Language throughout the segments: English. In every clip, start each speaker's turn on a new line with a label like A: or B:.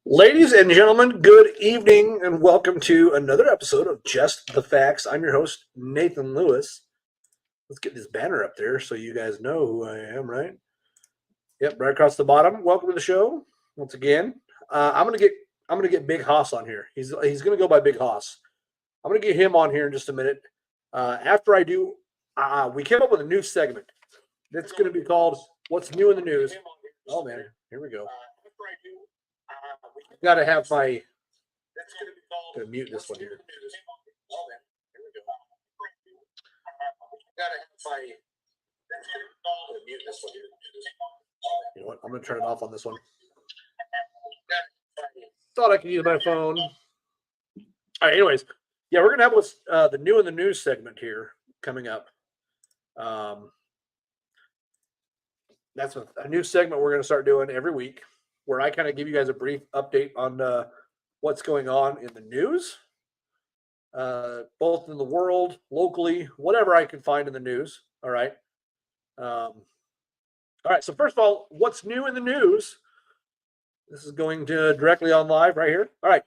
A: Ladies and gentlemen, good evening and welcome to another episode of Just the Facts. I'm your host, Nathan Lewis. Let's get this banner up there so you guys know who I am, right? Yep, right across the bottom. Welcome to the show once again. I'm gonna get Big Hoss on here. He's gonna go by Big Hoss. I'm gonna get him on here in just a minute. After I do, we came up with a new segment. That's gonna be called "What's New in the News." Oh man, here we go. Got to have my to mute this one here. You know what? I'm going to turn it off on this one. Thought I could use my phone. All right. Anyways, yeah, we're gonna have what's the new in the news segment here coming up. Um, that's a new segment we're going to start doing every week, where I kind of give you guys a brief update on what's going on in the news, both in the world, locally, whatever I can find in the news. All right. All right. So first of all, what's new in the news? This is going to directly on live right here. All right.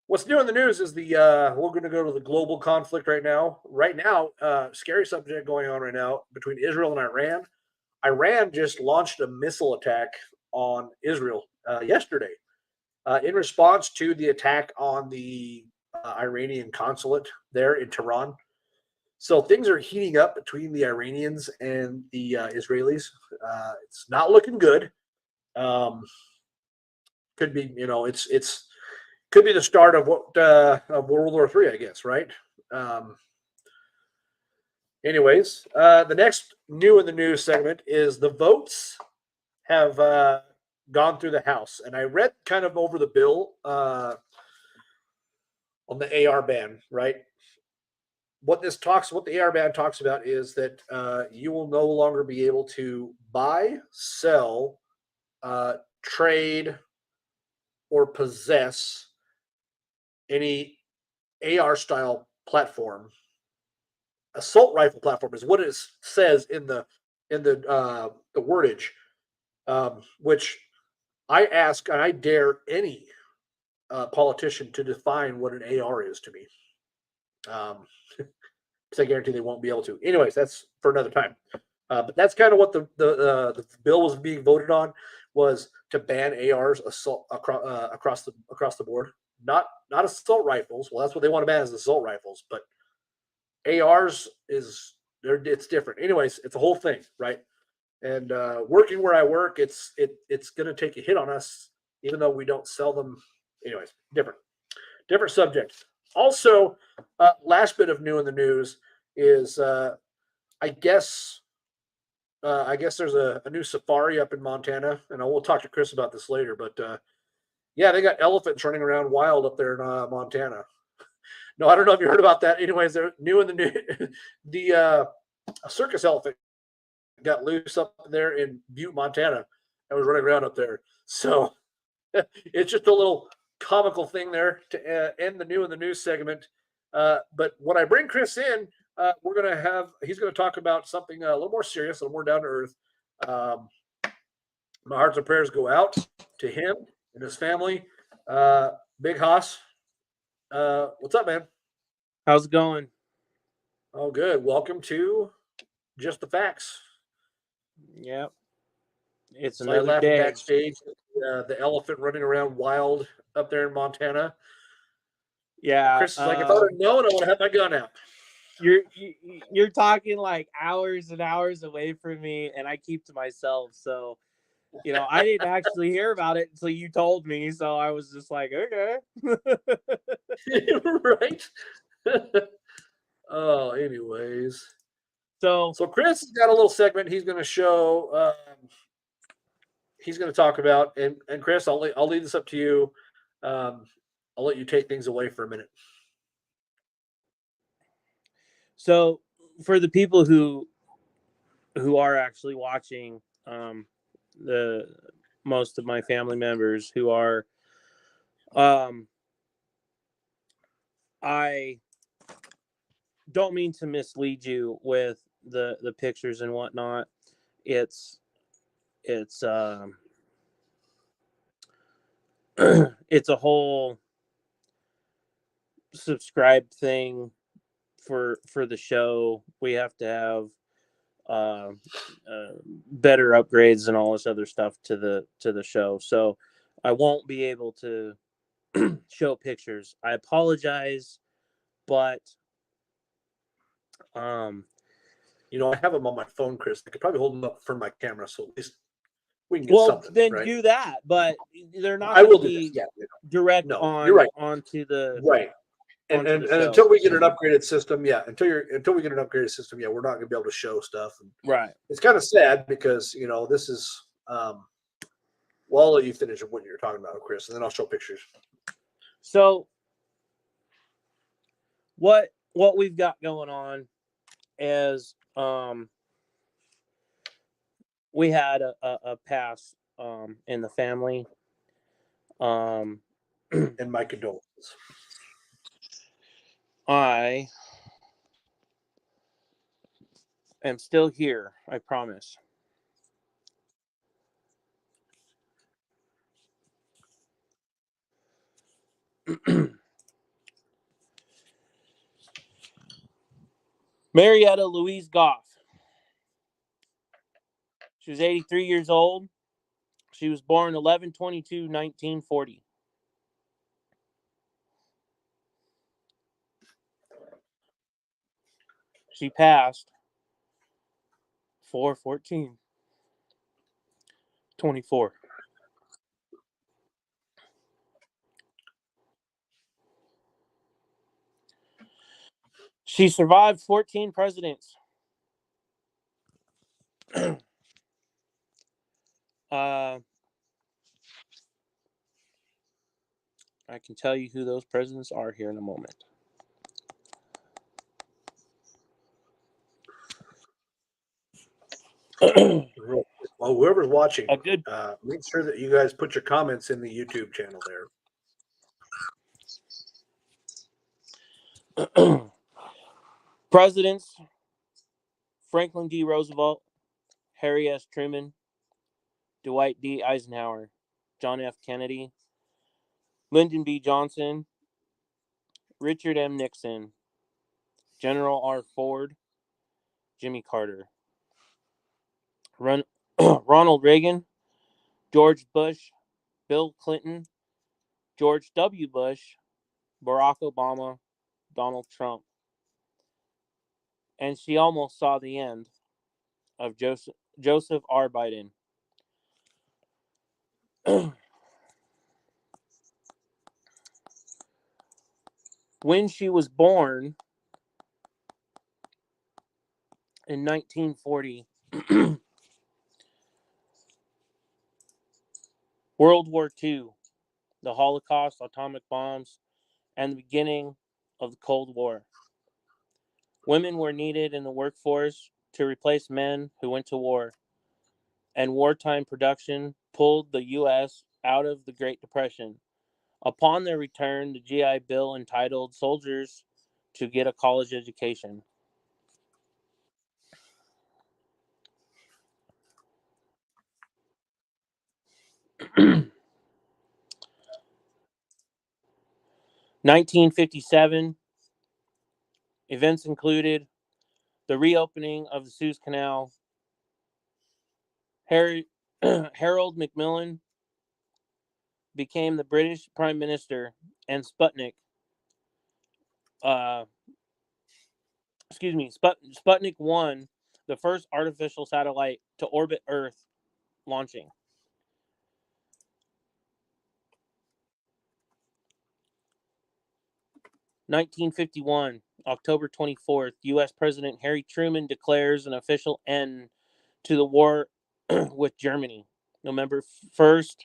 A: What's new in the news is we're going to go to the global conflict right now. Right now, scary subject going on right now between Israel and Iran. Iran just launched a missile attack on Israel yesterday in response to the attack on the Iranian consulate there in Tehran. So things are heating up between the Iranians and the Israelis. It's not looking good. Um, could be, it's could be the start of what of World War III, I guess, right? Um, anyways, the next new in the news segment is the votes have gone through the House, and I read kind of over the bill on the AR ban, right? What the AR ban talks about is that you will no longer be able to buy, sell, trade, or possess any AR style platform. Assault rifle platform is what it says in the wordage, which I ask and I dare any politician to define what an AR is to me. Because I guarantee they won't be able to. Anyways, that's for another time. But that's kind of what the bill was being voted on, was to ban ARs assault across the board. Not assault rifles. Well, that's what they want to ban, is assault rifles. But ARs it's different. Anyways, it's a whole thing, right? And working where I work, it's going to take a hit on us, even though we don't sell them. Anyways, different subject. Also, last bit of new in the news is I guess there's a new safari up in Montana, and I will talk to Chris about this later. But yeah, they got elephants running around wild up there in Montana. No, I don't know if you heard about that. Anyways, they're new in the new. The circus elephant got loose up there in Butte, Montana, and was running around up there. So it's just a little comical thing there to end the new in the news segment. But when I bring Chris in, he's going to talk about something a little more serious, a little more down to earth. My hearts and prayers go out to him and his family. Big Hoss, what's up, man?
B: How's it going?
A: Oh, good. Welcome to Just the Facts.
B: Yep. It's
A: Saw you
B: another
A: laughing
B: day.
A: backstage. The elephant running around wild up there in Montana.
B: Yeah.
A: Chris is like, if I would have known, I would have had my gun out.
B: You're talking like hours and hours away from me, and I keep to myself. So, I didn't actually hear about it until you told me. So I was just like, okay.
A: Right. Oh, anyways.
B: So
A: Chris has got a little segment he's going to show. He's going to talk about, and Chris, I'll leave this up to you. I'll let you take things away for a minute.
B: So for the people who are actually watching, the most of my family members who are, I don't mean to mislead you with the pictures and whatnot. It's it's a whole subscribe thing for the show. We have to have uh, better upgrades and all this other stuff to the show. So I won't be able to show pictures. I apologize, but
A: You know, I have them on my phone, Chris. I could probably hold them up in front of my camera, so at least we can get
B: well,
A: something,
B: then
A: right?
B: do that. But they're not
A: I
B: going to
A: will do this.
B: be
A: Yeah,
B: direct
A: no, you're right.
B: onto the
A: Right. And,
B: onto
A: and
B: the
A: and
B: show.
A: until we get an upgraded system, yeah, until we get an upgraded system, yeah, we're not gonna be able to show stuff. And
B: Right.
A: it's kind of sad because this is well, I'll let you finish what you're talking about, Chris, and then I'll show pictures.
B: So what we've got going on is we had a pass in the family.
A: And my condolences.
B: I am still here, I promise. Marietta Louise Goff. She was 83 years old. She was born 11/22/1940. She passed 4/14/24. She survived 14 presidents. I can tell you who those presidents are here in a moment.
A: Well, whoever's watching,
B: A good
A: make sure that you guys put your comments in the YouTube channel there.
B: presidents: Franklin D. Roosevelt, Harry S. Truman, Dwight D. Eisenhower, John F. Kennedy, Lyndon B. Johnson, Richard M. Nixon, General R. Ford, Jimmy Carter, Ronald Reagan, George Bush, Bill Clinton, George W. Bush, Barack Obama, Donald Trump. And she almost saw the end of Joseph R. Biden. When she was born in 1940, World War II, the Holocaust, atomic bombs, and the beginning of the Cold War. Women were needed in the workforce to replace men who went to war, and wartime production pulled the U.S. out of the Great Depression. Upon their return, the GI Bill entitled soldiers to get a college education. In 1957, events included the reopening of the Suez Canal. Harold Macmillan became the British Prime Minister, and Sputnik Sputnik 1, the first artificial satellite to orbit Earth, launching. (1951) October 24th, U.S. President Harry Truman declares an official end to the war with Germany. November 1st,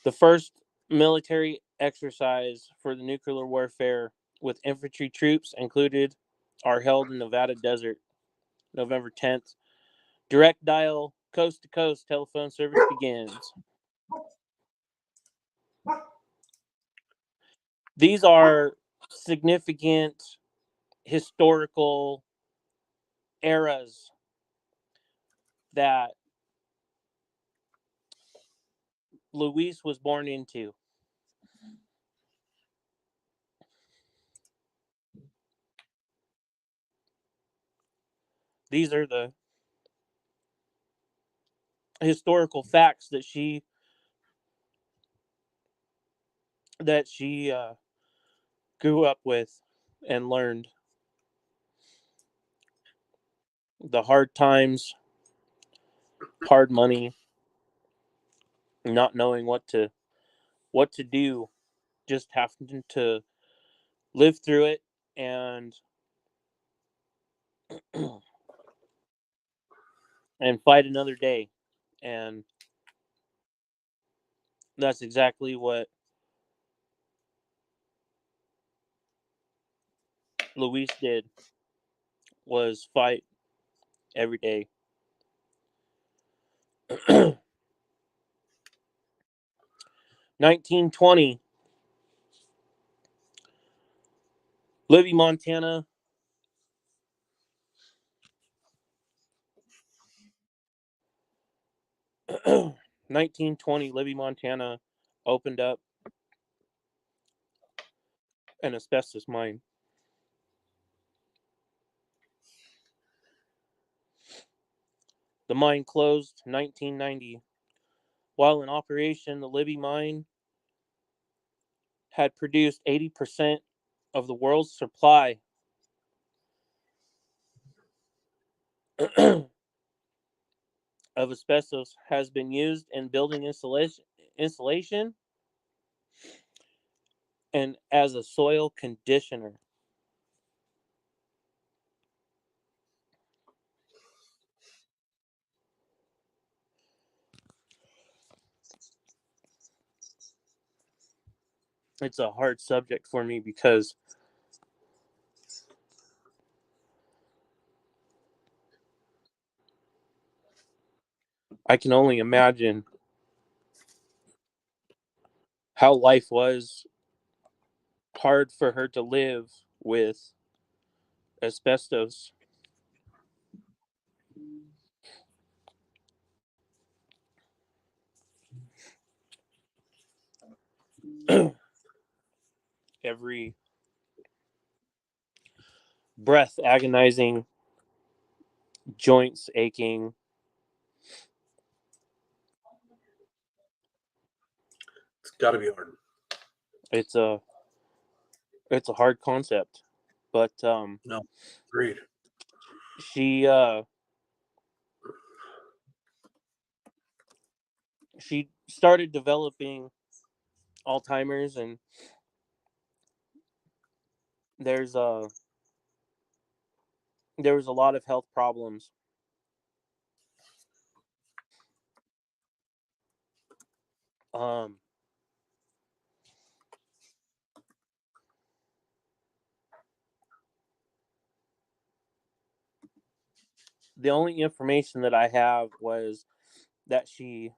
B: the first military exercise for the nuclear warfare with infantry troops included are held in Nevada desert. November 10th, direct dial coast to coast telephone service begins. These are significant historical eras that Luis was born into. these are the historical facts that she grew up with and learned. The hard times, hard money, not knowing what to do, just having to live through it and and fight another day. And that's exactly what Luis did, was fight every day. 1920, Libby, Montana. 1920, Libby, Montana opened up an asbestos mine. The mine closed 1990. While in operation, the Libby mine had produced 80% of the world's supply of asbestos has been used in building insulation and as a soil conditioner. It's a hard subject for me because I can only imagine how life was hard for her to live with asbestos. Every breath agonizing, joints aching.
A: It's got to be hard.
B: It's a hard concept, but
A: No, agreed.
B: She started developing Alzheimer's, and there was a lot of health problems. Um, the only information that I have was that she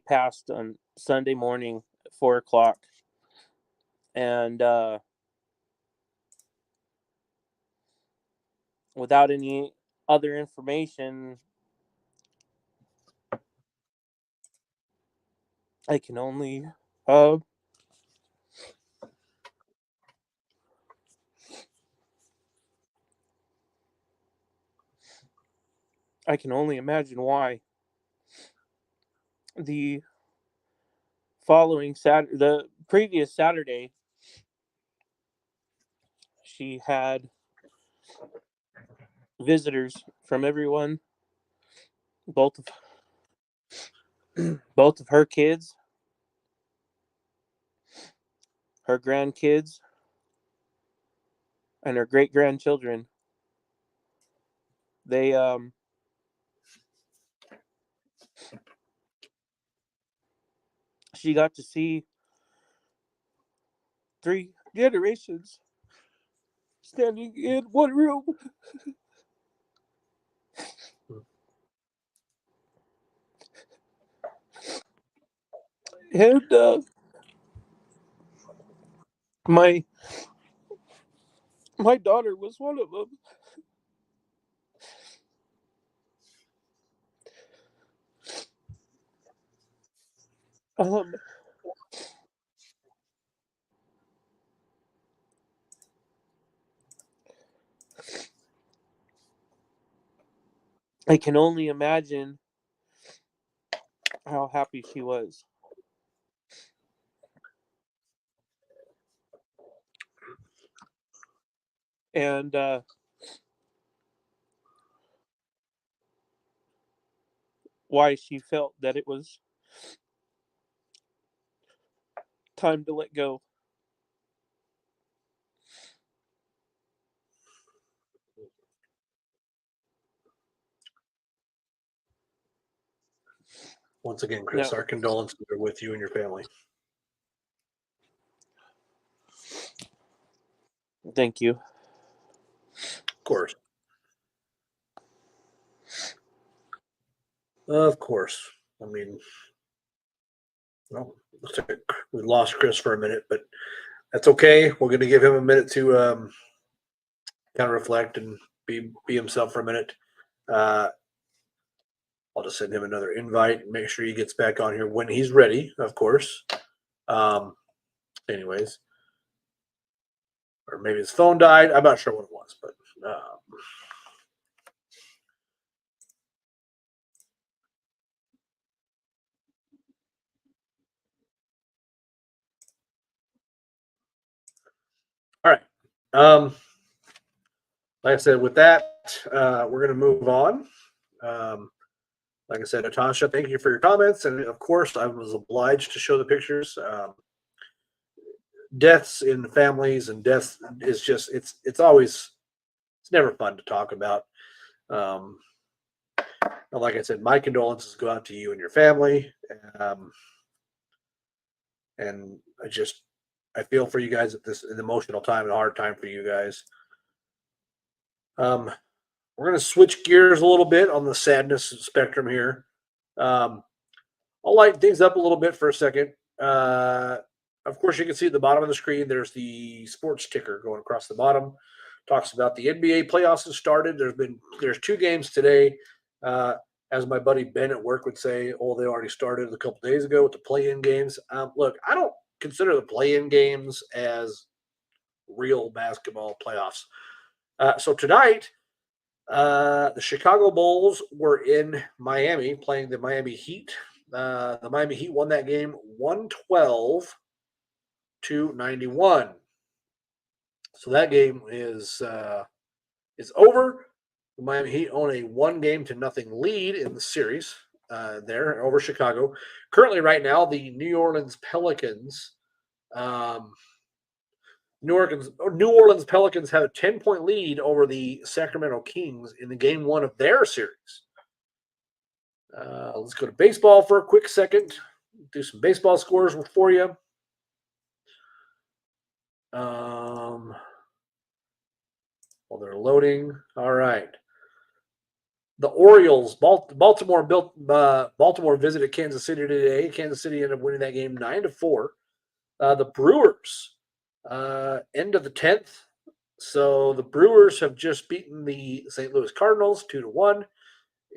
B: passed on Sunday morning at 4 o'clock, and without any other information, I can only uh, I can only imagine why. The the previous Saturday, she had visitors from everyone, both of both of her kids, her grandkids, and her great grandchildren. They She got to see 3 generations standing in one room. And my daughter was one of them. Um, I can only imagine how happy she was. And why she felt that it was time to let go.
A: Once again, Chris,
B: No.
A: our condolences are with you and your family.
B: Thank you.
A: Of course. Of course. I mean, well, looks like we lost Chris for a minute, but that's okay. We're going to give him a minute to kind of reflect and be himself for a minute. I'll just send him another invite and make sure he gets back on here when he's ready, of course. Anyways, or maybe his phone died. I'm not sure what it was, but all right. Like I said, with that, we're going to move on. Like I said, Natasha, thank you for your comments. And of course, I was obliged to show the pictures. Deaths in families and deaths is just, it's never fun to talk about. Like I said, my condolences go out to you and your family. And I feel for you guys at this an emotional time and a hard time for you guys. We're going to switch gears a little bit on the sadness spectrum here. I'll lighten things up a little bit for a second. Of course, you can see at the bottom of the screen, there's the sports ticker going across the bottom. Talks about the NBA playoffs have started. There's 2 games today. As my buddy Ben at work would say, oh, they already started a couple days ago with the play-in games. Look, I don't consider the play-in games as real basketball playoffs. So tonight, the Chicago Bulls were in Miami playing the Miami Heat. The Miami Heat won that game 112-91. So that game is over. The Miami Heat own a 1-0 lead in the series there over Chicago. Currently, right now, the New Orleans Pelicans. New Orleans Pelicans have a 10-point lead over the Sacramento Kings in the game 1 of their series. Let's go to baseball for a quick second. Do some baseball scores for you. While they're loading. All right. The Orioles, Baltimore visited Kansas City today. Kansas City ended up winning that game 9-4. The Brewers, end of the 10th. So the Brewers have just beaten the St. Louis Cardinals 2-1.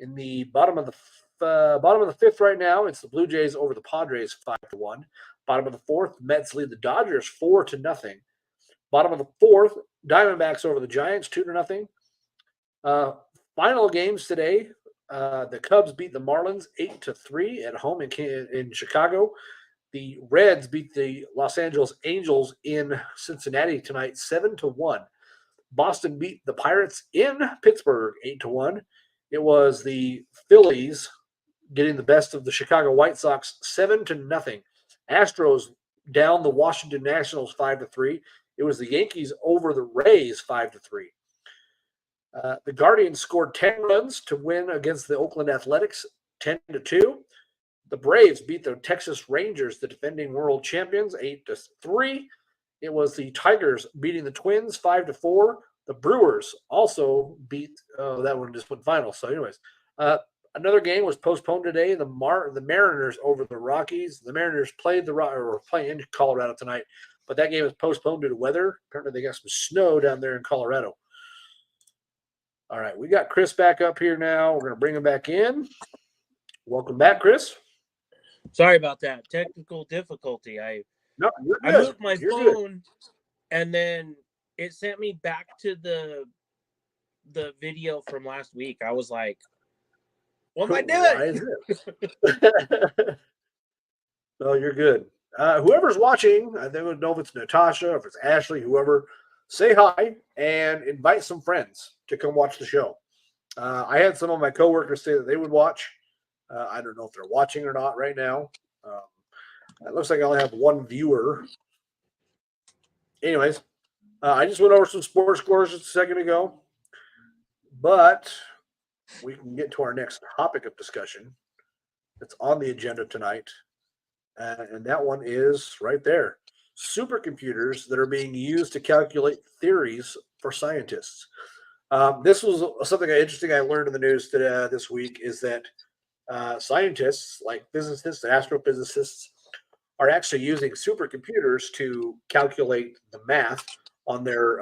A: In the bottom of the 5th right now, it's the Blue Jays over the Padres 5-1. Bottom of the 4th, Mets lead the Dodgers 4-0. Bottom of the 4th, Diamondbacks over the Giants 2-0. Final games today, the Cubs beat the Marlins 8-3 at home in Chicago. The Reds beat the Los Angeles Angels in Cincinnati tonight 7-1. Boston beat the Pirates in Pittsburgh 8-1. It was the Phillies getting the best of the Chicago White Sox 7-0. Astros down the Washington Nationals 5-3. It was the Yankees over the Rays 5-3. The Guardians scored 10 runs to win against the Oakland Athletics 10-2. The Braves beat the Texas Rangers, the defending world champions, 8-3. It was the Tigers beating the Twins 5-4. The Brewers also beat that one just went final. So, anyways, another game was postponed today. The Mariners over the Rockies. The Mariners playing in Colorado tonight, but that game was postponed due to weather. Apparently, they got some snow down there in Colorado. All right, we got Chris back up here now. We're going to bring him back in. Welcome back, Chris.
B: Sorry about that. Technical difficulty.
A: No, you're good.
B: I moved my
A: You're
B: phone
A: good.
B: and then it sent me back to the video from last week. I was like, What am I
A: Why
B: doing?
A: is it? No, you're good. Whoever's watching, I don't know if it's Natasha, if it's Ashley, whoever, say hi and invite some friends to come watch the show. I had some of my coworkers say that they would watch. I don't know if they're watching or not right now. Um, it looks like I only have one viewer. Anyways, I just went over some sports scores just a second ago, but we can get to our next topic of discussion that's on the agenda tonight. And that one is right there: supercomputers that are being used to calculate theories for scientists. This was something interesting I learned in the news today, this week is that scientists, like physicists, astrophysicists, are actually using supercomputers to calculate the math on their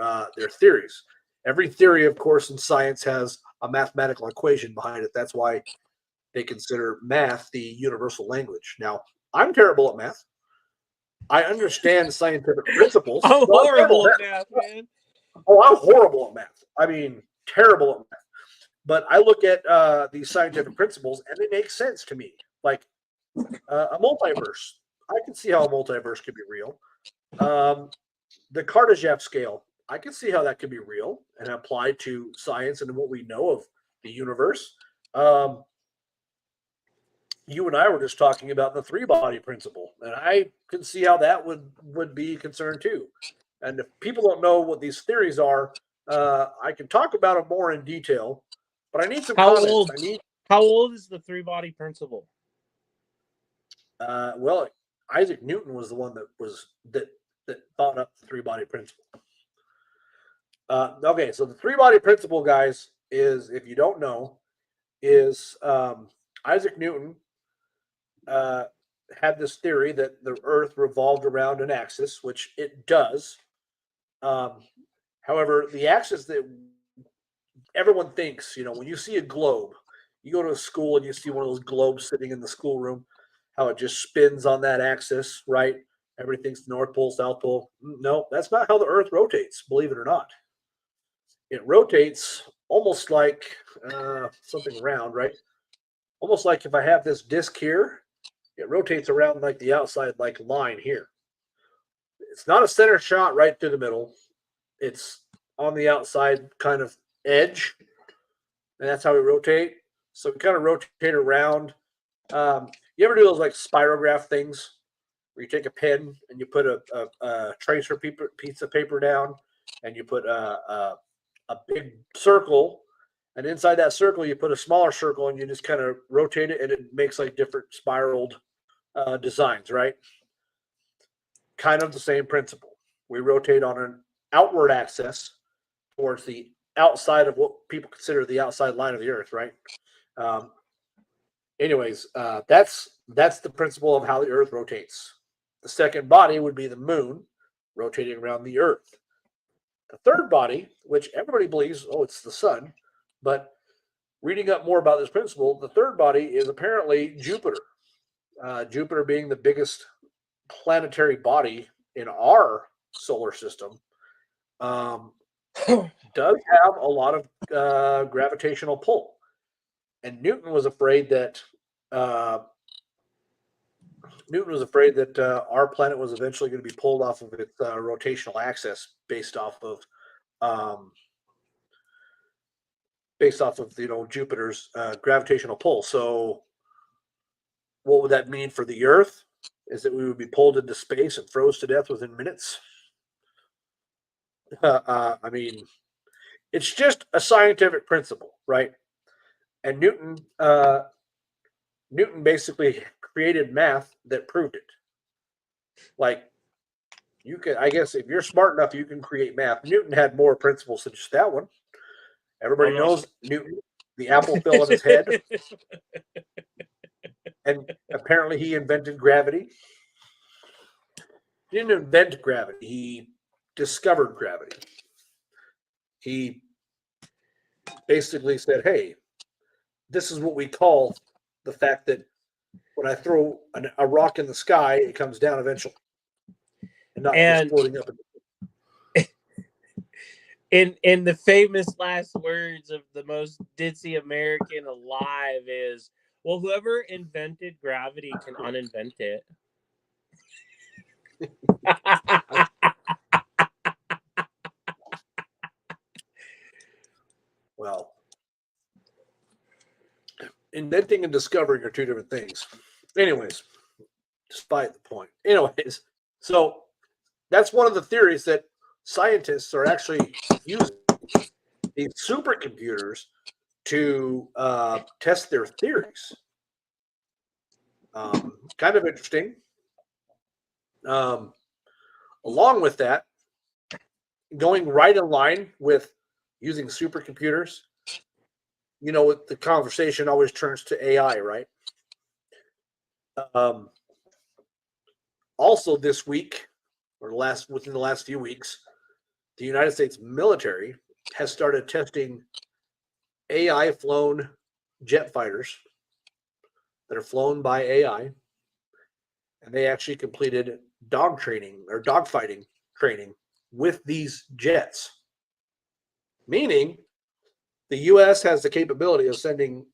A: theories. Every theory, of course, in science has a mathematical equation behind it. That's why they consider math the universal language. Now, I'm terrible at math. I understand scientific principles.
B: I'm
A: but
B: horrible at math, man.
A: Oh, I'm horrible at math. I mean, terrible at math. But I look at these scientific principles and they make sense to me. Like a multiverse. I can see how a multiverse could be real. The Kardashev scale. I can see how that could be real and applied to science and what we know of the universe. You and I were just talking about the three body principle, and I can see how that would be a concern too. And if people don't know what these theories are, I can talk about them more in detail. But I need some
B: How
A: comments.
B: old?
A: I need
B: How old is the three body principle?
A: well, Isaac Newton was the one that thought up the three body principle. Okay, so the three body principle, guys, is if you don't know, is Isaac Newton uh, had this theory that the Earth revolved around an axis, which it does. Um, However, the axis that everyone thinks, when you see a globe, you go to a school and you see one of those globes sitting in the schoolroom, how it just spins on that axis, right? Everything's North Pole, South Pole. No, that's not how the Earth rotates, believe it or not. It rotates almost like something round, right? Almost like if I have this disc here, it rotates around like the outside like line here. It's not a center shot right through the middle. It's on the outside kind of edge, and that's how we rotate. So we kind of rotate around. You ever do those like spirograph things where you take a pen and you put a tracer piece of paper down, and you put a big circle, and inside that circle you put a smaller circle, and you just kind of rotate it, and it makes like different spiraled designs, right? Kind of the same principle. We rotate on an outward axis towards the outside of what people consider the outside line of the Earth, right? Um, that's the principle of how the Earth rotates. The second body would be the Moon rotating around the Earth. The third body, which everybody believes, oh, it's the Sun, but reading up more about this principle, the third body is apparently Jupiter. Jupiter being the biggest planetary body in our solar system, does have a lot of gravitational pull. And Newton was afraid that our planet was eventually going to be pulled off of its rotational axis um, based off of Jupiter's gravitational pull. So, what would that mean for the Earth? Is that we would be pulled into space and froze to death within minutes? I mean, it's just a scientific principle, right? And Newton basically created math that proved it. Like you can, I guess, if you're smart enough, you can create math. Newton had more principles than just that one. Everybody knows Newton. The apple fell on his head, and apparently he invented gravity. He didn't invent gravity. He discovered gravity. He basically said, "Hey, this is what we call the fact that when I throw a rock in the sky, it comes down eventually, and not just floating up."
B: in the famous last words of the most ditzy American alive is, well, whoever invented gravity can uninvent it.
A: Well, inventing and discovering are two different things. Anyways, despite the point. Anyways, so that's one of the theories that scientists are actually using these supercomputers to test their theories. Kind of interesting. Along with that, going right in line with using supercomputers, you know, the conversation always turns to AI, right? Also, this week, or within the last few weeks, the United States military has started testing AI flown jet fighters that are flown by AI, and they actually completed dog training or dog fighting training with these jets, meaning the U.S. has the capability of sending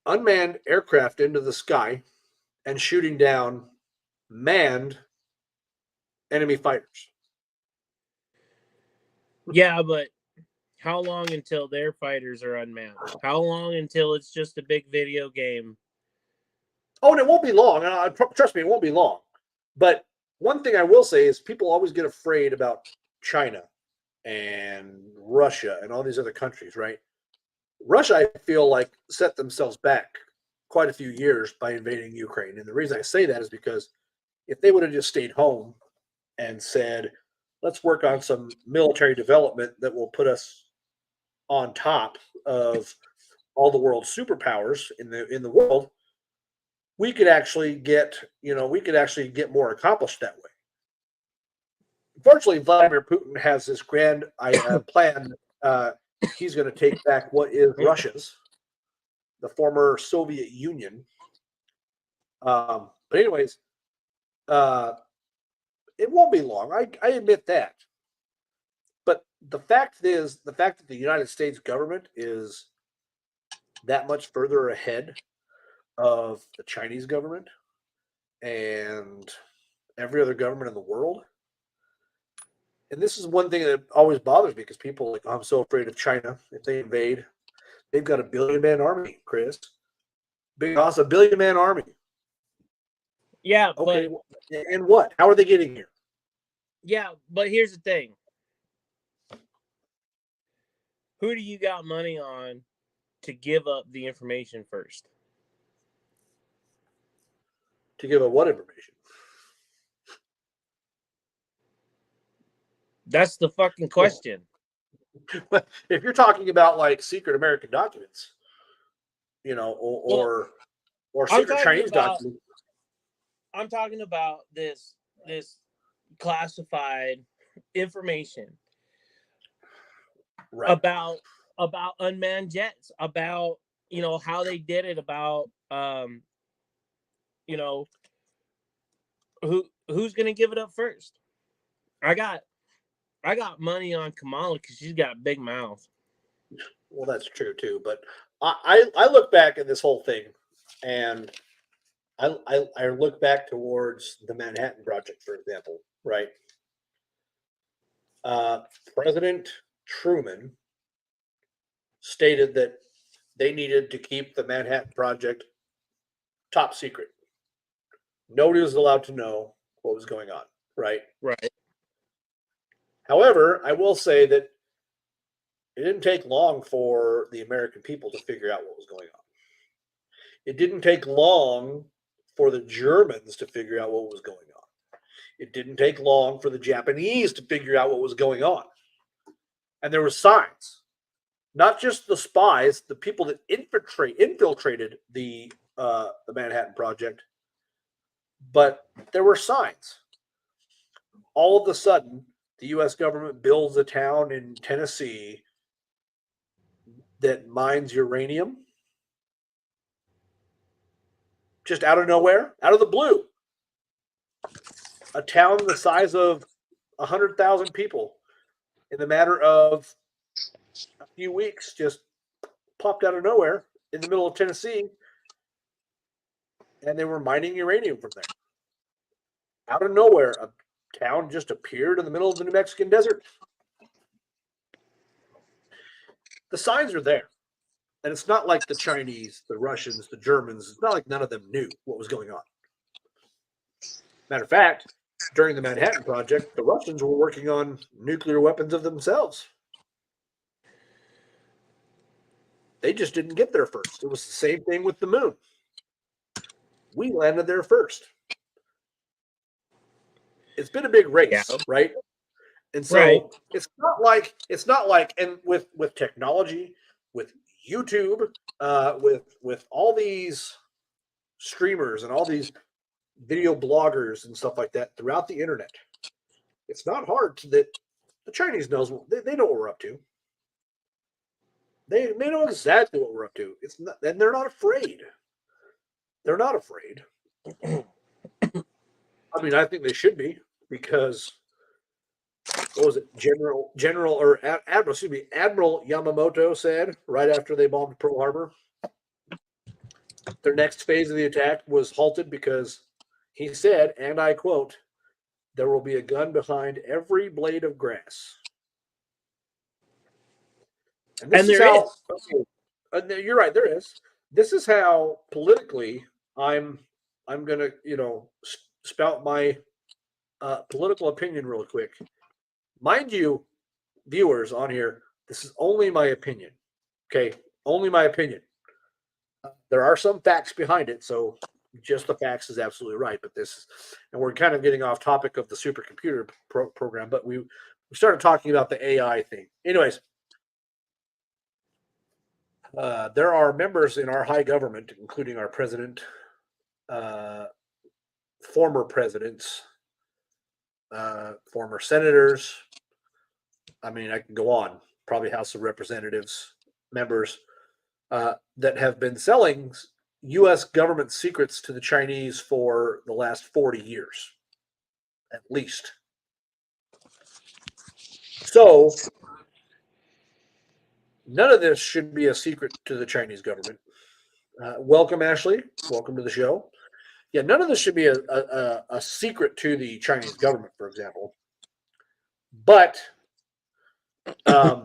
A: unmanned aircraft into the sky and shooting down manned enemy fighters.
B: Yeah, but how long until their fighters are unmanned? How long until it's just a big video game?
A: Oh, and it won't be long. Trust me, it won't be long. But one thing I will say is people always get afraid about China and Russia and all these other countries, right? Russia, I feel like, set themselves back quite a few years by invading Ukraine. And the reason I say that is because if they would have just stayed home and said, let's work on some military development that will put us on top of all the world's superpowers in the world, we could actually get more accomplished that way. Unfortunately, Vladimir Putin has this grand plan. He's going to take back what is Russia's, the former Soviet Union. But anyways, it won't be long. I admit that. But the fact that the United States government is that much further ahead of the Chinese government and every other government in the world. And this is one thing that always bothers me because people are like, oh, I'm so afraid of China. If they invade, they've got a 1 billion man army, Chris. Big awesome, 1 billion man army.
B: Yeah,
A: okay. And what? How are they getting here?
B: Yeah, but here's the thing. Who do you got money on to give up the information first?
A: To give up what information?
B: That's the fucking question.
A: But if you're talking about like secret American documents, you know, or secret Chinese documents.
B: I'm talking about this classified information,
A: right,
B: about unmanned jets, about, you know, how they did it, about you know, who's gonna give it up first. I got money on Kamala because she's got a big mouth.
A: Well, that's true too. But I look back at this whole thing, and I look back towards the Manhattan Project, for example, right? President Truman stated that they needed to keep the Manhattan Project top secret. Nobody was allowed to know what was going on, right?
B: Right.
A: However, I will say that it didn't take long for the American people to figure out what was going on. It didn't take long for the Germans to figure out what was going on. It didn't take long for the Japanese to figure out what was going on. And there were signs, not just the spies, the people that infiltrated the Manhattan Project, but there were signs. All of a sudden, the U.S. government builds a town in Tennessee that mines uranium just out of nowhere, out of the blue. A town the size of 100,000 people in the matter of a few weeks, just popped out of nowhere in the middle of Tennessee, and they were mining uranium from there. Out of nowhere, a town just appeared in the middle of the New Mexican desert. The signs are there. And it's not like the Chinese, the Russians, the Germans, it's not like none of them knew what was going on. Matter of fact, during the Manhattan Project, the Russians were working on nuclear weapons of themselves. They just didn't get there first. It was the same thing with the moon. We landed there first. It's been a big race, right? And so it's not like and with technology, with YouTube, with all these streamers and all these video bloggers and stuff like that throughout the internet, it's not hard that the Chinese knows they know what we're up to. They know exactly what we're up to. It's not, and they're not afraid. They're not afraid. I mean, I think they should be, because what was it, Admiral Yamamoto said right after they bombed Pearl Harbor, their next phase of the attack was halted because he said, and I quote, "There will be a gun behind every blade of grass." And there is. You're right, there is. This is how politically I'm going to, spout my political opinion real quick. Mind you, viewers on here, this is only my opinion. Okay, only my opinion. There are some facts behind it, so just the facts is absolutely right. But and we're kind of getting off topic of the supercomputer program, but we started talking about the AI thing. Anyways, there are members in our high government, including our president, former presidents, former senators. I mean, I can go on. Probably House of Representatives members that have been selling U.S. government secrets to the Chinese for the last 40 years, at least. So none of this should be a secret to the Chinese government. Welcome, Ashley. Welcome to the show. Yeah, none of this should be a secret to the Chinese government, for example. But I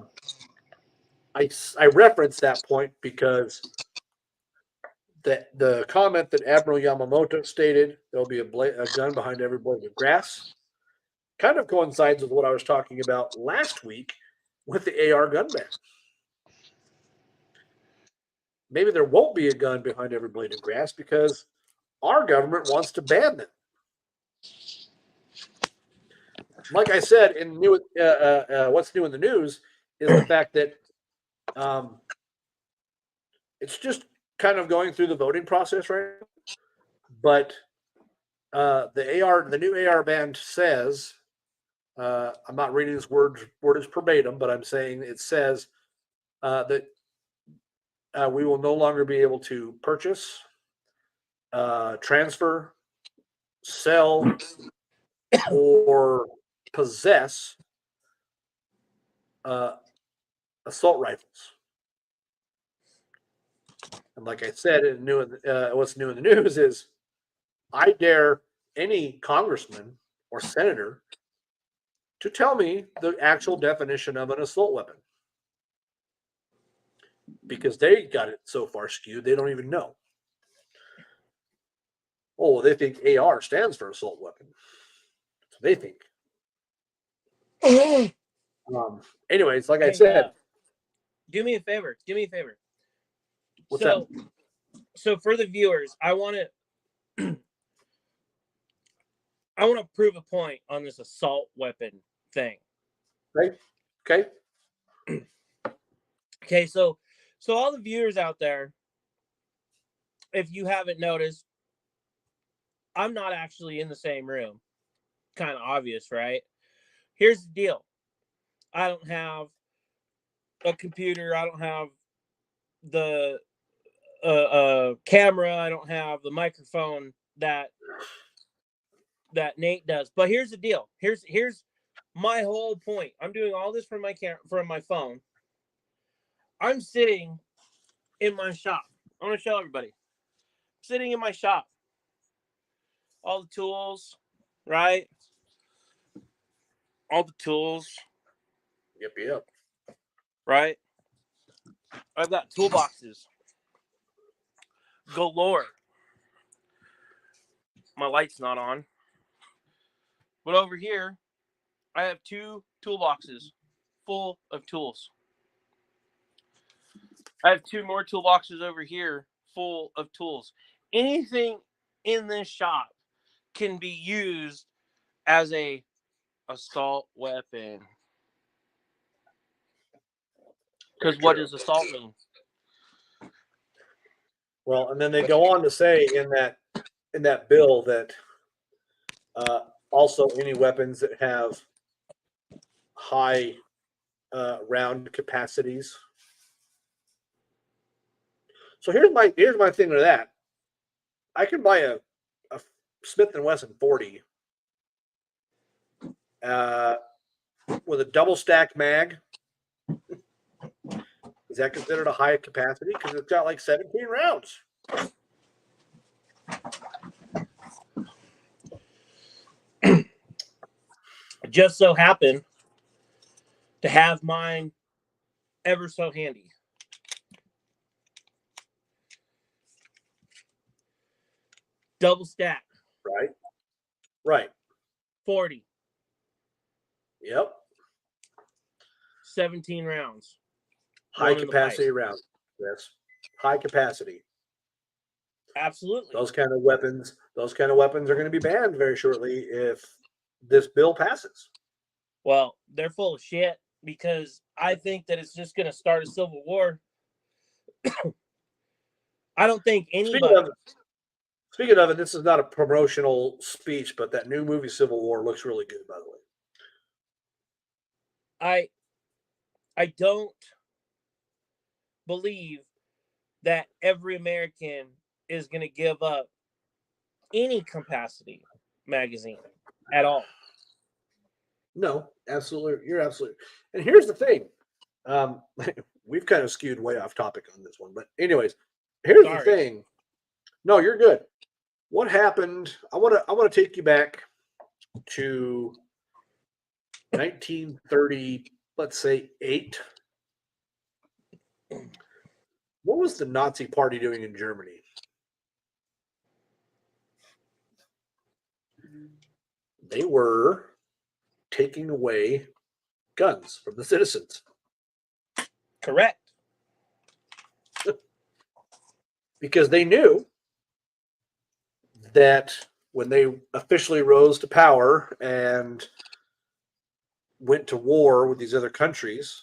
A: reference that point because the comment that Admiral Yamamoto stated, there'll be a gun behind every blade of grass, kind of coincides with what I was talking about last week with the AR gun ban. Maybe there won't be a gun behind every blade of grass because our government wants to ban them. Like I said, what's new in the news is the fact that it's just kind of going through the voting process right now. But the new AR ban says, I'm not reading this word as verbatim, but I'm saying it says that we will no longer be able to purchase, transfer, sell, or possess assault rifles. And like I said, what's new in the news is I dare any congressman or senator to tell me the actual definition of an assault weapon. Because they got it so far skewed, they don't even know. Oh, they think AR stands for assault weapon. That's what they think. Anyways, like I said.
B: Do me a favor.
A: What's that?
B: So for the viewers, I want to prove a point on this assault weapon thing.
A: Right? Okay.
B: Okay, so all the viewers out there, if you haven't noticed, I'm not actually in the same room. Kind of obvious, right? Here's the deal. I don't have a computer. I don't have the camera. I don't have the microphone that Nate does. But here's the deal. Here's My whole point. I'm doing all this from my phone. I'm sitting in my shop. I want to show everybody. Sitting in my shop. All the tools, right? All the tools,
A: Yep.
B: right? I've got toolboxes galore. My light's not on. But over here, I have 2 toolboxes full of tools. I have 2 more toolboxes over here full of tools. Anything in this shop can be used as a assault weapon. Because what does assault mean?
A: Well, and then they go on to say in that bill that also any weapons that have high round capacities. So here's my thing to that. I can buy a Smith and Wesson 40 with a double stack mag. Is that considered a high capacity? Because it's got like 17 rounds.
B: Just so happen to have mine ever so handy. Double stack.
A: Right.
B: 40.
A: Yep.
B: 17 rounds.
A: High capacity rounds. Yes. High capacity.
B: Absolutely.
A: Those kind of weapons are going to be banned very shortly if this bill passes.
B: Well, they're full of shit because I think that it's just going to start a civil war. I don't think anybody.
A: Speaking of it, this is not a promotional speech, but that new movie Civil War looks really good, by the way.
B: I don't believe that every American is going to give up any capacity magazine at all.
A: No, absolutely. You're absolutely. And here's the thing. We've kind of skewed way off topic on this one, but anyways, here's the thing. No, you're good. What happened? I want to take you back to 1930, let's say 8. What was the Nazi Party doing in Germany? They were taking away guns from the citizens.
B: Correct.
A: Because they knew that when they officially rose to power and went to war with these other countries,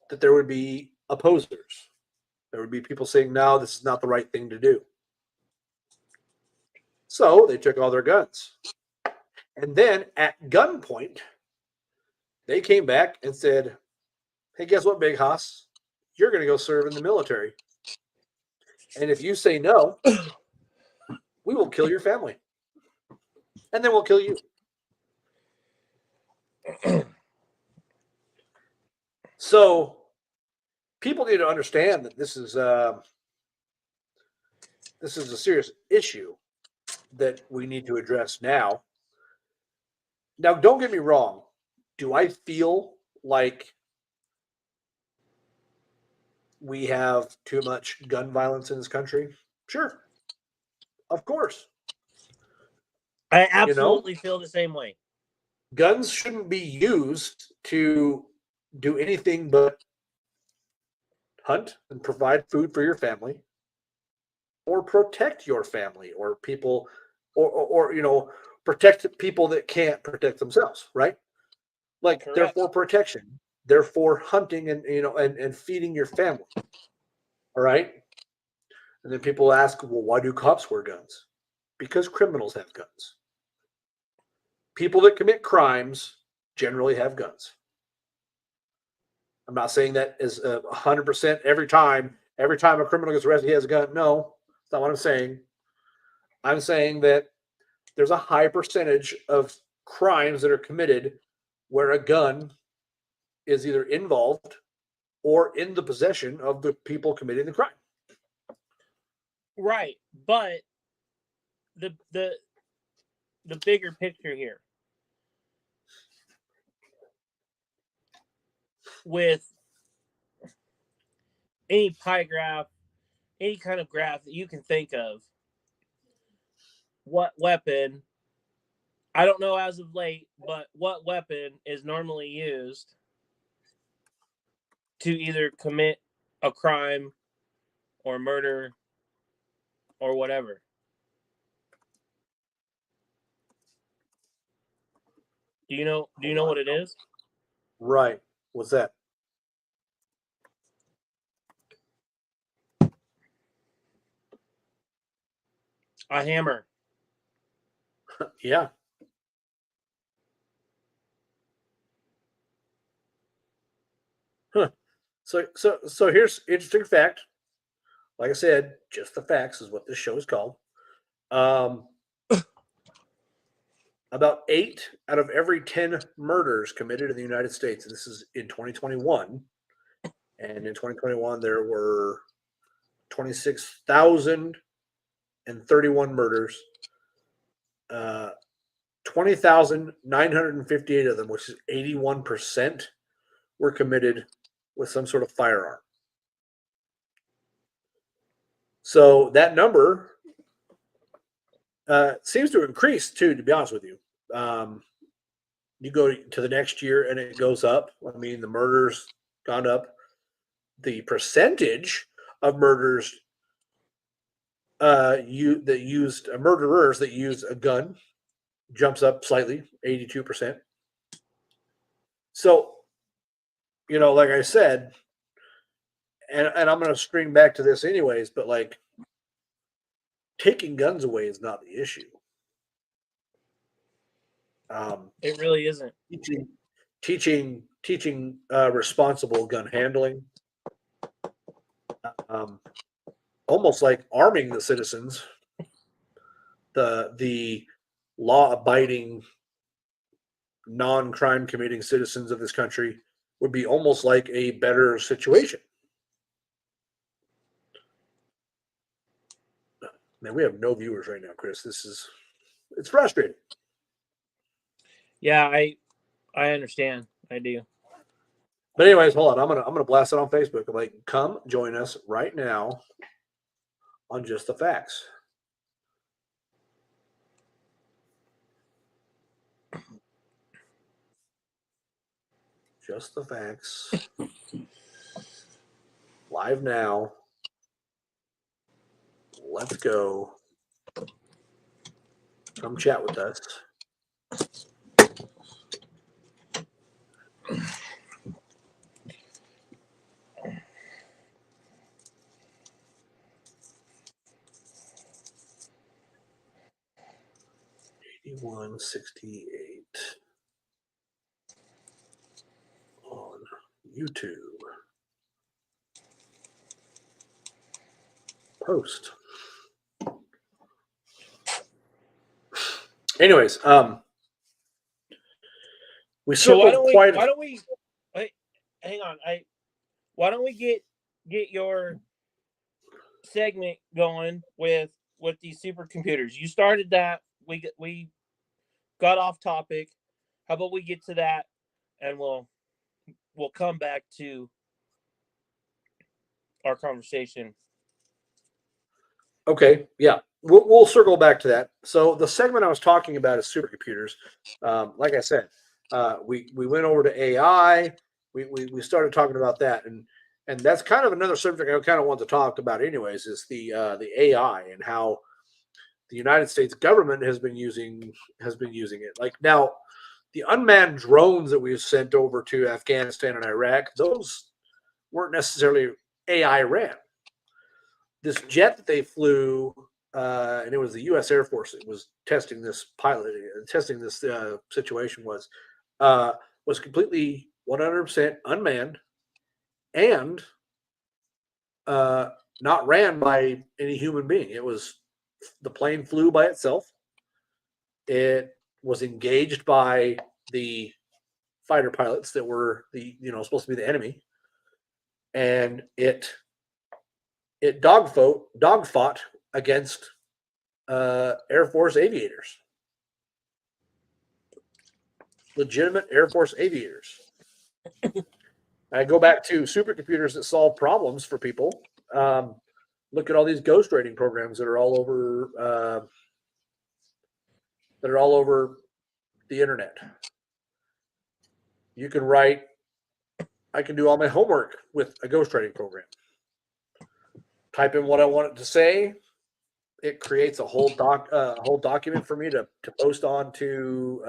A: that there would be opposers. There would be people saying, no, this is not the right thing to do. So they took all their guns. And then at gunpoint, they came back and said, hey, guess what, Big Hoss? You're going to go serve in the military. And if you say no, we will kill your family. And then we'll kill you. So people need to understand that this is a serious issue that we need to address now. Now, don't get me wrong. Do I feel like we have too much gun violence in this country? Sure. Of course.
B: I absolutely feel the same way.
A: Guns shouldn't be used to do anything but hunt and provide food for your family or protect your family or people or protect people that can't protect themselves, right? Like
B: Correct.
A: They're for protection. They're for hunting and feeding your family. All right. And then people ask, well, why do cops wear guns? Because criminals have guns. People that commit crimes generally have guns. I'm not saying that is 100% every time a criminal gets arrested, he has a gun. No, that's not what I'm saying. I'm saying that there's a high percentage of crimes that are committed where a gun is either involved or in the possession of the people committing the crime.
B: Right, but the bigger picture here with any pie graph, any kind of graph that you can think of, what weapon, I don't know as of late, but what weapon is normally used to either commit a crime or murder or whatever? Do you know what it is?
A: Right. What's that?
B: A hammer.
A: Yeah. Huh. So here's interesting fact. Like I said, just the facts is what this show is called. About 8 out of every 10 murders committed in the United States, and this is in 2021. And in 2021, there were 26,031 murders. 20,958 of them, which is 81%, were committed with some sort of firearm. So that number seems to increase too, to be honest with you. You go to the next year and it goes up. I mean, the murders gone up. The percentage of murders murderers that use a gun jumps up slightly, 82%. So, like I said, and I'm going to string back to this anyways, but like taking guns away is not the issue.
B: It really isn't.
A: Teaching responsible gun handling, almost like arming the citizens, the law-abiding, non-crime committing citizens of this country would be almost like a better situation. Man, we have no viewers right now, Chris. It's frustrating.
B: Yeah, I understand. I do.
A: But anyways, hold on. I'm gonna blast it on Facebook. I'm like, come join us right now on Just the Facts. Just the Facts. Live now. Let's go. Come chat with us. $81.68 on YouTube. Post. Anyways, we circled
B: why don't we wait, hang on. Why don't we get your segment going with these supercomputers? You started that. We got off topic. How about we get to that and we'll come back to our conversation.
A: Okay, yeah, we'll circle back to that. So the segment I was talking about is supercomputers. Like I said, we went over to AI. We started talking about that, and that's kind of another subject I kind of want to talk about. Anyways, is the AI and how the United States government has been using it. Like now, the unmanned drones that we've sent over to Afghanistan and Iraq, those weren't necessarily AI ran. This jet that they flew, and it was the U.S. Air Force that was testing this situation was completely 100% unmanned and not ran by any human being. The plane flew by itself. It was engaged by the fighter pilots that were supposed to be the enemy, and it dogfought against Air Force aviators, legitimate Air Force aviators. I go back to supercomputers that solve problems for people. Look at all these ghostwriting programs that are all over the internet. You can write. I can do all my homework with a ghostwriting program. Type in what I want it to say. It creates a whole document for me to post onto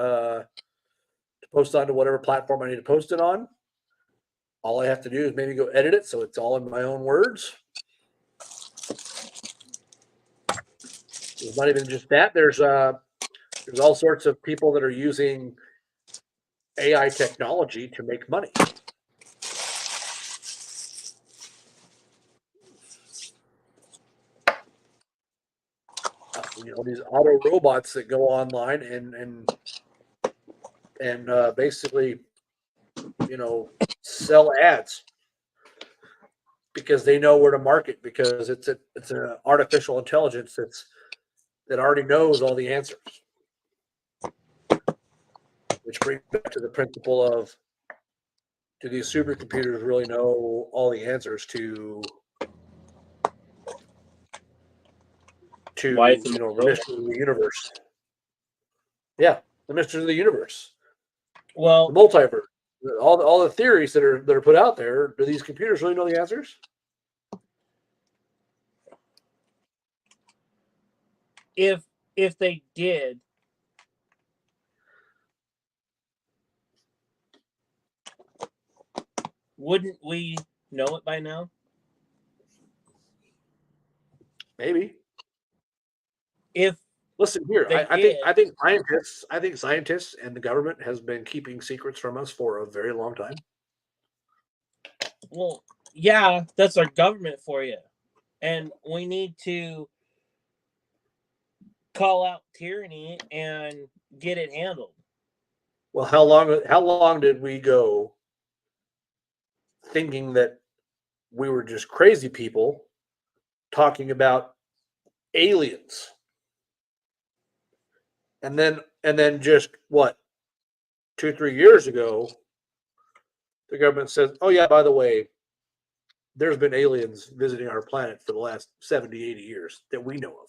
A: whatever platform I need to post it on. All I have to do is maybe go edit it so it's all in my own words. It's not even just that. There's all sorts of people that are using AI technology to make money. These auto robots that go online and basically, sell ads because they know where to market, because it's an artificial intelligence that already knows all the answers. Which brings back to the principle of, do these supercomputers really know all the answers to the mystery of the universe? Yeah, the mystery of the universe.
B: Well,
A: the multiverse, all the theories that are put out there. Do these computers really know the answers?
B: If they did, wouldn't we know it by now?
A: Maybe.
B: If
A: listen here, I think scientists and the government has been keeping secrets from us for a very long time.
B: Well, yeah, that's our government for you, and we need to call out tyranny and get it handled.
A: Well, how long did we go thinking that we were just crazy people talking about aliens? And then just what, 2-3 years ago, the government says, oh yeah, by the way, there's been aliens visiting our planet for the last 70, 80 years that we know of.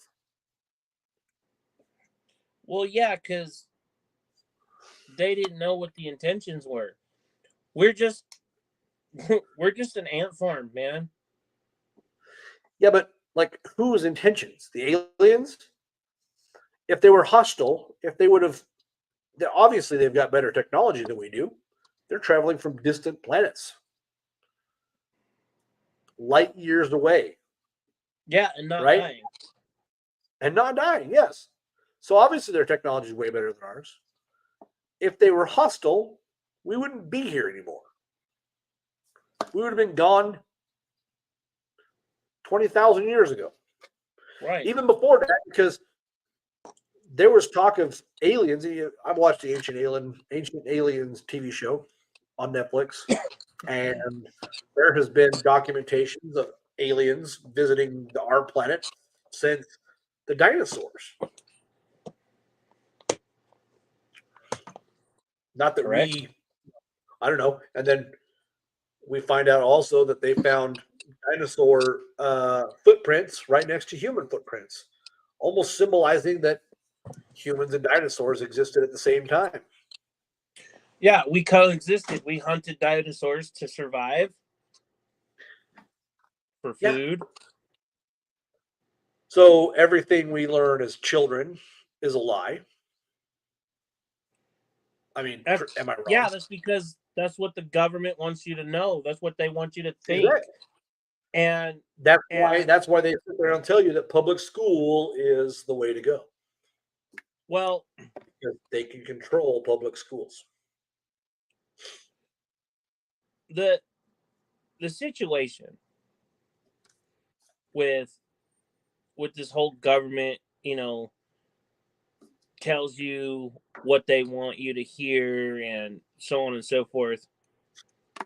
B: Well, yeah, because they didn't know what the intentions were. We're just an ant farm, man.
A: Yeah, but like, whose intentions? The aliens? If they were hostile, if they would have, obviously they've got better technology than we do. They're traveling from distant planets, light years away.
B: Yeah, and not dying.
A: And not dying, yes. So obviously their technology is way better than ours. If they were hostile, we wouldn't be here anymore. We would have been gone 20,000 years ago.
B: Right.
A: Even before that, because there was talk of aliens. I watched the Ancient Aliens TV show on Netflix, and there has been documentations of aliens visiting our planet since the dinosaurs. Not that
B: Correct.
A: I don't know. And then we find out also that they found dinosaur footprints right next to human footprints, almost symbolizing that humans and dinosaurs existed at the same time.
B: Yeah, we coexisted. We hunted dinosaurs to survive, for food.
A: Yeah. So everything we learn as children is a lie. I mean, am I wrong?
B: Yeah, that's because that's what the government wants you to know. That's what they want you to think.
A: Exactly.
B: And
A: that's why they sit there and tell you that public school is the way to go.
B: Well,
A: because they can control public schools.
B: The situation with this whole government, tells you what they want you to hear and so on and so forth.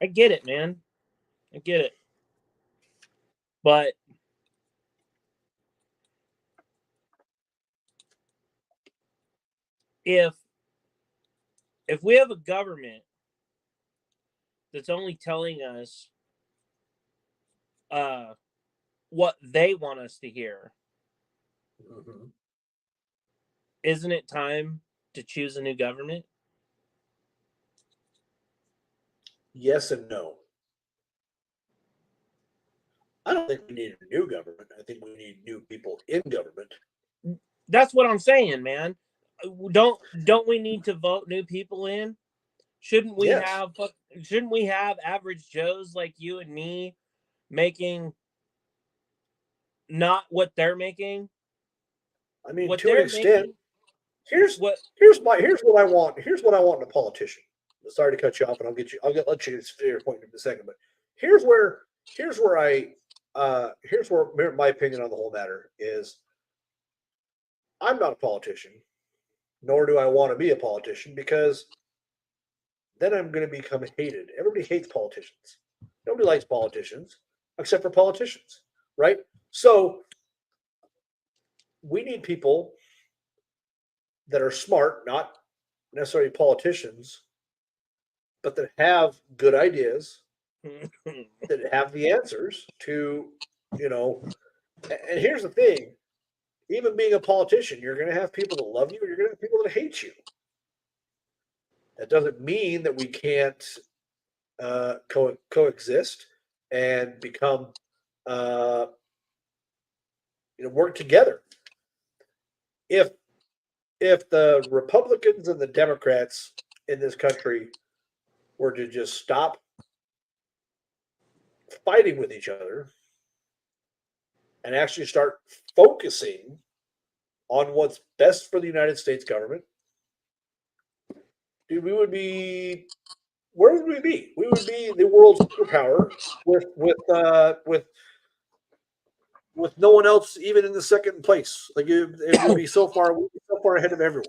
B: I get it, man. I get it. But if we have a government that's only telling us what they want us to hear,
A: Mhm.
B: isn't it time to choose a new government?
A: Yes and no. I don't think we need a new government. I think we need new people in government.
B: That's what I'm saying, man. Don't we need to vote new people in? Shouldn't we
A: Yes.
B: have average Joes like you and me making not what they're making?
A: I mean,
B: What
A: to an
B: they're
A: extent.
B: making,
A: Here's
B: what
A: here's what I want. Here's what I want in a politician. Sorry to cut you off, and let you get your point in a second. But here's where here's where I here's where my opinion on the whole matter is. I'm not a politician, nor do I want to be a politician, because then I'm going to become hated. Everybody hates politicians. Nobody likes politicians except for politicians, right? So we need people that are smart, not necessarily politicians, but that have good ideas, that have the answers to, you know. And here's the thing: even being a politician, you're going to have people that love you, and you're going to have people that hate you. That doesn't mean that we can't coexist and become, uh, work together. If the Republicans and the Democrats in this country were to just stop fighting with each other and actually start focusing on what's best for the United States government, dude, we would be, where would we be? We would be the world's superpower with no one else even in the second place. Like it would be so far, we'd be so far ahead of everyone.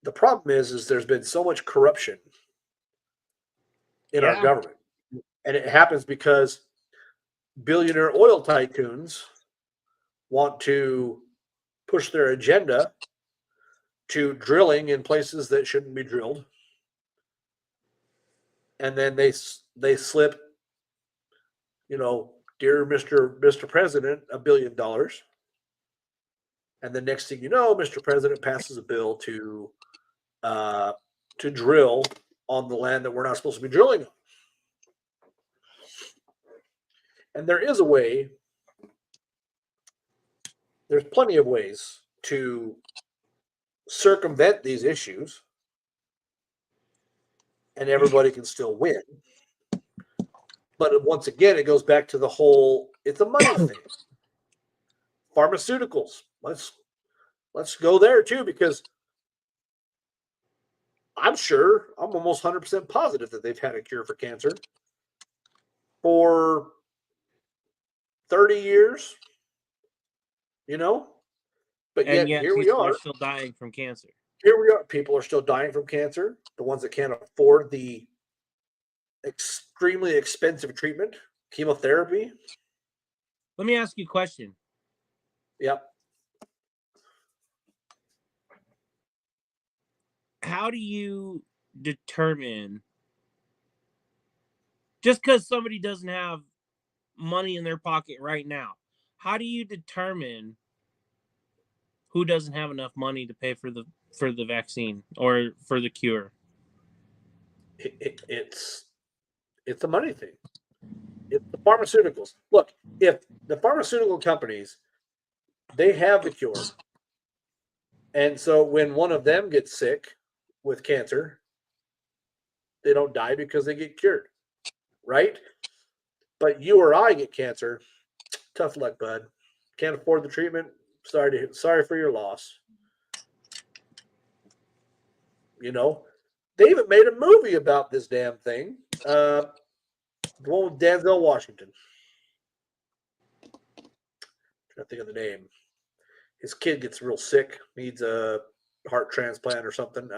A: The problem is there's been so much corruption in our
B: yeah.
A: government, and it happens because billionaire oil tycoons want to push their agenda to drilling in places that shouldn't be drilled, and then they slip, dear Mr. President, $1 billion, and the next thing you know, Mr. President passes a bill to drill on the land that we're not supposed to be drilling on. And there is a way. There's plenty of ways to circumvent these issues, and everybody can still win. But once again, it goes back to the whole, it's a money thing. Pharmaceuticals. Let's go there too, because I'm almost 100% positive that they've had a cure for cancer for 30 years, but
B: And
A: yet
B: yet
A: here we
B: people are
A: are.
B: still dying from cancer.
A: Here we are. People are still dying from cancer. The ones that can't afford the extremely expensive treatment, chemotherapy.
B: Let me ask you a question.
A: Yep.
B: How do you determine, just because somebody doesn't have money in their pocket right now, how do you determine who doesn't have enough money to pay for the vaccine or for the cure?
A: It's a money thing. It's the pharmaceuticals. Look, if the pharmaceutical companies, they have the cure, and so when one of them gets sick with cancer, they don't die because they get cured, right? But you or I get cancer, tough luck, bud. Can't afford the treatment. Sorry for your loss. They even made a movie about this damn thing. The one with Denzel Washington. I think of the name. his kid gets real sick, needs a heart transplant or something.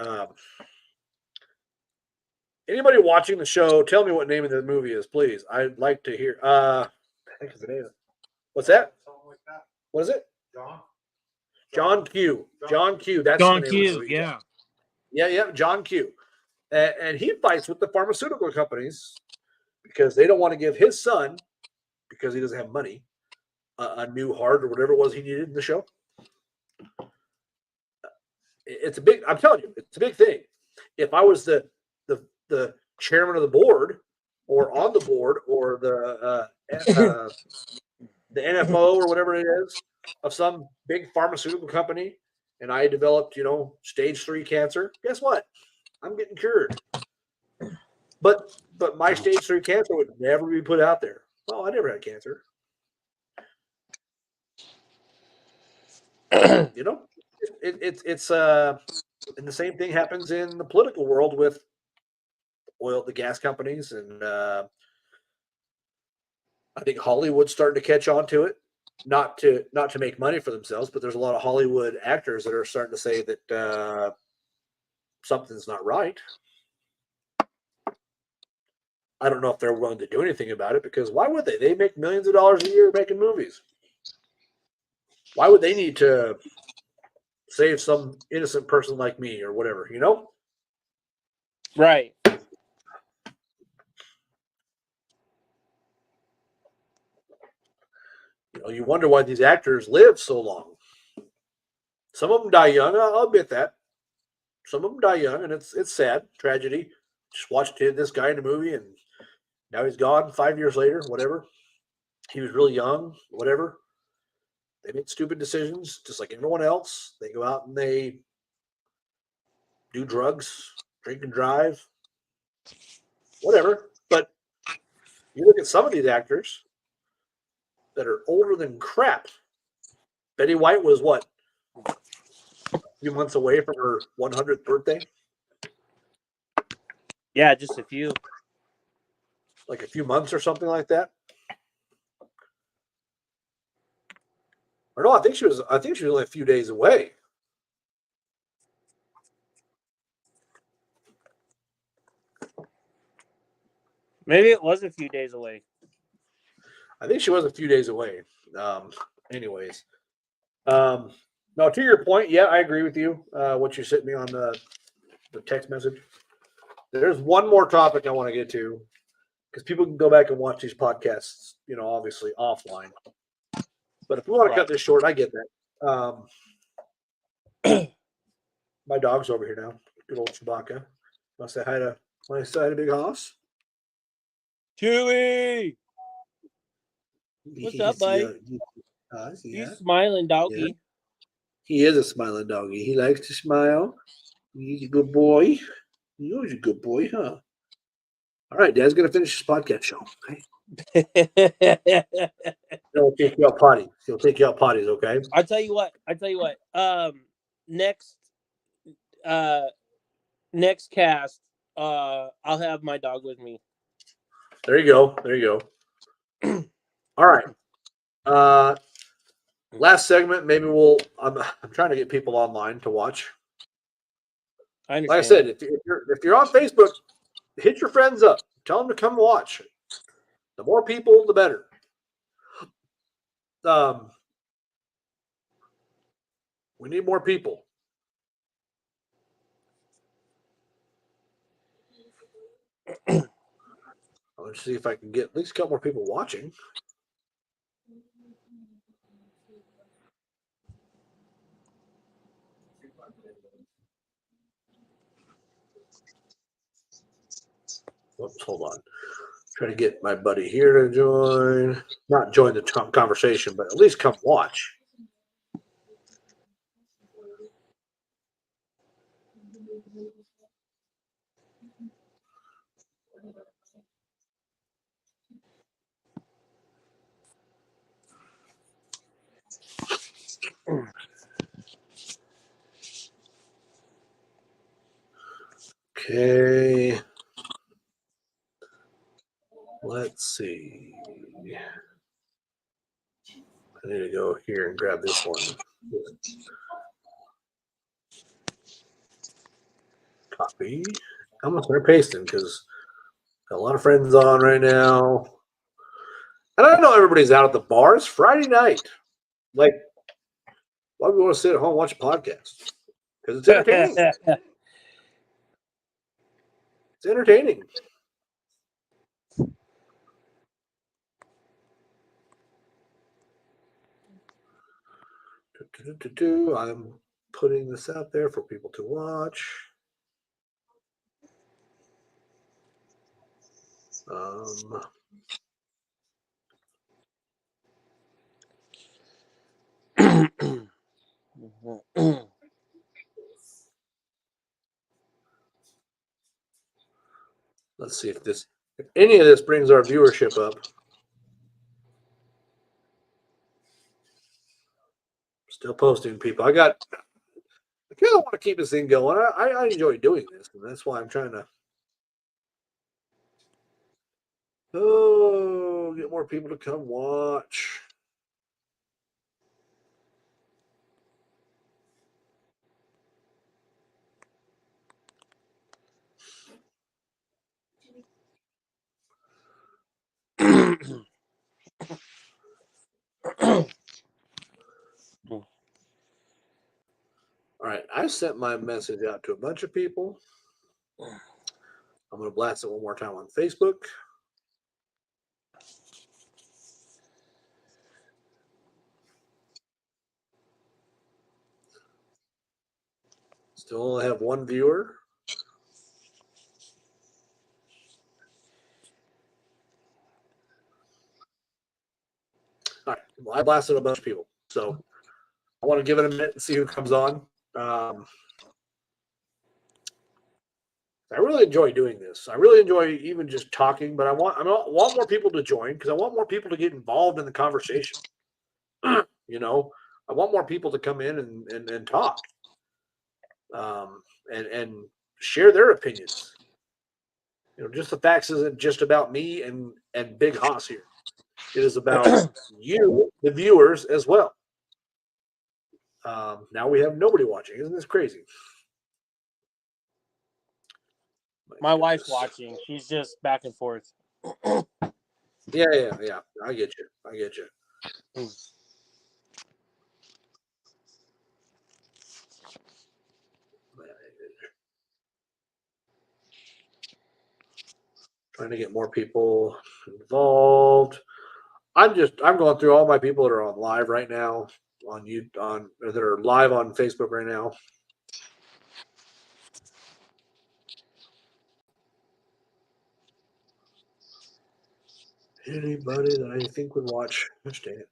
A: Anybody watching the show, tell me what name of the movie is, please. I'd like to hear. I think it's the name. What's that?
C: Something like that.
A: What is it?
C: John.
A: John Q. John Q. That's
B: John
A: the name of the
B: Q.
A: movie.
B: Yeah.
A: Yeah. John Q. And he fights with the pharmaceutical companies because they don't want to give his son, because he doesn't have money, a new heart or whatever it was he needed in the show. It's a big. I'm telling you, it's a big thing. If I was the chairman of the board, or on the board, or the NFO or whatever it is of some big pharmaceutical company, and I developed, stage 3 cancer, guess what? I'm getting cured. But my stage 3 cancer would never be put out there. Oh, I never had cancer. It's and the same thing happens in the political world with the gas companies, and I think Hollywood's starting to catch on to it. Not to make money for themselves, but there's a lot of Hollywood actors that are starting to say that something's not right. I don't know if they're willing to do anything about it, because why would they? They make millions of dollars a year making movies. Why would they need to save some innocent person like me or whatever,
B: Right.
A: You wonder why these actors live so long. Some of them die young. I'll admit that. Some of them die young, and it's sad, tragedy. Just watched this guy in a movie, and now he's gone 5 years later, whatever. He was really young, whatever. They make stupid decisions, just like everyone else. They go out and they do drugs, drink and drive, whatever. But you look at some of these actors that are older than crap. Betty White was what? A few months away from her 100th birthday?
B: Yeah, just a few.
A: Like a few months or something like that. Or no, I think she was only a few days away.
B: Maybe it was a few days away.
A: I think she was a few days away. Anyways. No, to your point, yeah, I agree with you. What you sent me on the text message. There's one more topic I want to get to, because people can go back and watch these podcasts, obviously offline. But if we want to cut this short, I get that. My dog's over here now. Good old Chewbacca. Want to say hi to Big Hoss?
B: Chewy! What's up, buddy? You smiling, doggy.
A: Yeah. He is a smiling doggy. He likes to smile. He's a good boy. You're a good boy, huh? All right, Dad's going to finish his podcast show. Okay? He'll take you out potty. He'll take you out potties, okay?
B: I tell you what. Next cast, I'll have my dog with me.
A: There you go. All right. Last segment. Maybe I'm trying to get people online to watch.
B: I understand.
A: Like I said, if you're on Facebook, hit your friends up. Tell them to come watch. The more people, the better. We need more people. Let's see if I can get at least a couple more people watching. Whoops, hold on. Try to get my buddy here to join. Not join the conversation, but at least come watch. Okay. Let's see. I need to go here and grab this one. Copy. I'm gonna start pasting because got a lot of friends on right now. And I know everybody's out at the bar. It's Friday night. Like, why do we want to sit at home and watch a podcast? Because it's entertaining. It's entertaining. I'm putting this out there for people to watch. Let's see if any of this brings our viewership up. Still posting, people. I kind of want to keep this thing going. I enjoy doing this, and that's why I'm trying to get more people to come watch. All right, I sent my message out to a bunch of people. I'm going to blast it one more time on Facebook. Still only have one viewer. All right, well, I blasted a bunch of people, so I want to give it a minute and see who comes on. I really enjoy doing this. I really enjoy even just talking, but I want more people to join because I want more people to get involved in the conversation. You know, I want more people to come in and talk, and share their opinions. You know, just the facts isn't just about me and Big Hoss here. It is about you, the viewers, as well. Now we have nobody watching. Isn't this crazy?
B: My wife's watching. She's just back and forth.
A: Yeah. I get you. Trying to get more people involved. I'm going through all my people that are on live right now that are live on Facebook right now. Anybody that I think would watch. Understand it.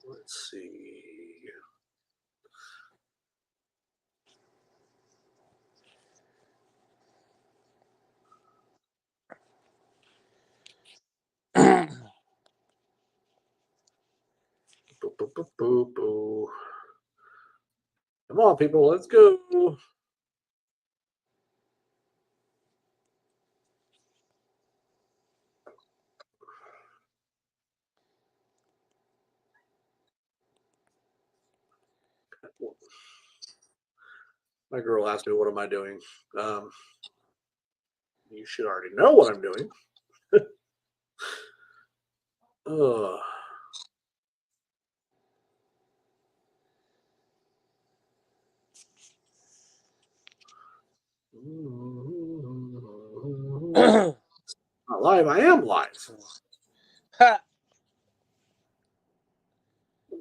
A: Let's see. Boo. Come on, people, let's go. My girl asked me, what am I doing? You should already know what I'm doing. Not live. I am live. I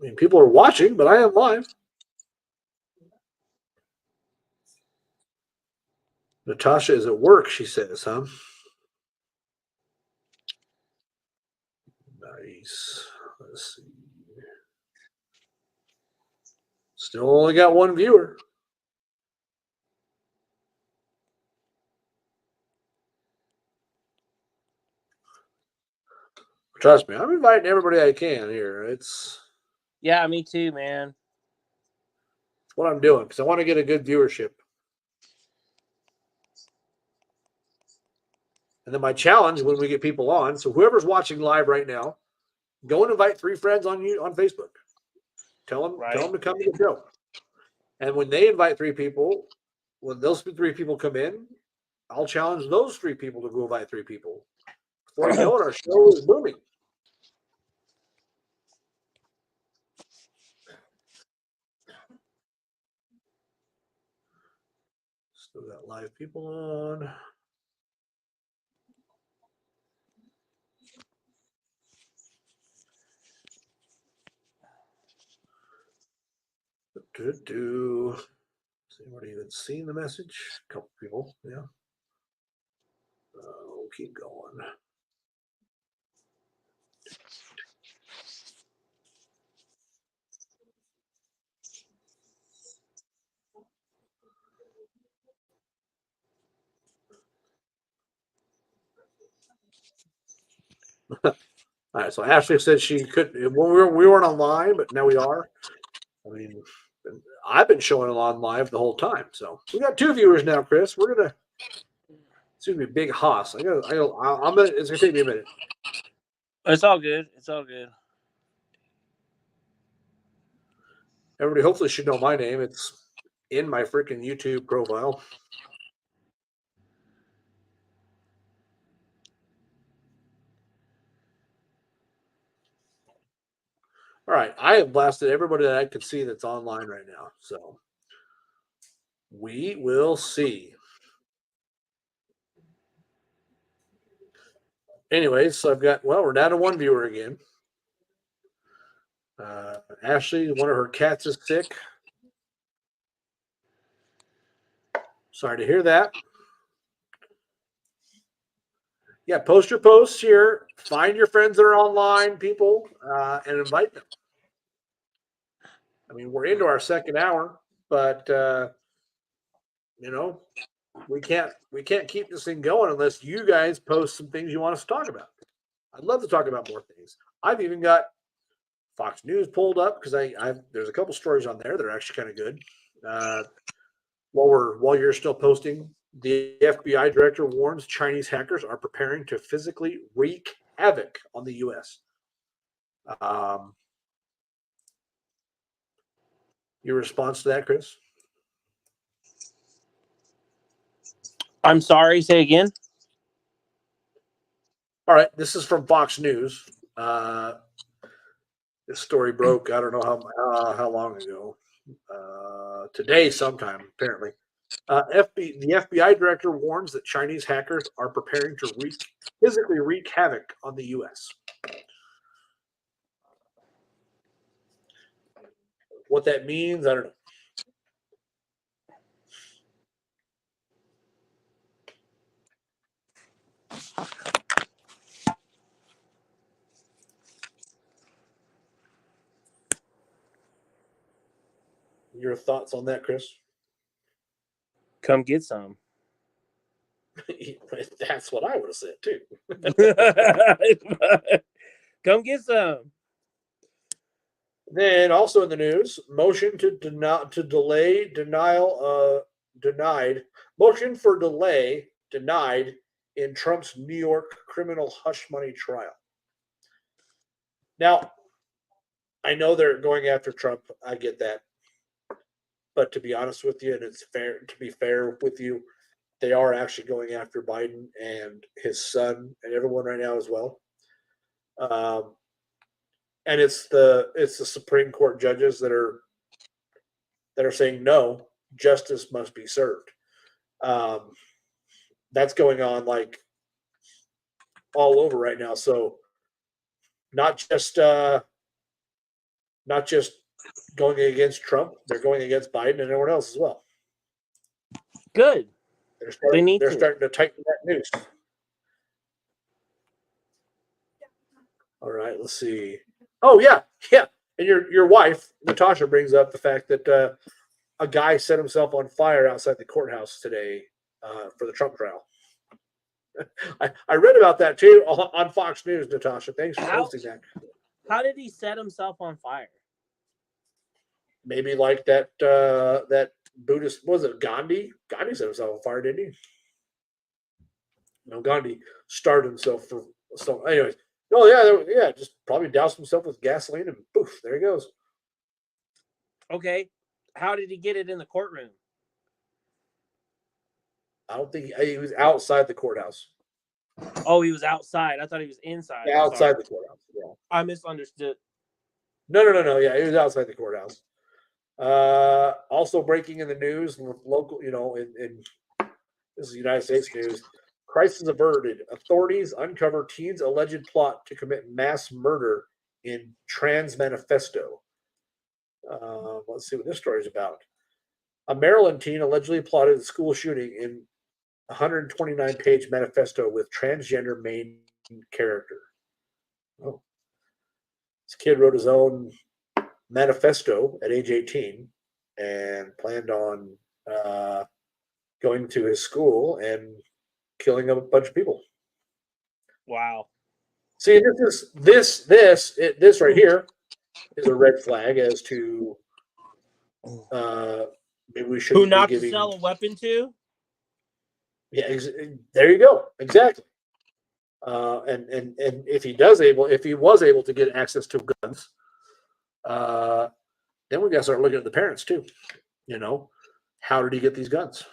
A: mean, people are watching, but I am live. Natasha is at work, she says, huh? Nice. Let's see. Still only got one viewer. Trust me, I'm inviting everybody I can here. It's
B: Yeah, me too, man.
A: what I'm doing because I want to get a good viewership. And then my challenge when we get people on, so whoever's watching live right now, go and invite 3 friends on Facebook. Tell them to come to the show. And when they invite 3 people, when those 3 people come in, I'll challenge those 3 people to go invite 3 people. Before you know it, our show is booming. Still got live people on. Has anybody even seen the message? A couple people, yeah. We'll keep going. All right, so Ashley said she couldn't. Well, we weren't on live, but now we are. I mean, I've been showing it on live the whole time, so we got 2 viewers now, Chris. We're gonna. It's gonna be a big hoss. I'm gonna. It's gonna take me a minute.
B: It's all good. It's all good.
A: Everybody hopefully should know my name. It's in my freaking YouTube profile. All right, I have blasted everybody that I could see that's online right now. So we will see. Anyways, so I've got, we're down to 1 viewer again. Ashley, one of her cats is sick. Sorry to hear that. Yeah, post your posts here. Find your friends that are online, people, and invite them. I mean, we're into our 2nd hour, but we can't keep this thing going unless you guys post some things you want us to talk about. I'd love to talk about more things. I've even got Fox News pulled up because there's a couple stories on there that are actually kind of good. While you're still posting, the FBI director warns Chinese hackers are preparing to physically wreak havoc on the U.S. Your response to that, Chris?
B: I'm sorry. Say again.
A: All right, this is from Fox News. This story broke. I don't know how long ago. Today, sometime apparently. The FBI director warns that Chinese hackers are preparing to physically wreak havoc on the U.S. What that means, I don't know. Your thoughts on that, Chris?
B: Come get some.
A: That's what I would have said too.
C: Come get some.
A: Then also in the news, motion to delay denied. Motion for delay denied in Trump's New York criminal hush money trial. Now, I know they're going after Trump. I get that. But to be honest with you, and it's fair to be fair with you, they are actually going after Biden and his son and everyone right now as well. And it's the Supreme Court judges that are saying no, justice must be served. That's going on like all over right now. So not just going against Trump, they're going against Biden and everyone else as well.
C: Good.
A: They're starting to tighten that noose. All right, let's see. Oh yeah. And your wife Natasha brings up the fact that a guy set himself on fire outside the courthouse today for the Trump trial. I read about that too on Fox News, Natasha. Thanks for posting that.
C: How did he set himself on fire?
A: Maybe like that that Buddhist, was it Gandhi? Gandhi set himself on fire, didn't he? Gandhi starved himself for so. Anyways, oh yeah, just probably doused himself with gasoline and poof, there he goes.
C: Okay. How did he get it in the courtroom?
A: I don't think he was outside the courthouse.
C: Oh, he was outside. I thought he was inside.
A: Yeah,
C: I'm
A: outside
C: sorry.
A: the courthouse. Yeah.
C: I misunderstood.
A: No. Yeah, he was outside the courthouse. Also breaking in the news with local, in this is United States news. Crisis averted. Authorities uncover teens' alleged plot to commit mass murder in Trans Manifesto. Let's see what this story is about. A Maryland teen allegedly plotted a school shooting in 129-page manifesto with transgender main character. Oh, this kid wrote his own manifesto at age 18 and planned on going to his school and killing a bunch of people.
C: Wow.
A: See, this right here is a red flag as to maybe we should
C: Who
A: be
C: not to
A: giving.
C: sell a weapon to?
A: Yeah, there you go. Exactly. And if he was able to get access to guns, then we got to start looking at the parents too. How did he get these guns?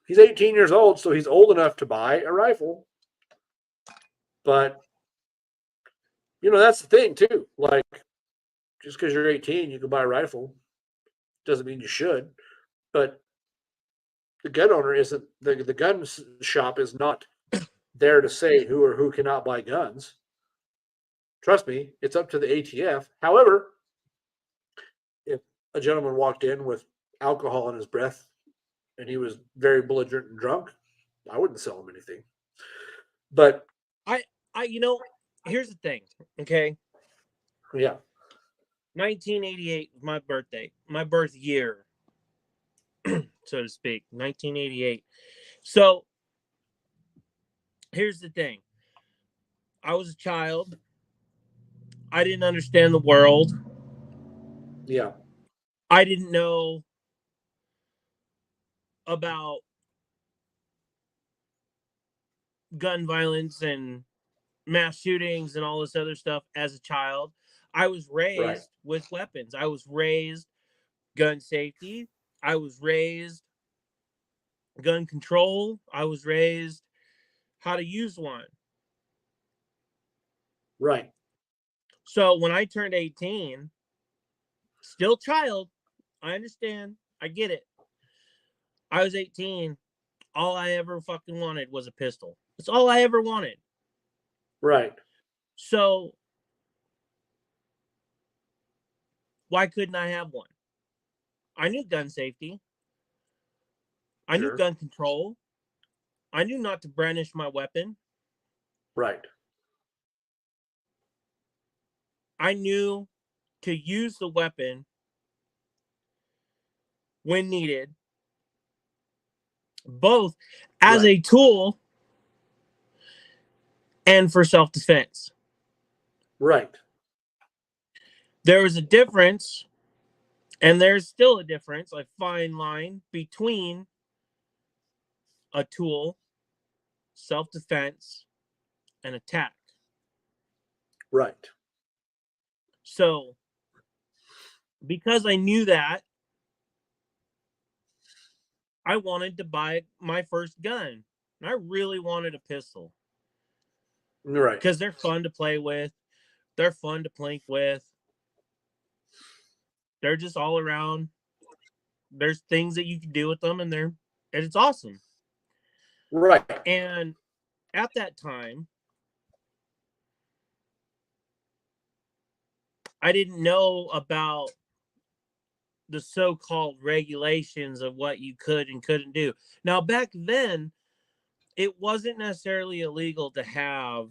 A: He's 18 years old, so he's old enough to buy a rifle. But that's the thing too. Like, just because you're 18, you can buy a rifle. Doesn't mean you should. But the gun owner isn't the gun shop is not there to say who or who cannot buy guns. Trust me, it's up to the ATF. However, if a gentleman walked in with alcohol in his breath and he was very belligerent and drunk, I wouldn't sell him anything. But
C: here's the thing, okay?
A: Yeah.
C: 1988 was my birthday, my birth year, so to speak, 1988. So here's the thing. I was a child. I didn't understand the world.
A: Yeah.
C: I didn't know about gun violence and mass shootings and all this other stuff as a child. I was raised with weapons. I was raised gun safety. I was raised gun control. I was raised how to use one.
A: Right.
C: So when I turned 18, still child, I understand. I get it. I was 18. All I ever fucking wanted was a pistol. That's all I ever wanted.
A: Right.
C: So why couldn't I have one? I knew gun safety. I knew gun control. I knew not to brandish my weapon.
A: Right.
C: I knew to use the weapon when needed, both as a tool and for self-defense.
A: Right.
C: There was a difference, and there's still a difference, a fine line between a tool, self-defense, and attack.
A: Right.
C: So, because I knew that, I wanted to buy my first gun. And I really wanted a pistol.
A: Right.
C: Because they're fun to play with. They're fun to plink with. They're just all around. There's things that you can do with them, and it's awesome.
A: Right.
C: And at that time, I didn't know about the so-called regulations of what you could and couldn't do. Now, back then, it wasn't necessarily illegal to have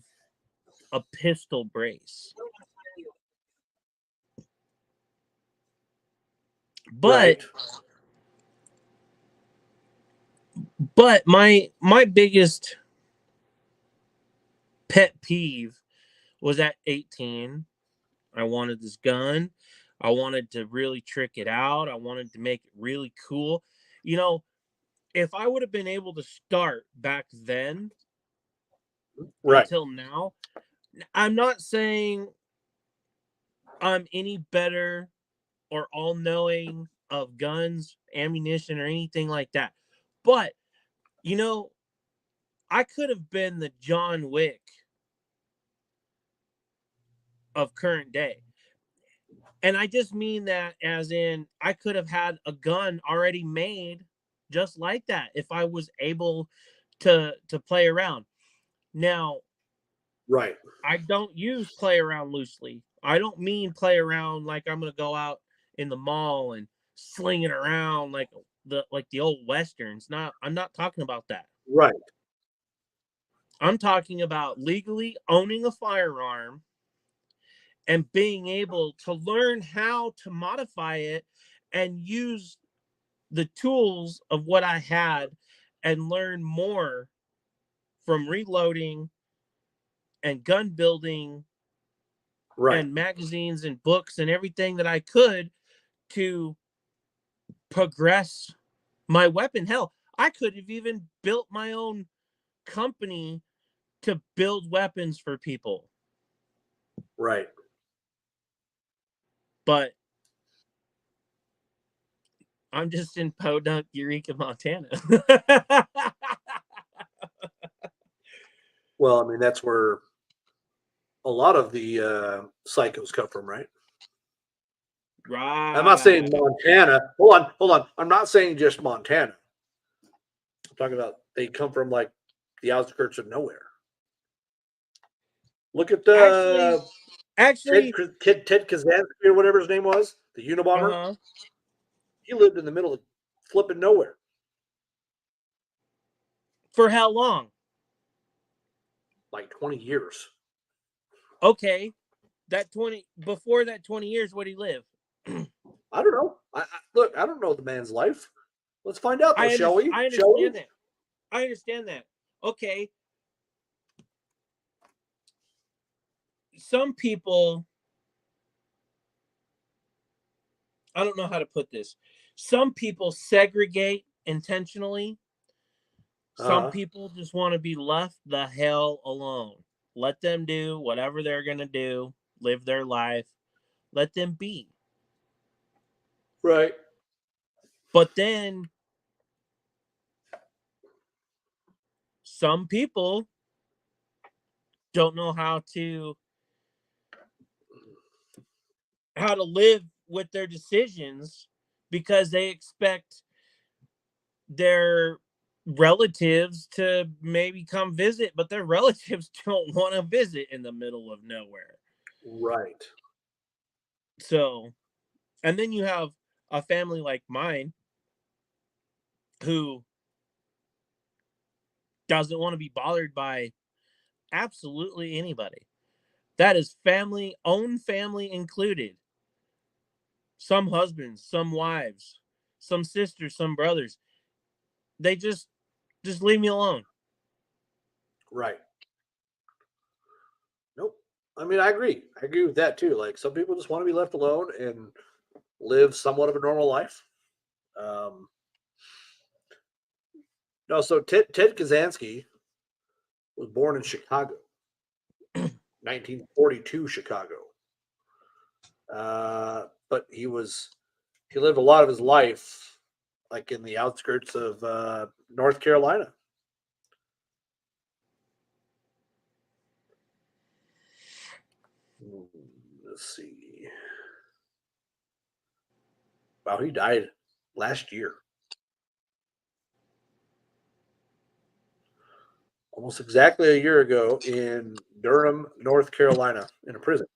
C: a pistol brace. But my biggest pet peeve was at 18. I wanted this gun. I wanted to really trick it out. I wanted to make it really cool. If I would have been able to start back then
A: Right.
C: until now. I'm not saying I'm any better or all knowing of guns, ammunition, or anything like that. But, you know, I could have been the John Wick of current day. And I just mean that as in I could have had a gun already made just like that if I was able to play around. Now,
A: Right.
C: I don't use play around loosely. I don't mean play around like I'm going to go out in the mall and sling it around like the old westerns. I'm not talking about that.
A: Right.
C: I'm talking about legally owning a firearm and being able to learn how to modify it and use the tools of what I had and learn more from reloading and gun building
A: Right.
C: and magazines and books and everything that I could to progress my weapon. Hell, I could have even built my own company to build weapons for people.
A: Right.
C: But I'm just in Podunk, Eureka, Montana.
A: Well, I mean, that's where a lot of the psychos come from, right? I'm not saying
C: Right.
A: Montana. Hold on. I'm not saying just Montana. I'm talking about they come from like the outskirts of nowhere. Look at
C: Actually,
A: Ted Kazansky or whatever his name was, the Unabomber.
C: uh-huh.
A: He lived in the middle of flipping nowhere.
C: For how long?
A: Like 20 years.
C: Okay. Before that 20 years, where'd he live?
A: I don't know. Look, I don't know the man's life. Let's find out, though, shall we?
C: I
A: Shall we?
C: understand that. I understand that. Okay. Some people, I don't know how to put this. Some people segregate intentionally. Some
A: Uh-huh.
C: people just want to be left the hell alone. Let them do whatever they're going to do, live their life. Let them be.
A: Right.
C: But then some people don't know how to live with their decisions because they expect their relatives to maybe come visit, but their relatives don't want to visit in the middle of nowhere.
A: Right.
C: So, and then you have a family like mine who doesn't want to be bothered by absolutely anybody. That is family, own family included. Some husbands, some wives, some sisters, some brothers. They just leave me alone.
A: Right. Nope. I mean, I agree. I agree with that too. Like some people just want to be left alone and live somewhat of a normal life. Um, no, so Ted Kazansky was born in Chicago, 1942 Chicago. But he lived a lot of his life like in the outskirts of North Carolina. Let's see. Wow, he died last year. Almost exactly a year ago in Durham, North Carolina, in a prison.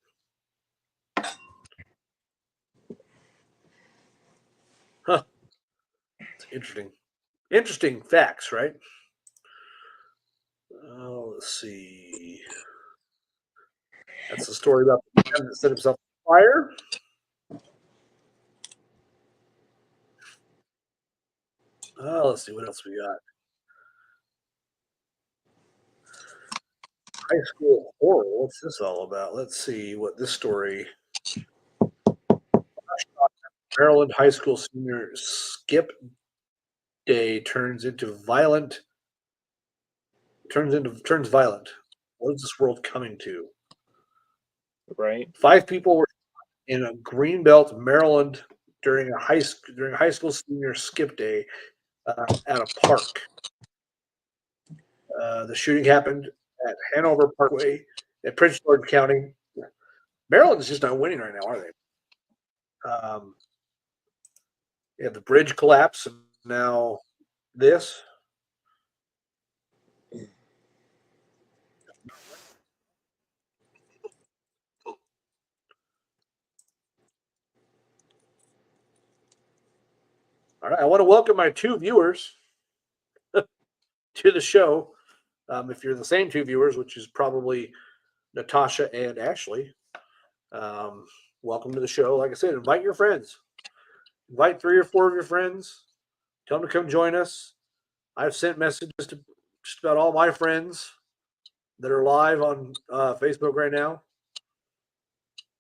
A: Huh. It's interesting. Interesting facts, right? Oh, let's see. That's the story about the man that set himself on fire. Let's see what else we got. High school horror. What's this all about? Let's see what this story. Maryland high school senior Skip Day turns violent. What is this world coming to?
C: Right.
A: 5 people were in a Greenbelt, Maryland, during a high school senior skip day at a park. The shooting happened at Hanover Parkway in Prince George County. Maryland's just not winning right now, are they? Yeah, the bridge collapsed, and now this. All right, I want to welcome my 2 viewers to the show. If you're the same 2 viewers, which is probably Natasha and Ashley, welcome to the show. Like I said, invite your friends. Invite 3 or 4 of your friends. Tell them to come join us. I've sent messages to just about all my friends that are live on Facebook right now.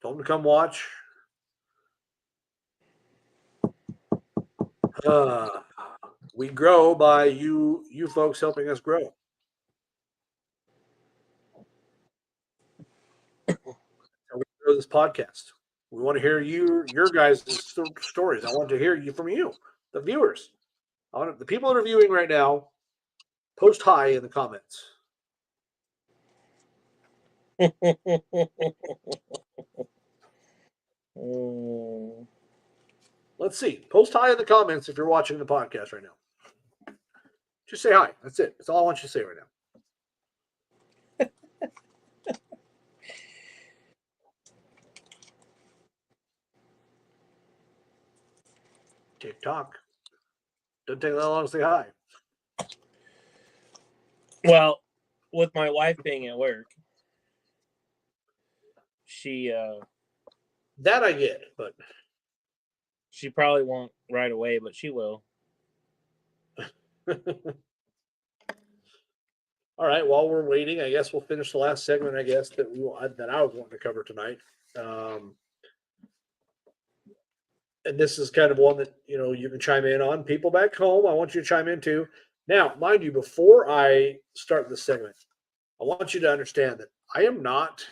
A: Tell them to come watch. We grow by you folks helping us grow. And we grow this podcast. We want to hear your guys' stories. I want to hear from you, the viewers. The people that are viewing right now, post hi in the comments. Let's see. Post hi in the comments if you're watching the podcast right now. Just say hi. That's it. That's all I want you to say right now. TikTok. Doesn't take that long to say hi.
C: Well, with my wife being at work, she
A: that I get, but
C: she probably won't right away, but she will.
A: All right. While we're waiting, I guess we'll finish the last segment. I guess that I was wanting to cover tonight, and this is kind of one that you can chime in on. People back home, I want you to chime in too. Now, mind you, before I start this segment, I want you to understand that I am not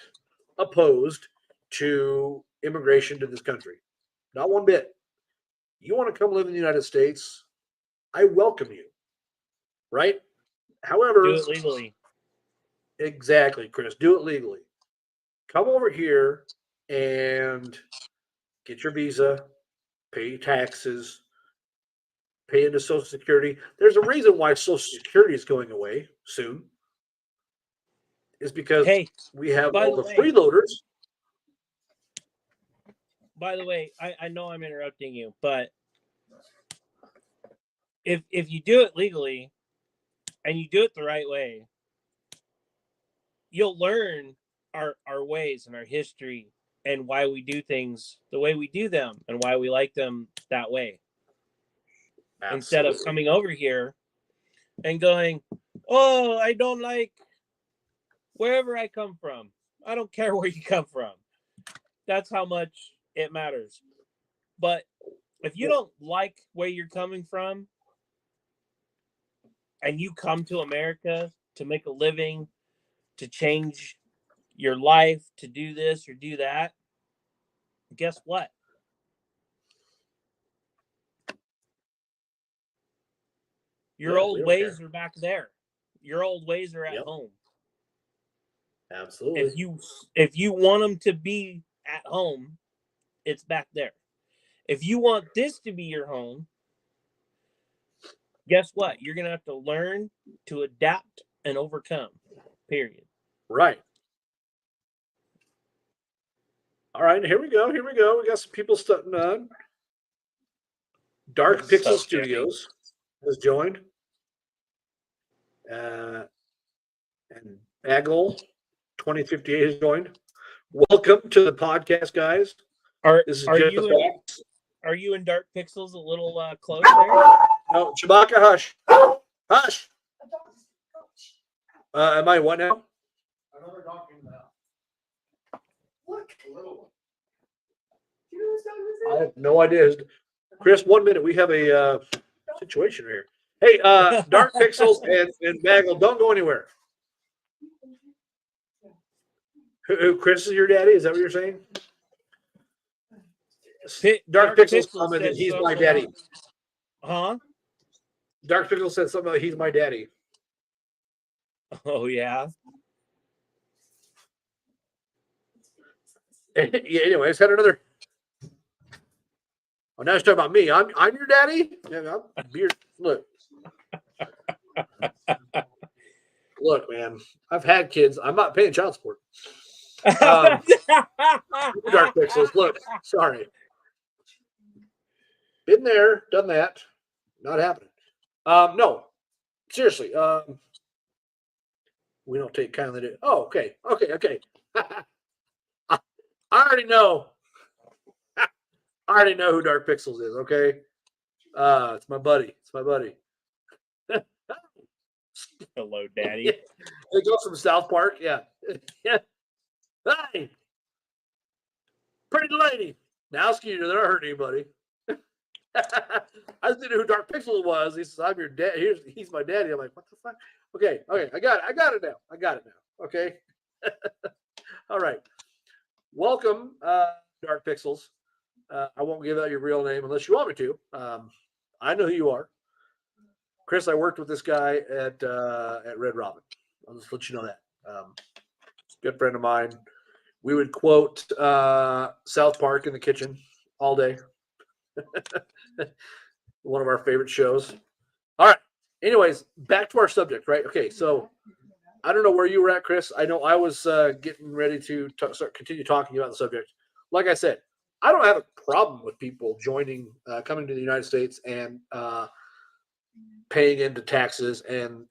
A: opposed to immigration to this country, not one bit. You want to come live in the United States? I welcome you. Right? However,
C: do it legally.
A: Exactly, Chris. Do it legally. Come over here and get your visa, pay your taxes, pay into Social Security. There's a reason why Social Security is going away soon. Is because we have all the freeloaders.
C: By the way, I know I'm interrupting you, but if you do it legally and you do it the right way, you'll learn our ways and our history and why we do things the way we do them and why we like them that way. Absolutely. Instead of coming over here and going, oh, I don't like wherever I come from. I don't care where you come from. That's how much it matters. But if you don't like where you're coming from and you come to America to make a living, to change your life, to do this or do that, guess what? Your old ways are back there. Your old ways are at home.
A: Absolutely.
C: If you want them to be at home, it's back there. If you want this to be your home, guess what? You're going to have to learn to adapt and overcome. Period.
A: Right. All right, here we go. We got some people starting on. Dark Pixel Studios has joined. And Bagel 2058 has joined. Welcome to the podcast, guys.
C: Are you in Dark Pixels a little close there?
A: No, Chewbacca, hush. Hush. Am I what now? Another dog in the house. Look, a little one. I have no idea. Chris, 1 minute. We have a situation here. Hey, Dark Pixels and Bagel, don't go anywhere. Who Chris is your daddy? Is that what you're saying?
B: Dark
A: Pixels
B: Pixel
A: commented,
B: said
A: he's my
B: something
A: daddy.
B: Huh?
A: Dark Pixel said something about he's my daddy.
B: Oh yeah.
A: Yeah, anyways, had another. Oh, now he's talking about me. I'm your daddy? Yeah, look. Look, man. I've had kids. I'm not paying child support. Dark Pixels. Look, sorry. Been there, done that. Not happening. No. Seriously. We don't take kindly to. Oh, okay. I already know. I already know who Dark Pixels is, okay? It's my buddy.
B: Hello, Daddy.
A: Yeah. It goes from South Park, yeah. Yeah. Hey, pretty lady. Now, Skeeter, they're not hurting anybody. I just didn't know who Dark Pixel was. He says, I'm your dad. He's my daddy. I'm like, what the fuck? Okay. I got it now. Okay. All right. Welcome, Dark Pixels. I won't give out your real name unless you want me to. I know who you are. Chris, I worked with this guy at Red Robin. I'll just let you know that. Good friend of mine. We would quote South Park in the kitchen all day. One of our favorite shows. All right. Anyways, back to our subject, right? Okay, so I don't know where you were at, Chris. I know I was getting ready to continue talking about the subject. Like I said, I don't have a problem with people joining, coming to the United States and paying into taxes and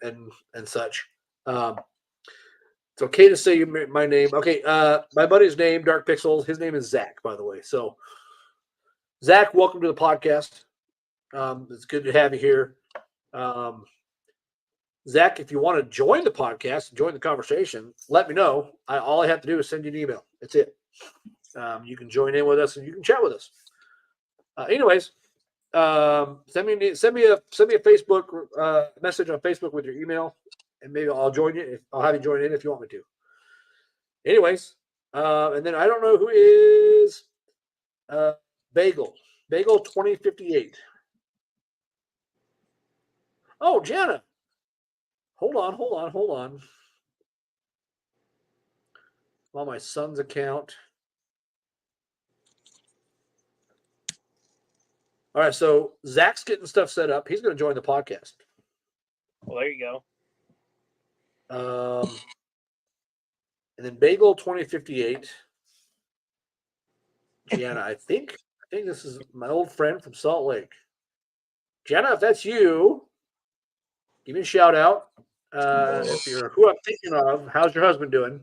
A: such. It's okay to say my name. Okay, my buddy's name, Dark Pixels. His name is Zach, by the way. So, Zach, welcome to the podcast. It's good to have you here. Zach, if you want to join the podcast, join the conversation, let me know. All I have to do is send you an email. That's it. You can join in with us and you can chat with us. Anyways, send me a Facebook message on Facebook with your email, and maybe I'll join you. I'll have you join in if you want me to. Anyways, and then I don't know who is Bagel 2058. Oh, Jana. Hold on. I'm on my son's account. All right, so Zach's getting stuff set up. He's going to join the podcast.
B: Well, there you
A: go. And then Bagel 2058. Gianna, I think this is my old friend from Salt Lake. Gianna, if that's you, give me a shout out. If you're who I'm thinking of, how's your husband doing?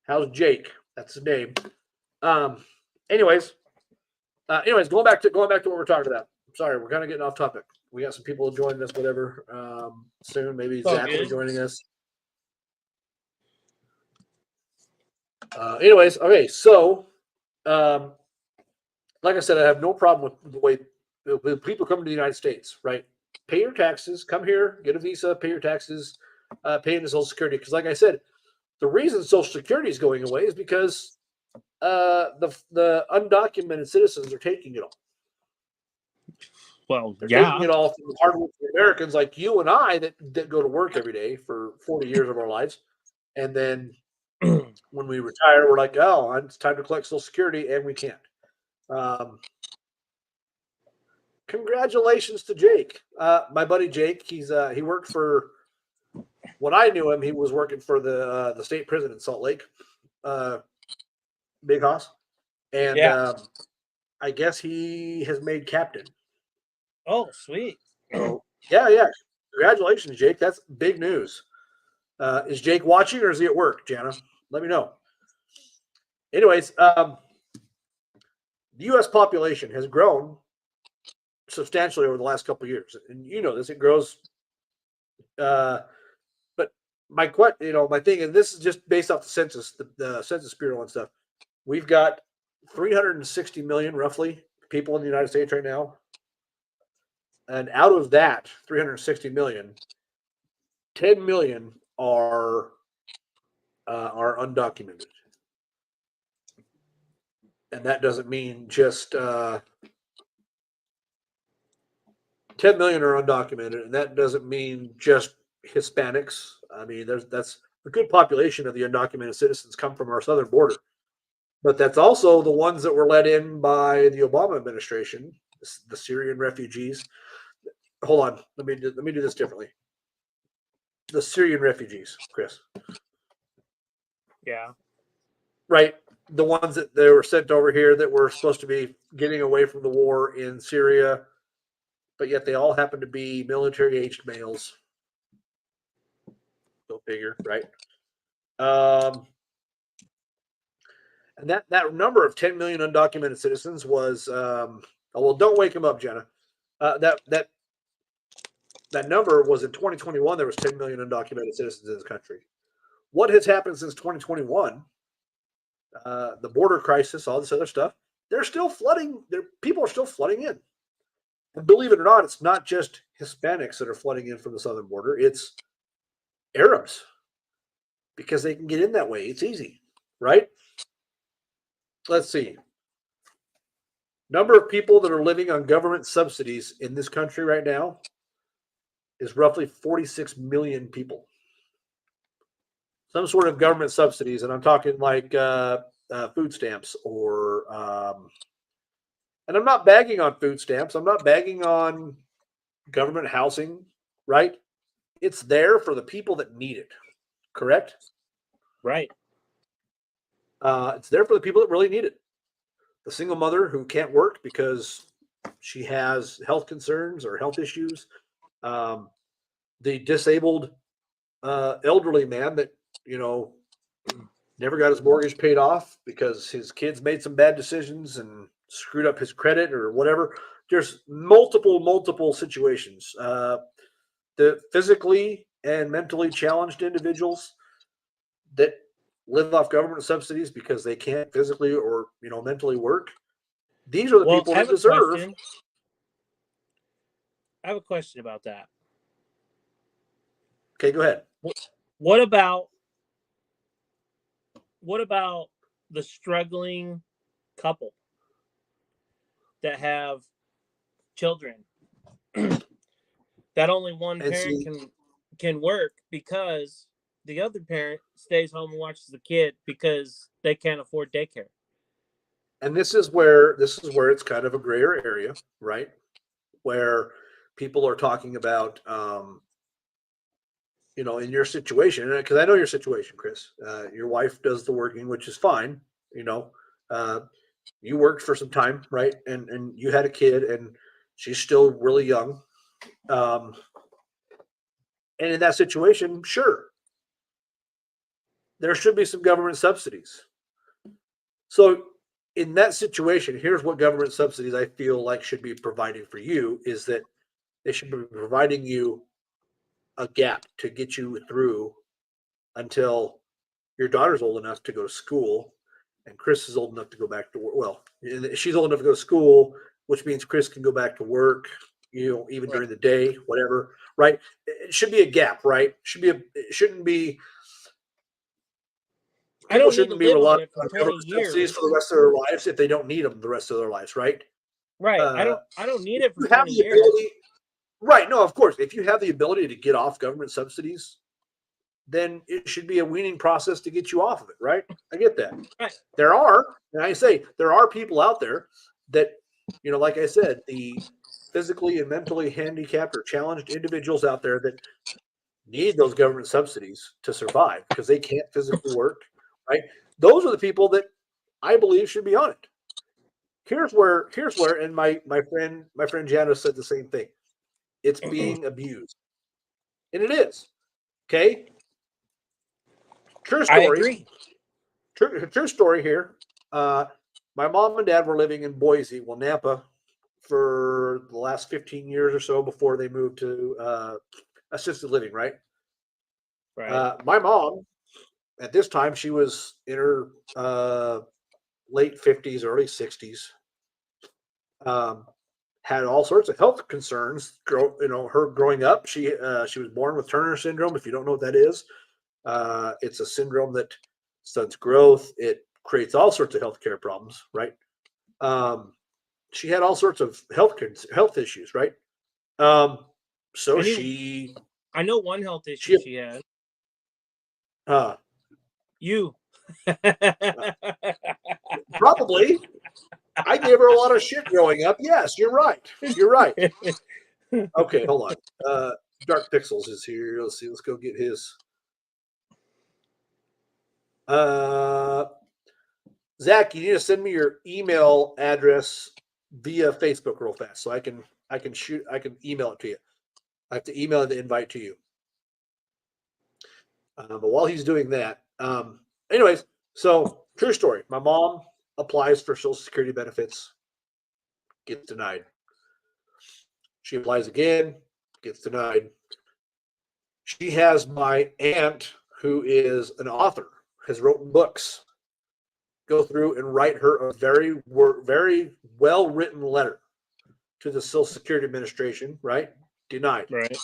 A: How's Jake? That's his name. Anyways, going back to what we're talking about. Sorry, we're kind of getting off topic. We got some people joining us, whatever. Soon, maybe Zach will be joining us. Anyways, okay, so like I said, I have no problem with the way people come to the United States, right? Pay your taxes, come here, get a visa, pay your taxes, pay into Social Security. Because, like I said, the reason Social Security is going away is because the undocumented citizens are taking it all.
B: Well,
A: they're taking it all from the hardworking Americans like you and I that go to work every day for 40 years of our lives, and then when we retire, we're like, oh, it's time to collect Social Security, and we can't. Congratulations to Jake, my buddy Jake. He worked for. When I knew him, he was working for the state prison in Salt Lake, Big Hoss, and I guess he has made captain.
B: Oh, sweet!
A: So, yeah. Congratulations, Jake. That's big news. Is Jake watching or is he at work, Jana? Let me know. Anyways, the U.S. population has grown substantially over the last couple of years, and you know this. It grows. But my thing, and this is just based off the census, the Census Bureau and stuff. We've got 360 million roughly people in the United States right now, and out of that 360 million, 10 million are are undocumented. And that doesn't mean just 10 million are undocumented, and that doesn't mean just Hispanics. I mean, that's a good population of the undocumented citizens come from our southern border, but that's also the ones that were let in by the Obama administration, the Syrian refugees. Hold on, let me do this differently. The Syrian refugees, Chris.
B: Yeah.
A: Right, the ones that they were sent over here that were supposed to be getting away from the war in Syria, but yet they all happen to be military-aged males. Go figure, right? And that number of 10 million undocumented citizens was, well, don't wake them up, Jenna. That number was in 2021. There was 10 million undocumented citizens in this country. What has happened since 2021? The border crisis, all this other stuff. They're still flooding. People are still flooding in. And believe it or not, it's not just Hispanics that are flooding in from the southern border. It's Arabs, because they can get in that way. It's easy, right? Let's see. Number of people that are living on government subsidies in this country right now is roughly 46 million people. Some sort of government subsidies, and I'm talking like food stamps or, and I'm not bagging on food stamps. I'm not bagging on government housing, right? It's there for the people that need it, correct?
C: Right.
A: It's there for the people that really need it. The single mother who can't work because she has health concerns or health issues. The disabled elderly man that, never got his mortgage paid off because his kids made some bad decisions and screwed up his credit or whatever. There's multiple situations. The physically and mentally challenged individuals that live off government subsidies because they can't physically or mentally work. These are the people that deserve.
C: I have a question about that.
A: Okay, go ahead.
C: What about the struggling couple that have children that only one parent can work because the other parent stays home and watches the kid because they can't afford daycare?
A: And this is where it's kind of a grayer area, right? Where people are talking about, in your situation, because I know your situation, Chris. Your wife does the working, which is fine. You worked for some time, right? And you had a kid, and she's still really young. And in that situation, sure, there should be some government subsidies. So in that situation, here's what government subsidies I feel like should be providing for you is that they should be providing you a gap to get you through until your daughter's old enough to go to school and Chris is old enough to go back to work. Well, she's old enough to go to school, which means Chris can go back to work, even during the day, whatever, right? It should be a gap, right? It shouldn't be. People shouldn't be relying on government subsidies for the rest of their lives if they don't need them the rest of their lives, right?
C: Right. I don't need it for 20 years.
A: Right. No, of course. If you have the ability to get off government subsidies, then it should be a weaning process to get you off of it, right? I get that.
C: Right.
A: There are people out there that, like I said, the physically and mentally handicapped or challenged individuals out there that need those government subsidies to survive because they can't physically work, right? Those are the people that I believe should be on it. Here's where, and my friend Janice said the same thing. It's being abused. And it is. Okay. True story.
C: I agree.
A: True story here. My mom and dad were living in Boise, Nampa, for the last 15 years or so before they moved to assisted living, right?
C: Right.
A: My mom, at this time, she was in her late 50s, early 60s. Had all sorts of health concerns. Her growing up, she was born with Turner syndrome. If you don't know what that is, It's a syndrome that stunts growth. It creates all sorts of healthcare problems, right? She had all sorts of health issues, right? So
C: I know one health issue
A: she
C: she had.
A: uh,
C: You.
A: probably. I gave her a lot of shit growing up. Yes, you're right. You're right. Okay, hold on. Dark Pixels is here. Let's see. Let's go get his. Zach, you need to send me your email address via Facebook real fast, so I can email it to you. I have to email the invite to you. But while he's doing that, anyways, so true story. My mom applies for Social Security benefits, gets denied. She applies again, gets denied. She has my aunt, who is an author, has written books, go through and write her a very well written letter to the Social Security Administration, right? Denied.
C: Right.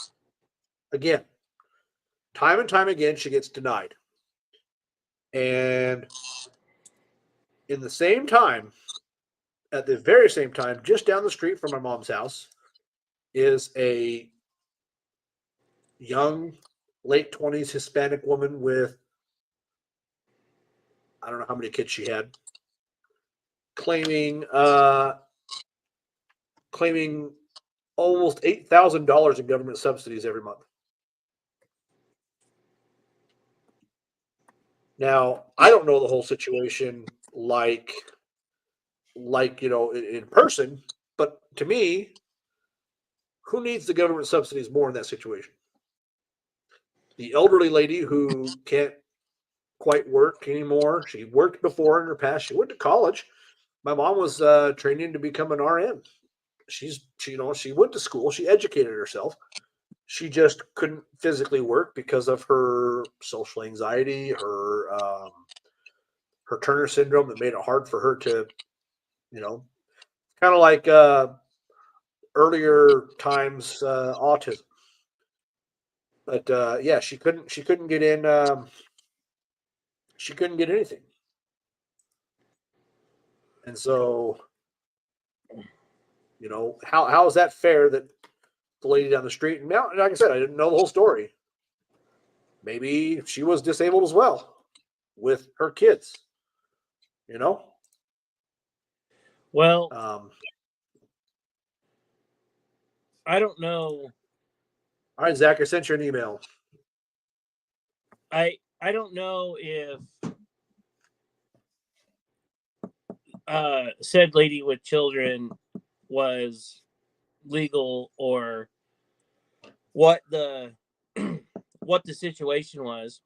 A: Again, time and time again, she gets denied. And in the same time, at the very same time, just down the street from my mom's house, is a young, late 20s Hispanic woman with, I don't know how many kids she had, claiming almost $8,000 in government subsidies every month. Now, I don't know the whole situation like in person, but to me, who needs the government subsidies more in that situation? The elderly lady who can't quite work anymore. She worked before in her past. She went to college. My mom was training to become an RN. She went to school. She educated herself. She just couldn't physically work because of her social anxiety, her Turner syndrome that made it hard for her to, kind of like earlier times autism. But yeah, she couldn't get in. She couldn't get anything, and so how is that fair that the lady down the street? And now, like I said, I didn't know the whole story. Maybe she was disabled as well with her kids.
C: Well,
A: All
C: I don't know.
A: right, Zach, I sent you an email.
C: I don't know if said lady with children was legal or what the what the situation was,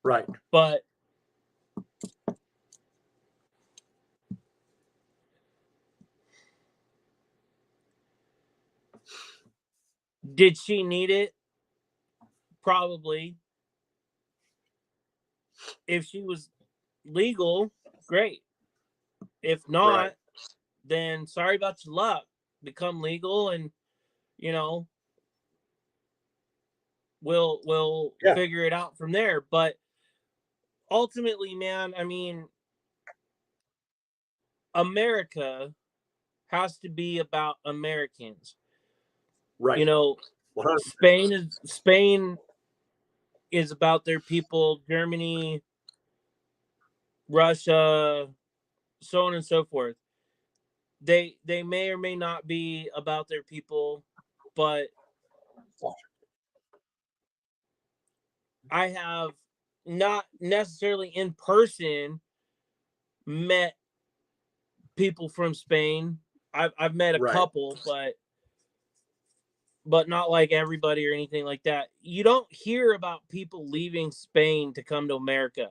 A: Right.
C: but did she need it? Probably. If she was legal, great. If not,
A: Right.
C: then sorry about your luck. Become legal and we'll
A: Yeah.
C: figure it out from there. But ultimately, man, I mean, America has to be about Americans.
A: Right.
C: 100%. Spain is about their people, Germany, Russia, so on and so forth. They may or may not be about their people, but I have not necessarily in person met people from Spain. I've met a couple, but not like everybody or anything like that. You don't hear about people leaving Spain to come to America.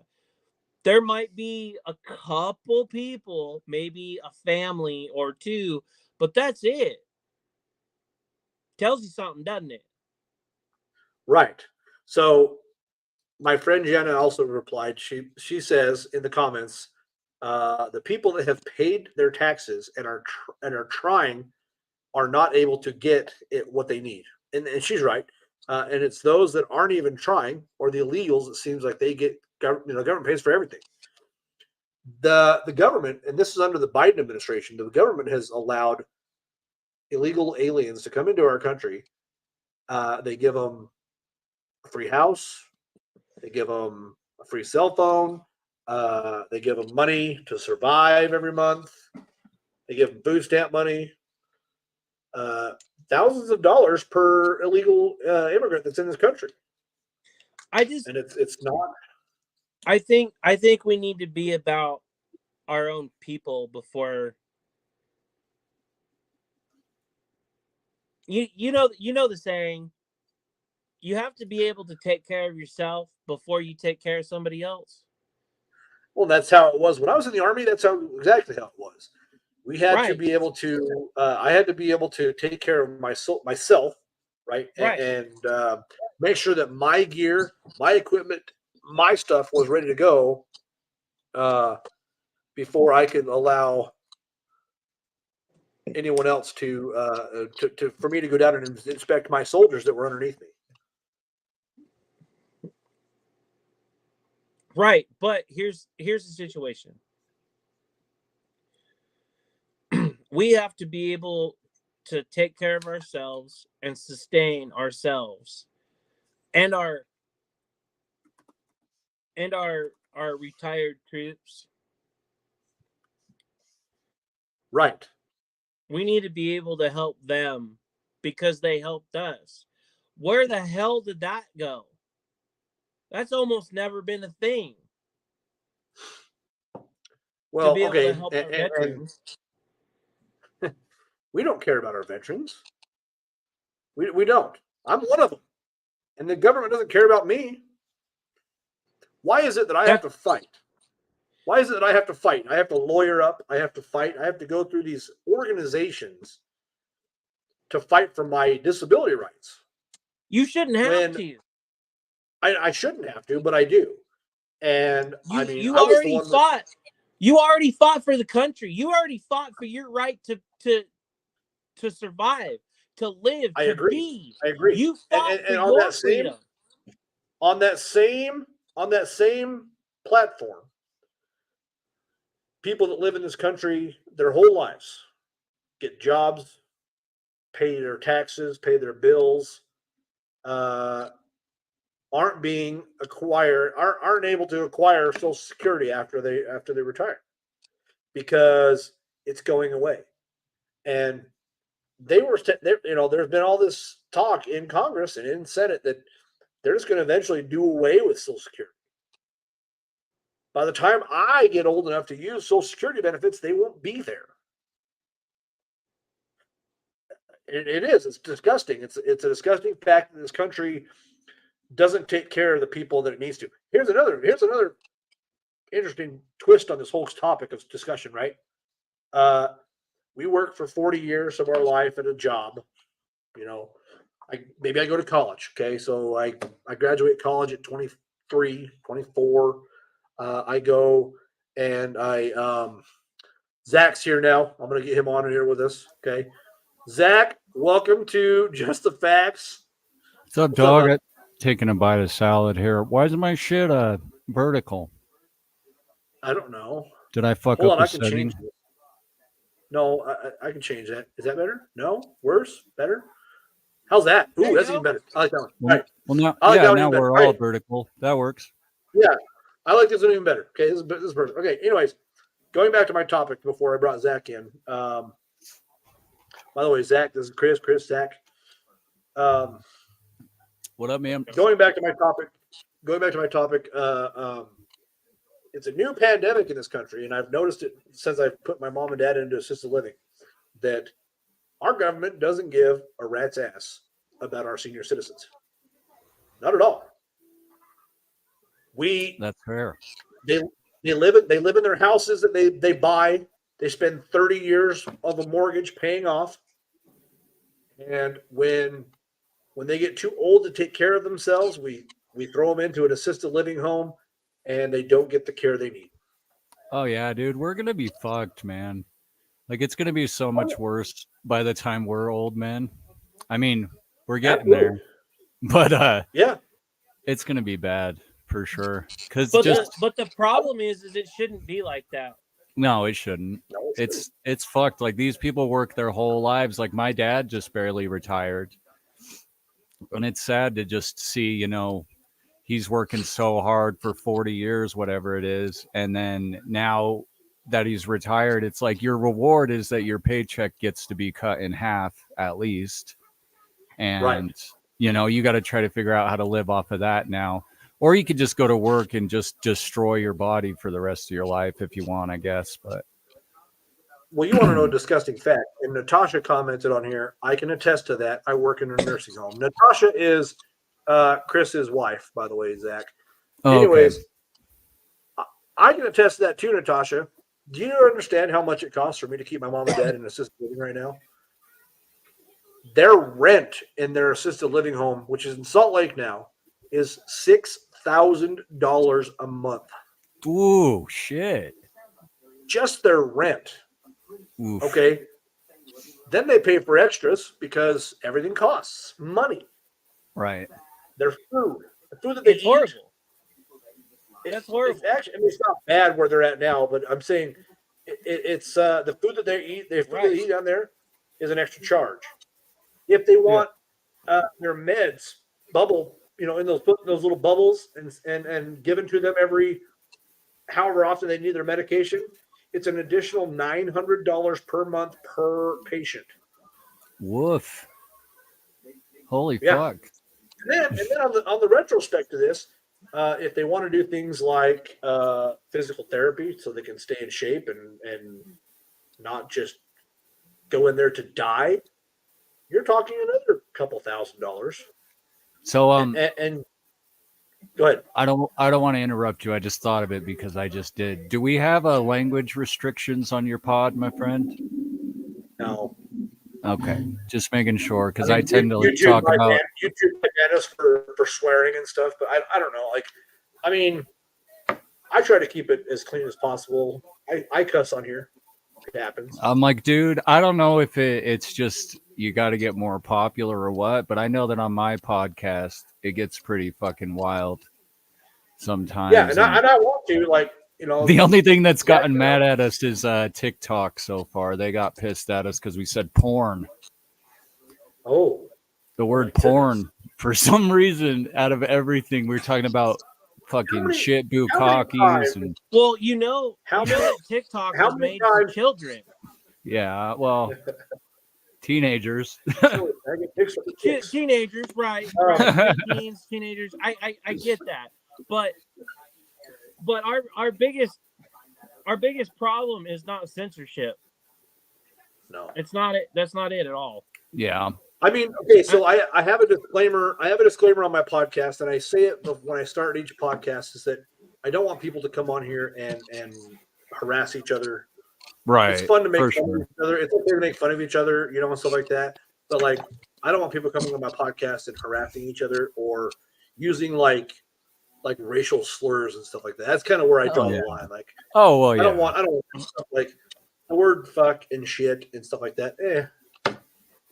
C: There might be a couple people, maybe a family or two, but that's it. Tells you something, doesn't it?
A: Right. So my friend Jenna also replied. She says in the comments, the people that have paid their taxes and are trying are not able to get what they need, and she's right. and it's those that aren't even trying, or the illegals. It seems like they get government pays for everything. The government, and this is under the Biden administration, the government has allowed illegal aliens to come into our country. They give them a free house, they give them a free cell phone, they give them money to survive every month, they give them food stamp money, thousands of dollars per illegal immigrant that's in this country. And it's not.
C: I think we need to be about our own people before you know the saying, you have to be able to take care of yourself before you take care of somebody else.
A: Well, that's how it was when I was in the Army. That's exactly how it was. We had to
C: Right.
A: be able to. I had to be able to take care of myself, right,
C: Right.
A: and make sure that my gear, my equipment, my stuff was ready to go before I could allow anyone else to for me to go down and inspect my soldiers that were underneath me.
C: Right, but here's the situation. We have to be able to take care of ourselves and sustain ourselves and our retired troops.
A: Right.
C: We need to be able to help them because they helped us. Where the hell did that go? That's almost never been a thing.
A: Well,
C: to be able
A: okay,
C: to help our veterans.
A: We don't care about our veterans. We don't. I'm one of them. And the government doesn't care about me. Why is it that I have to fight? Why is it that I have to fight? I have to lawyer up. I have to fight. I have to go through these organizations to fight for my disability rights.
C: You shouldn't have to.
A: I shouldn't have to, but I do. And I mean,
C: you
A: I was
C: already fought. You already fought for the country. You already fought for your right to survive, to live,
A: I
C: to
A: agree.
C: be.
A: I agree.
C: You fought for
A: on
C: your
A: that same,
C: freedom.
A: On that same platform, people that live in this country their whole lives get jobs, pay their taxes, pay their bills, aren't able to acquire Social Security after they retire because it's going away. And there's been all this talk in Congress and in Senate that they're just going to eventually do away with Social Security. By the time I get old enough to use Social Security benefits, they won't be there. It is. It's disgusting. It's a disgusting fact that this country doesn't take care of the people that it needs to. Here's another interesting twist on this whole topic of discussion, right? We work for 40 years of our life at a job. Maybe I go to college. Okay. So I graduate college at 23, 24. I go and Zach's here now. I'm going to get him on here with us. Okay. Zach, welcome to Just the Facts.
D: What's up, dog? Taking a bite of salad here. Why is my shit vertical?
A: I don't know.
D: Did I fuck
A: Hold
D: up
A: on,
D: a
A: I can
D: setting?
A: change it. No, I can change that. Is that better? No? Worse? Better? How's that? Ooh, that's even better. I like that one.
D: Well,
A: Right.
D: now,
A: I like that one
D: now
A: even better.
D: we're
A: All
D: all
A: right.
D: vertical. That works.
A: Yeah, I like this one even better. Okay, this is perfect. Okay, anyways, going back to my topic before I brought Zach in. By the way, Zach, this is Chris, Zach.
D: What up, man?
A: Going back to my topic. It's a new pandemic in this country, and I've noticed it since I've put my mom and dad into assisted living, that our government doesn't give a rat's ass about our senior citizens. Not at all.
D: That's fair.
A: They live in their houses that they buy. They spend 30 years of a mortgage paying off. And when they get too old to take care of themselves, we throw them into an assisted living home and they don't get the care they need.
D: Oh yeah, dude, we're gonna be fucked, man. Like it's gonna be so much worse by the time we're old men. I mean, we're getting there. But
A: Yeah.
D: it's gonna be bad for sure. Because
B: But
D: just
B: the problem is it shouldn't be like that.
D: no, it shouldn't.
A: No,
D: It's fucked. Like these people work their whole lives. Like my dad just barely retired, and it's sad to just see, he's working so hard for 40 years, whatever it is, and then now that he's retired, it's like your reward is that your paycheck gets to be cut in half at least, and
A: Right.
D: you got to try to figure out how to live off of that now. Or you could just go to work and just destroy your body for the rest of your life if you want, I guess. But
A: Well, you want to know a disgusting fact, and Natasha commented on here. I can attest to that. I work in a nursing home. Natasha is Chris's wife, by the way, Zach. Anyways, I can attest to that too, Natasha. Do you understand how much it costs for me to keep my mom and dad in assisted living right now? Their rent in their assisted living home, which is in Salt Lake now, is $6,000 a month.
D: ooh, shit.
A: Just their rent.
D: Oof.
A: Okay. Then they pay for extras because everything costs money.
D: Right.
A: Their food, the food that they
B: It's
A: eat,
B: horrible. That's horrible.
A: It's actually, it's not bad where they're at now, but I'm saying it's the food that they eat. The food that they eat down there is an extra charge. If they want their meds bubble, in those little bubbles and given to them every however often they need their medication, it's an additional $900 per month per patient.
D: Woof. Holy
A: Yeah.
D: fuck.
A: And then on the retrospect to this, if they want to do things like physical therapy so they can stay in shape and not just go in there to die, you're talking another couple $1,000s.
D: So
A: And go ahead.
D: I don't want to interrupt you. I just thought of it because I just did. Do we have language restrictions on your pod, my friend?
A: No.
D: Okay, just making sure because
A: I
D: I
A: mean,
D: tend to
A: YouTube
D: talk
A: might
D: about.
A: ban- YouTube might ban us for swearing and stuff, but I don't know. I try to keep it as clean as possible. I cuss on here. It happens.
D: I'm like, dude, I don't know if it's just you got to get more popular or what, but I know that on my podcast it gets pretty fucking wild sometimes.
A: Yeah, and I want to
D: the only thing that's gotten
A: Zach,
D: mad at us is TikTok so far. They got pissed at us because we said porn.
A: Oh,
D: The word porn for some reason out of everything we're talking about fucking
A: many-
D: shit
A: how many
D: bukkakis
A: times-
D: and
B: Well,
A: How many-
B: that TikTok
A: how
B: was
A: many
B: made for
A: times-
B: children.
D: yeah, well, teenagers.
A: I get pics of the chicks.
B: Teenagers, right?
A: Oh.
B: Right. Teens, teenagers. I get that, but our biggest problem is not censorship.
A: No.
B: It's not it. That's not it at all.
D: Yeah.
A: I mean, okay, so I have a disclaimer. I have a disclaimer on my podcast, and I say it when I start each podcast, is that I don't want people to come on here and harass each other.
D: Right.
A: It's fun to make
D: for
A: fun
D: sure.
A: of each other. It's okay to make fun of each other, and stuff like that. But I don't want people coming on my podcast and harassing each other or using like racial slurs and stuff like that. That's kind of where I draw the line.
D: Oh well, yeah.
A: I don't want stuff like the word fuck and shit and stuff like that.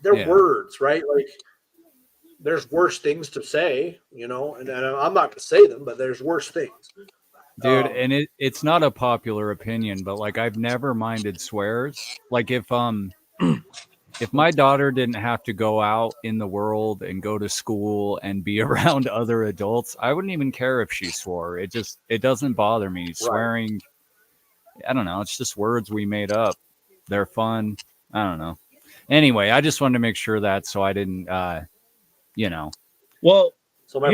A: They're words, right? There's worse things to say, and I'm not going to say them, but there's worse things.
D: Dude, and it's not a popular opinion, but I've never minded swears. If my daughter didn't have to go out in the world and go to school and be around other adults, I wouldn't even care if she swore. It doesn't bother me. Swearing, I don't know. It's just words we made up. They're fun. I don't know. Anyway, I just wanted to make sure that so I didn't,
B: Well,
A: So my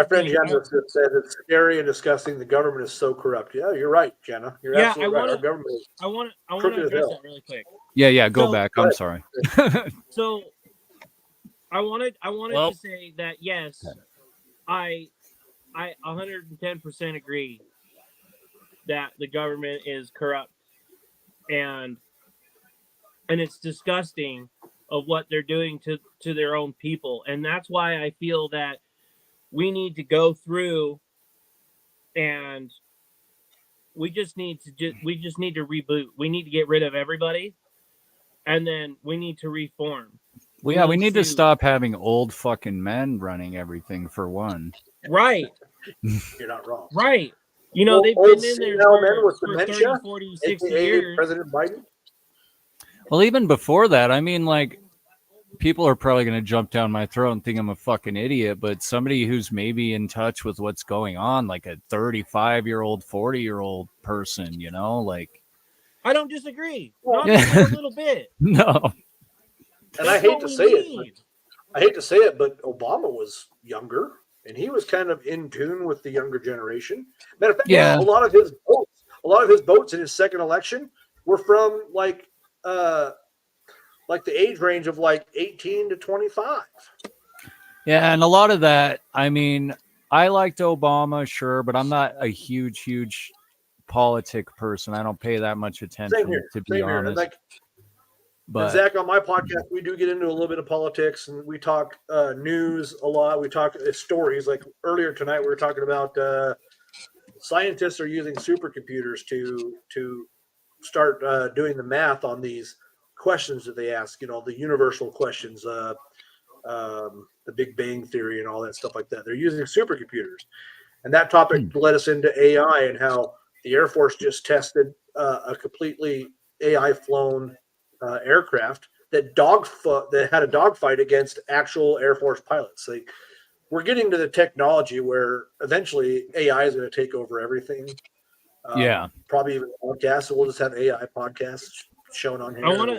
A: friend Jenna said it's scary and disgusting. The government is so corrupt. Yeah, you're right, Jenna. You're absolutely right. Our government is
B: I want to
A: crooked as
B: address
A: hell.
B: that really quick.
D: Yeah, go
B: So-
D: back. I'm sorry.
B: So, I wanted
D: Well-
B: to say that yes, I 110% agree that the government is corrupt and it's disgusting of what they're doing to their own people, and that's why I feel that we need to go through and we just need to reboot. We need to get rid of everybody, and then we need to reform.
D: Well, yeah, we
C: needs
D: need to stop having old fucking men running everything for one.
C: Right,
A: You're not wrong.
C: right. You know,
A: Old-
C: they've
A: old
C: been in there
A: senile men with
C: for
A: dementia,
C: 30, 40, 60
A: AKA
C: years.
A: President Biden.
D: Well, even before that, I mean, like, people are probably going to jump down my throat and think I'm a fucking idiot, but somebody who's maybe in touch with what's going on, like a 35-year-old, 40-year-old person, you know, like,
C: I don't disagree. Not
D: Yeah.
C: even a little bit.
D: no.
A: And I
C: That's
A: hate
C: what
A: to
C: we
A: say it,
C: need.
A: I hate to say it, but Obama was younger, and he was kind of in tune with the younger generation. Matter of fact,
D: Yeah.
A: a lot of his votes in his second election were from like the age range of like 18 to 25.
D: Yeah, and a lot of that, I mean, I liked Obama, sure, but I'm not a huge politic person. I don't pay that much attention,
A: Same here.
D: to be
A: Same here. And
D: honest.
A: like, and
D: But
A: Zach, on my podcast, we do get into a little bit of politics, and we talk news a lot. We talk stories. Like earlier tonight, we were talking about scientists are using supercomputers to start doing the math on these questions that they ask. You know, the universal questions, the Big Bang Theory, and all that stuff like that. They're using supercomputers, and that topic led us into AI and how the Air Force just tested a completely AI flown aircraft that had a dogfight against actual Air Force pilots. We're getting to the technology where eventually AI is going to take over everything.
D: yeah.
A: Probably even podcasts. So we'll just have AI podcasts shown on here.
C: I want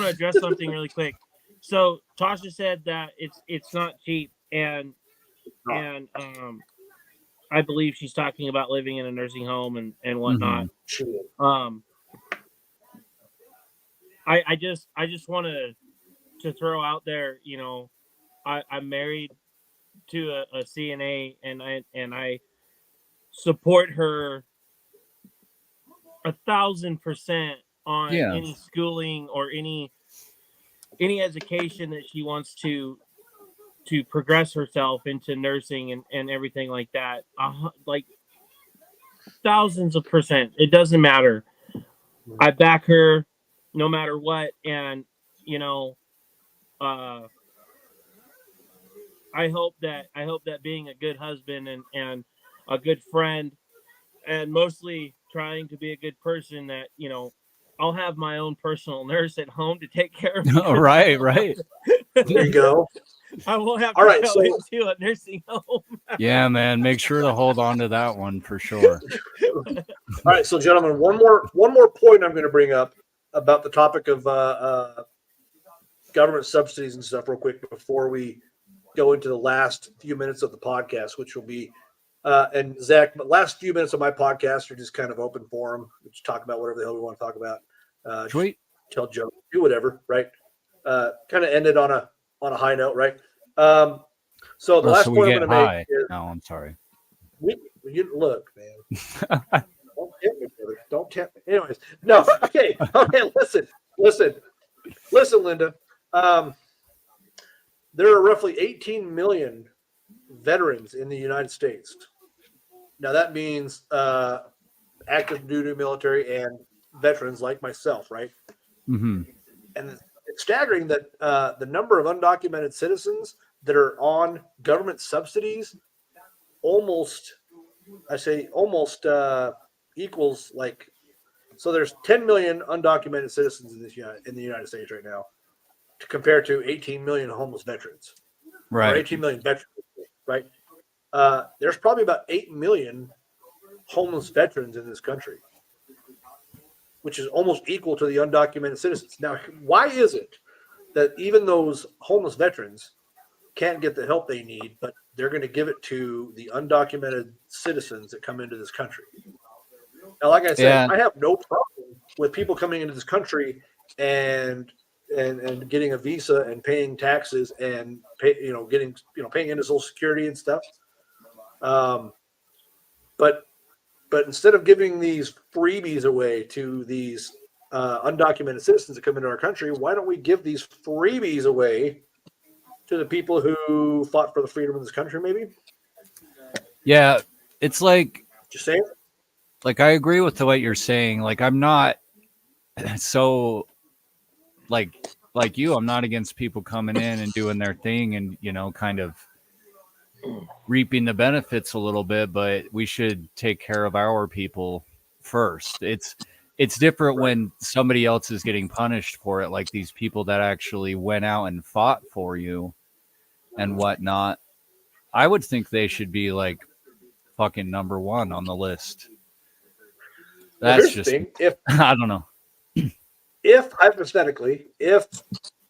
C: to address something really quick. So Tasha said that it's not cheap, and I believe she's talking about living in a nursing home and whatnot. I just want to throw out there, you know, I'm married to a CNA, and I support her 1,000% on
D: Yeah.
C: any schooling or any education that she wants to progress herself into nursing and everything like that. Like thousands of %. It doesn't matter. I back her no matter what. And, you know, I hope that being a good husband and a good friend, and mostly trying to be a good person, that, you know, I'll have my own personal nurse at home to take care of me.
D: Right.
A: There you go.
C: I won't have
A: All
C: to
A: right,
C: go
A: so-
C: into a nursing home.
D: Yeah, man. Make sure to hold on to that one for sure.
A: All right, so gentlemen, one more point I'm going to bring up about the topic of government subsidies and stuff real quick before we go into the last few minutes of the podcast, which will be and Zach, the last few minutes of my podcast are just kind of open forum. We just talk about whatever the hell we want to talk about.
D: Sweet.
A: Tell jokes, do whatever, right? Kind of ended on a high note, right? So the last
D: So we
A: point I'm
D: get
A: going to
D: high.
A: make is
D: No, I'm sorry.
A: look, man. Don't tempt me, brother. Don't tempt me. Anyways, no. Okay. Listen, Linda. There are roughly 18 million veterans in the United States. Now that means active duty military and veterans like myself, right?
D: Mm-hmm.
A: And it's staggering that the number of undocumented citizens that are on government subsidies almost equals like, so there's 10 million undocumented citizens in the United States right now, to compare to 18 million homeless veterans, or
D: Right.
A: 18 million veterans, right? There's probably about 8 million homeless veterans in this country, which is almost equal to the undocumented citizens. Now, why is it that even those homeless veterans can't get the help they need, but they're going to give it to the undocumented citizens that come into this country? Now, like I said,
D: Yeah.
A: I have no problem with people coming into this country and getting a visa and paying taxes and paying into Social Security and stuff. But instead of giving these freebies away to these undocumented citizens that come into our country, why don't we give these freebies away to the people who fought for the freedom of this country? Maybe.
D: Yeah. It's like,
A: Just saying.
D: like, I agree with what you're saying. Like, I'm not so, like, like you, I'm not against people coming in and doing their thing and, you know, kind of reaping the benefits a little bit, but we should take care of our people first. It's different when somebody else is getting punished for it, like these people that actually went out and fought for you and whatnot. I would think they should be like fucking number one on the list.
A: Well,
D: That's
A: here's the
D: just,
A: thing.
D: I don't know.
A: If hypothetically, if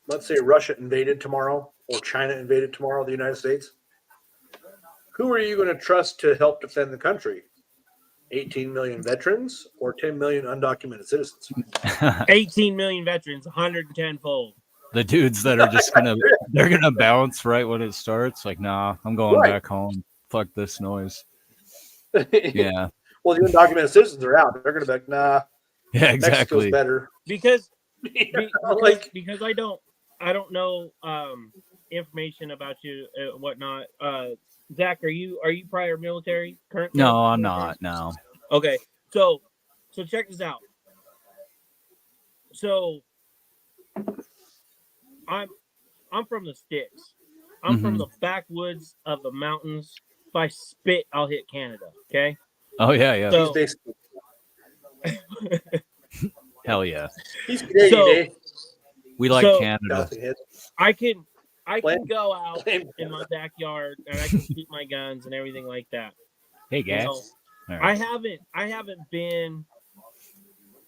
A: let's say Russia invaded tomorrow or China invaded tomorrow the United States, who are you going to trust to help defend the country? 18 million veterans or 10 million undocumented citizens?
C: 18 million veterans, 110-fold.
D: The dudes that are just they're gonna bounce right when it starts. Like, nah, I'm going
A: Right.
D: back home. Fuck this noise. Yeah.
A: Well, the undocumented citizens are out. They're going to be like, nah,
D: Yeah,
A: Mexico's
D: exactly.
A: better.
C: Because
A: Like,
C: because I don't know information about you whatnot. Zach, are you prior military currently?
D: No, I'm not. No.
C: Okay, so check this out. So I'm from the sticks. I'm from
D: Mhm.
C: the backwoods of the mountains. If I spit, I'll hit Canada. Okay.
D: Oh yeah, yeah.
C: So-
A: he's basically
D: Hell yeah.
A: he's Canadian,
C: So-
A: eh?
D: We like
C: So-
D: Canada.
A: Bouncing head.
C: I can
A: Blame-
C: go out
A: blame-
C: in my backyard and I can shoot my guns and everything like that.
D: Hey
C: You
D: guys.
C: know,
D: All right.
C: I haven't been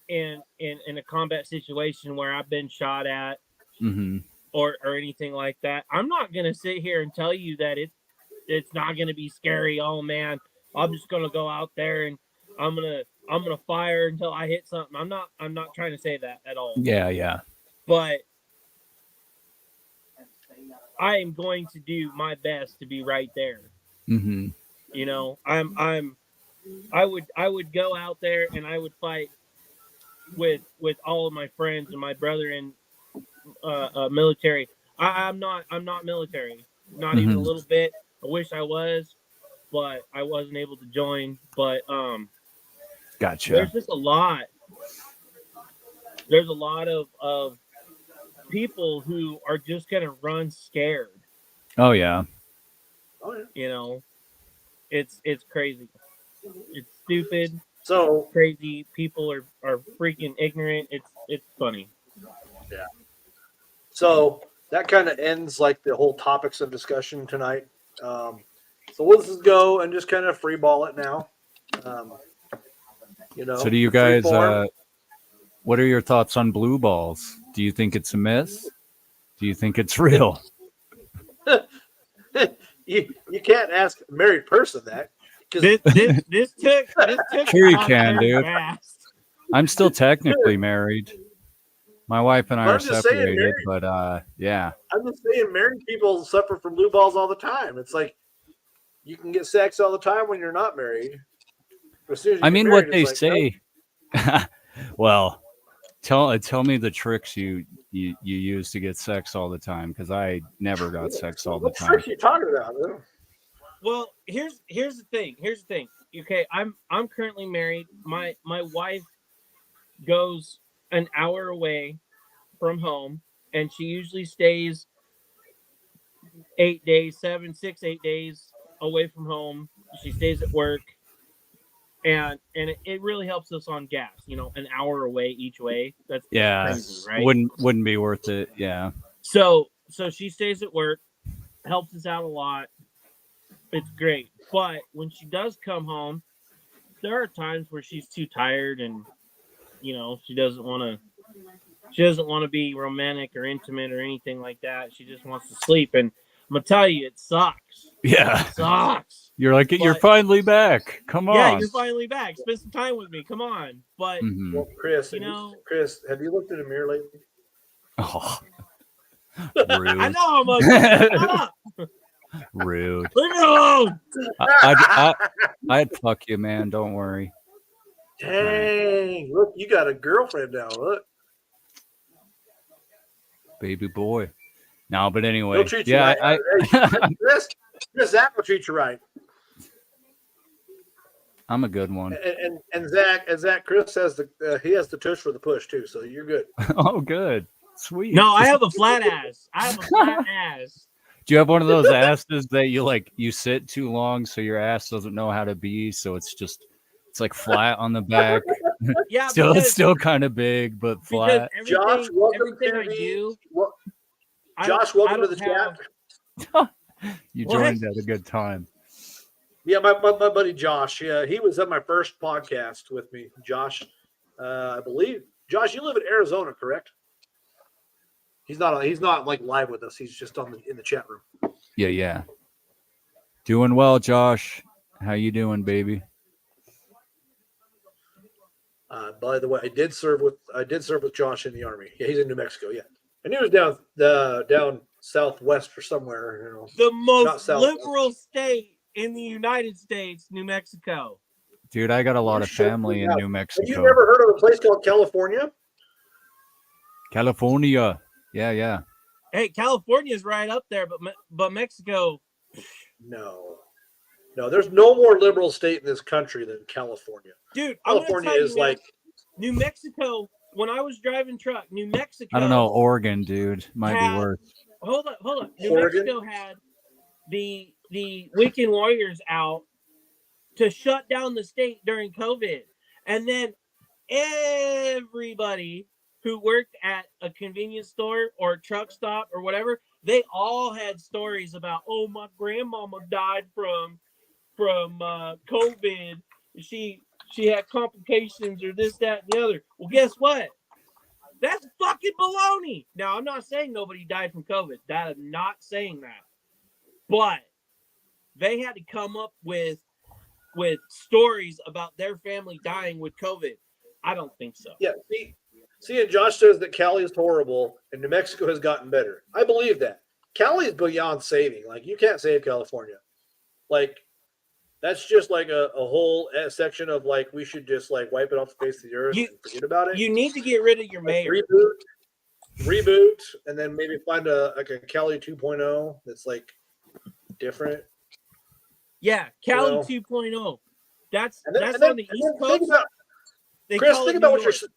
C: in a combat situation where I've been shot at
D: Mm-hmm.
C: or anything like that. I'm not gonna sit here and tell you that it's not gonna be scary. Oh man, I'm just gonna go out there and I'm gonna fire until I hit something. I'm not trying to say that at all.
D: Yeah, yeah.
C: But I am going to do my best to be right there.
D: Mm-hmm.
C: You know, I would go out there and I would fight with all of my friends and my brother in military. I'm not military, not even a
D: Mhm.
C: little bit. I wish I was, but I wasn't able to join. But
D: Gotcha.
C: there's just a lot. There's a lot of people who are just gonna run scared.
D: Oh yeah.
A: Oh, yeah.
C: You know, it's crazy. It's stupid,
A: So
C: crazy. People are freaking ignorant. It's funny.
A: So that kind of ends like the whole topics of discussion tonight. So we'll just go and just kind of free ball it now. You know.
D: So do you guys
A: freeform.
D: what are your thoughts on blue balls? Do you think it's a myth? Do you think it's real?
A: you can't ask a married person that because
C: This took
D: Sure you
C: off
D: can,
C: very
D: dude.
C: fast.
D: I'm still technically married. My wife and I
A: But
D: are
A: I'm just saying,
D: separated,
A: married-
D: but yeah.
A: I'm just saying married people suffer from blue balls all the time. It's like you can get sex all the time when you're not married. But as soon as you
D: I
A: get
D: mean,
A: married,
D: what they
A: it's like,
D: say. Well, tell me the tricks you use to get sex all the time, because I never got sex all the
A: what
D: time.
A: tricks are you talking about? Man?
C: Well, here's the thing. Here's the thing. Okay, I'm currently married. My wife goes an hour away from home, and she usually stays 8 days, 8 days away from home. She stays at work, and it really helps us on gas. You know, an hour away each way. That's
D: Yeah,
C: crazy, right?
D: wouldn't be worth it. Yeah,
C: So she stays at work, helps us out a lot. It's great. But when she does come home, there are times where she's too tired and you know, she doesn't want to be romantic or intimate or anything like that. She just wants to sleep, and I'm gonna tell you, it sucks.
D: yeah.
C: It sucks.
D: You're like, you're
C: But-
D: finally back. Come on.
C: Yeah, you're finally back. Spend some time with me. Come on. But
D: Mhm.
A: Well, Chris,
C: You know-
A: Chris, have you looked in the mirror lately?
D: Oh,
C: I
D: rude.
C: know I'm ugly. Shut up.
D: Rude.
C: Leave me alone.
D: I'd fuck you, man. Don't worry.
A: Dang! Look, you got a girlfriend now. Look,
D: Baby boy. No, but anyway.
A: he'll treat you
D: Yeah,
A: right. Hey, Chris, Zach will treat you right.
D: I'm a good one.
A: And Zach, Chris has he has the tush for the push too, so you're good.
D: Oh, good. Sweet.
C: No, I have a flat ass. I have a flat ass.
D: Do you have one of those asses that you sit too long so your ass doesn't know how to be, so it's like flat on the back.
C: Yeah,
D: Still, it's
C: because,
D: still kind of big, but
C: because
D: flat.
A: Josh, welcome
C: everything
A: to
C: I do,
A: Josh,
C: I
A: welcome to
C: don't
A: the
C: have-
A: chat.
D: You
C: What?
D: joined at a good time.
A: Yeah, my buddy Josh. Yeah, he was at my first podcast with me. Josh, I believe. Josh, you live in Arizona, correct? He's not like live with us. He's just in the chat room.
D: Yeah. Doing well, Josh. How you doing, baby?
A: By the way, I did serve with Josh in the Army. Yeah, he's in New Mexico. Yeah, and he was down southwest or somewhere. You know,
C: the
A: Not
C: most
A: southwest.
C: liberal state in the United States, New Mexico.
D: Dude, I got a lot
A: You
D: of
A: should
D: family in
A: have.
D: New
A: Have
D: Mexico.
A: you never heard of a place called California?
D: California. Yeah.
C: Hey, California's right up there, but Mexico.
A: No. There's no more liberal state in this country than California.
C: Dude, I'm gonna
A: California
C: tell you,
A: is
C: man,
A: like
C: New Mexico. When I was driving truck, New Mexico.
D: I don't know. Oregon, dude. Might be
C: had-
D: worse.
C: Hold up. New
A: Oregon?
C: Mexico had the weekend warriors out to shut down the state during COVID, and then everybody who worked at a convenience store or truck stop or whatever, they all had stories about, oh, my grandmama died from COVID. She had complications or this, that, and the other. Well, guess what? That's fucking baloney. Now, I'm not saying nobody died from COVID. I'm not saying that. But they had to come up with stories about their family dying with COVID. I don't think so.
A: yeah. See, and Josh says that Cali is horrible and New Mexico has gotten better. I believe that. Cali is beyond saving. Like you can't save California. Like that's just like a whole section of like we should just like wipe it off the face of the earth and forget about it.
C: You need to get rid of your
A: Like,
C: mayor.
A: reboot, and then maybe find a Cali 2.0 that's like different.
C: Yeah, Cali
A: Well,
C: 2.0. That's
A: And then,
C: that's
A: and then,
C: on the
A: and
C: East
A: then think
C: Coast.
A: about
C: They
A: Chris.
C: call
A: Think
C: it
A: about
C: New
A: what you're.
C: York.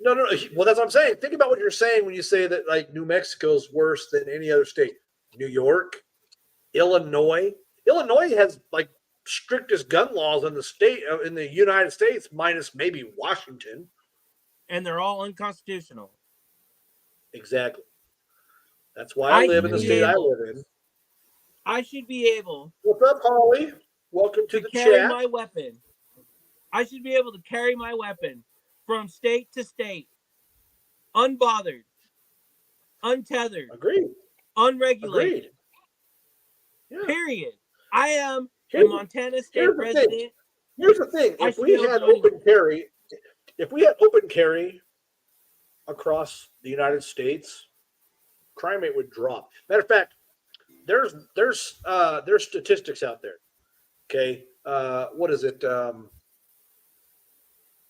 A: No. Well, that's what I'm saying. Think about what you're saying when you say that like New Mexico's worse than any other state. New York, Illinois. Illinois has like strictest gun laws in the state in the United States, minus maybe Washington.
C: And they're all unconstitutional.
A: Exactly. That's why I live in the
C: should
A: state
C: be
A: I
C: able-
A: live in.
C: I should be able
A: What's up, Holly? Welcome to
C: to
A: the
C: carry
A: chat.
C: my weapon. I should be able to carry my weapon from state to state, unbothered, untethered,
A: Agreed.
C: unregulated.
A: Agreed. Yeah.
C: Period. I am a
A: Here's-
C: Montana state
A: here's the thing.
C: resident.
A: Here's the thing:
C: I
A: if
C: should
A: we
C: be able
A: had
C: to do
A: open carry, across the United States, crime rate would drop. Matter of fact, there's statistics out there. Okay, what is it?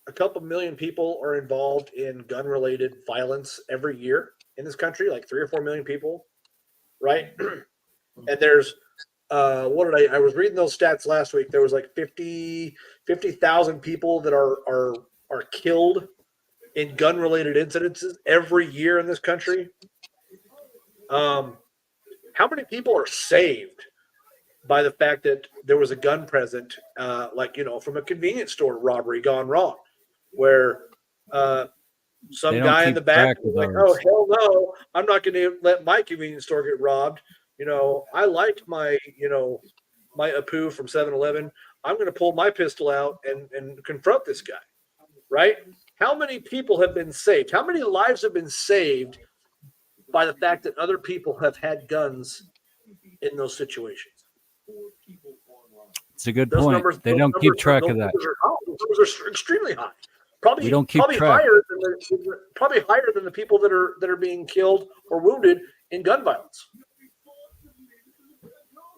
A: A couple million people are involved in gun-related violence every year in this country, like 3 or 4 million people, right? And there's I was reading those stats last week. There was like 50,000 people that are killed in gun related incidences every year in this country. How many people are saved by the fact that there was a gun present, from a convenience store robbery gone wrong, where some
D: They don't
A: guy in
D: keep
A: the back
D: track
A: was
D: of
A: like,
D: those.
A: "Oh hell no, I'm not going to let my convenience store get robbed." I like my Apu from 7-Eleven. I'm going to pull my pistol out and confront this guy, right? How many people have been saved? How many lives have been saved by the fact that other people have had guns in those situations?
D: It's a good
A: Those
D: point.
A: numbers,
D: They
A: those
D: don't keep
A: numbers-
D: track
A: those
D: of that.
A: numbers are high. Those numbers are extremely high. Probably,
D: We don't keep
A: probably
D: track.
A: higher than the people that are being killed or wounded in gun violence.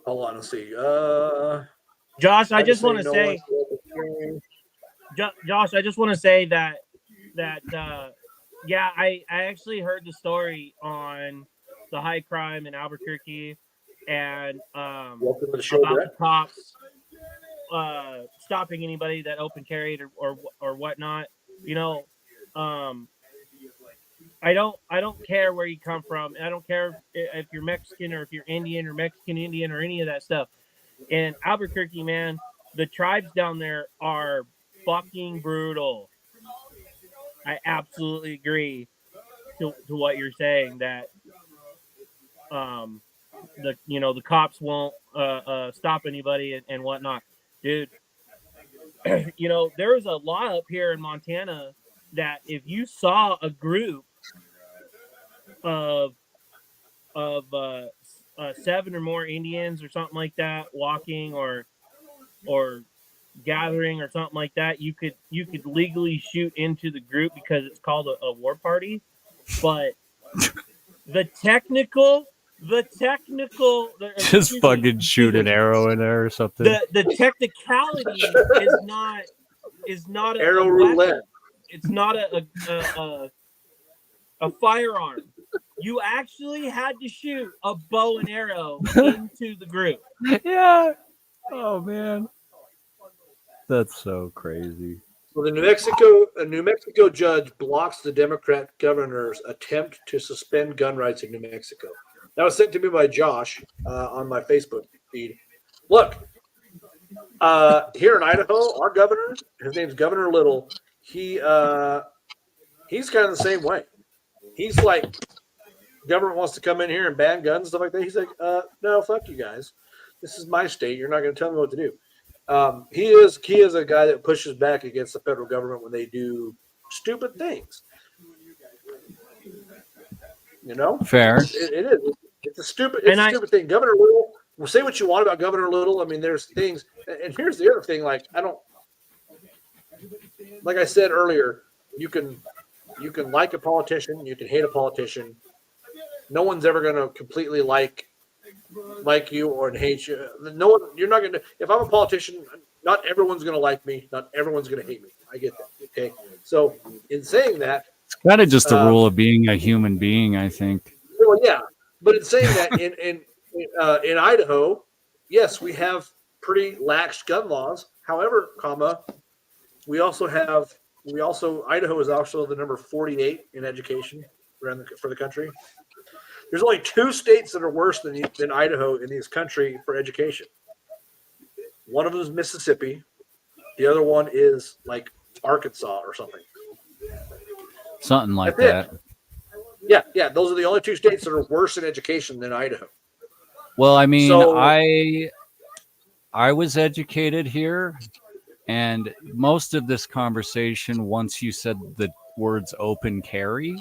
A: Hold on, let's see.
C: Josh, I just want to
A: no
C: say,
A: one-
C: Josh, I just want to say that yeah, I actually heard the story on the high crime in Albuquerque and
A: Welcome to the show,
C: about
A: Brett.
C: the cops stopping anybody that open carried or whatnot. I I don't care where you come from. I don't care if you're Mexican or if you're Indian or Mexican Indian or any of that stuff. In Albuquerque, man, the tribes down there are fucking brutal. I absolutely agree to what you're saying, that the cops won't stop anybody and whatnot. Dude, there was a law up here in Montana that if you saw a group of 7 or more Indians or something like that walking or gathering or something like that, you could legally shoot into the group because it's called a war party. But the technical
D: Just fucking shoot an arrow in there or something.
C: the technicality is not
A: Arrow
C: a
A: roulette.
C: weapon. It's not a firearm. You actually had to shoot a bow and arrow into the group.
D: Yeah. Oh man. That's so crazy.
A: Well, a New Mexico judge blocks the Democrat governor's attempt to suspend gun rights in New Mexico. That was sent to me by Josh on my Facebook feed. Look, here in Idaho, our governor, his name's Governor Little. He's kind of the same way. He's like, government wants to come in here and ban guns and stuff like that. He's like, no, fuck you guys. This is my state. You're not going to tell me what to do. He is a guy that pushes back against the federal government when they do stupid things.
D: Fair.
A: It is. It's a stupid thing. Governor Little, well, say what you want about Governor Little. I mean, there's things, and here's the other thing. Like I said earlier, you can like a politician, you can hate a politician. No one's ever going to completely like you or hate you. No one. You're not going to. If I'm a politician, not everyone's going to like me. Not everyone's going to hate me. I get that. Okay. So in saying that,
D: It's kind of just a rule of being a human being, I think.
A: well, yeah. But in saying that, in Idaho, yes, we have pretty lax gun laws. However, Idaho is also the number 48 in education for the country. There's only 2 states that are worse than Idaho in this country for education. One of them is Mississippi. The other one is like Arkansas or something.
D: Something like
A: That's
D: that.
A: Yeah. Those are the only 2 states that are worse in education than Idaho.
D: Well, I mean,
A: So-
D: I was educated here, and most of this conversation, once you said the words open carry,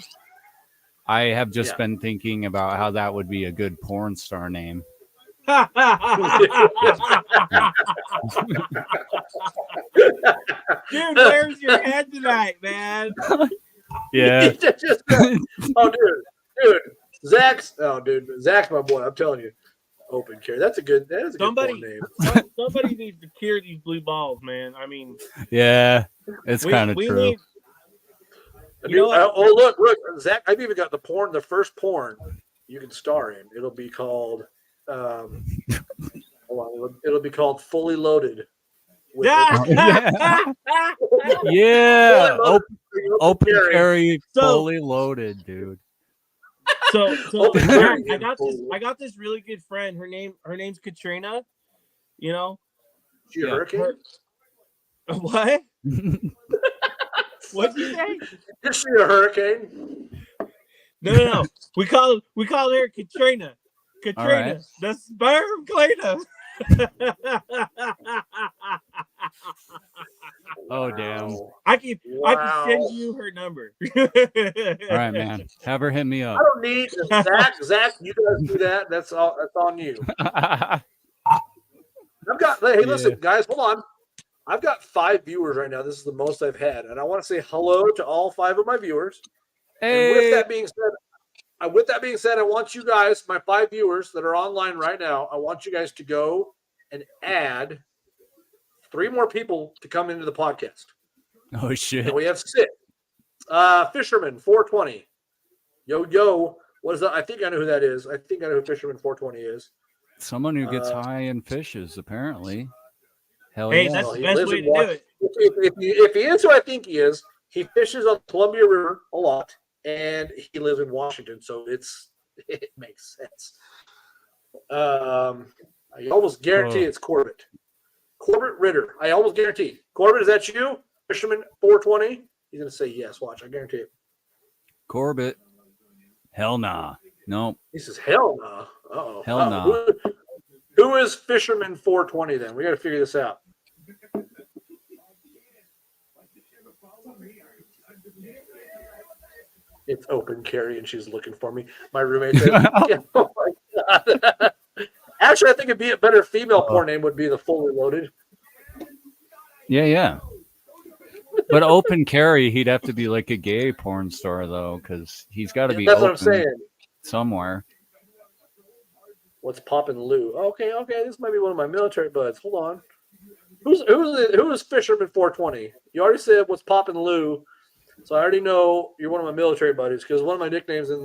D: I have just been thinking about how that would be a good porn star name.
C: Dude, where's your head tonight, man?
D: Yeah.
A: Dude, Zach's my boy. I'm telling you, open carry. That is a good porn name.
C: Somebody needs to cure these blue balls, man. I mean,
D: Yeah. It's kind of
C: we
D: true.
C: need- You know what?
A: Look, Zach. I've even got the first porn you can star in. It'll be called. Hold on, it'll be called Fully Loaded. with-
D: Yeah. Open
A: carry.
D: carry,
C: So-
D: fully loaded, dude.
C: So
A: Open carry.
C: I got this really good friend. Her name's Katrina. You know
A: She a
D: Yeah.
A: hurricane?
C: what? What'd you say?
A: Is she a hurricane?
C: No. We call her Katrina.
D: right.
C: The sperm cleaner.
D: Oh, damn.
A: Wow.
C: I can
A: Wow.
C: send you her number.
D: All right, man. Have her hit me
A: I
D: up.
A: don't need Zach. You guys do that. That's all. That's on you. I've got. Hey, listen, guys, hold on. I've got 5 viewers right now. This is the most I've had, and I want to say hello to all 5 of my viewers. And with that being said, I want you guys, my 5 viewers that are online right now, I want you guys to go and add 3 more people to come into the podcast.
D: Oh, shit.
A: And we have 6. Fisherman 420. Yo. What is that? I think I know who that is. I think I know who Fisherman 420 is.
D: Someone who gets high in fishes, apparently. Hell
C: Hey,
D: yeah.
C: that's
A: Well,
C: the
A: he
C: best
A: lives
C: way
A: in
C: to do
A: Washington.
C: it.
A: If he is who I think he is, he fishes on the Columbia River a lot. and he lives in Washington, so it makes sense. I almost guarantee it's Corbett. Corbett Ritter. I almost guarantee. Corbett, is that you? Fisherman 420? He's gonna say yes. Watch, I guarantee it.
D: Corbett. Hell nah. Nope.
A: He says, hell no. Uh-oh.
D: Hell no.
A: Who is Fisherman 420 then? We got to figure this out. It's open, Carrie, and she's looking for me. My roommate said, yeah, oh my God. Actually, I think it'd be a better female porn name would be the Fully Loaded.
D: Yeah. But open carry, he'd have to be like a gay porn star though, because he's got to be.
A: That's
D: open
A: what I'm saying.
D: Somewhere.
A: What's poppin' Lou? Okay. This might be one of my military buds. Hold on. Who is Fisherman 420? You already said what's poppin' Lou, so I already know you're one of my military buddies because one of my nicknames one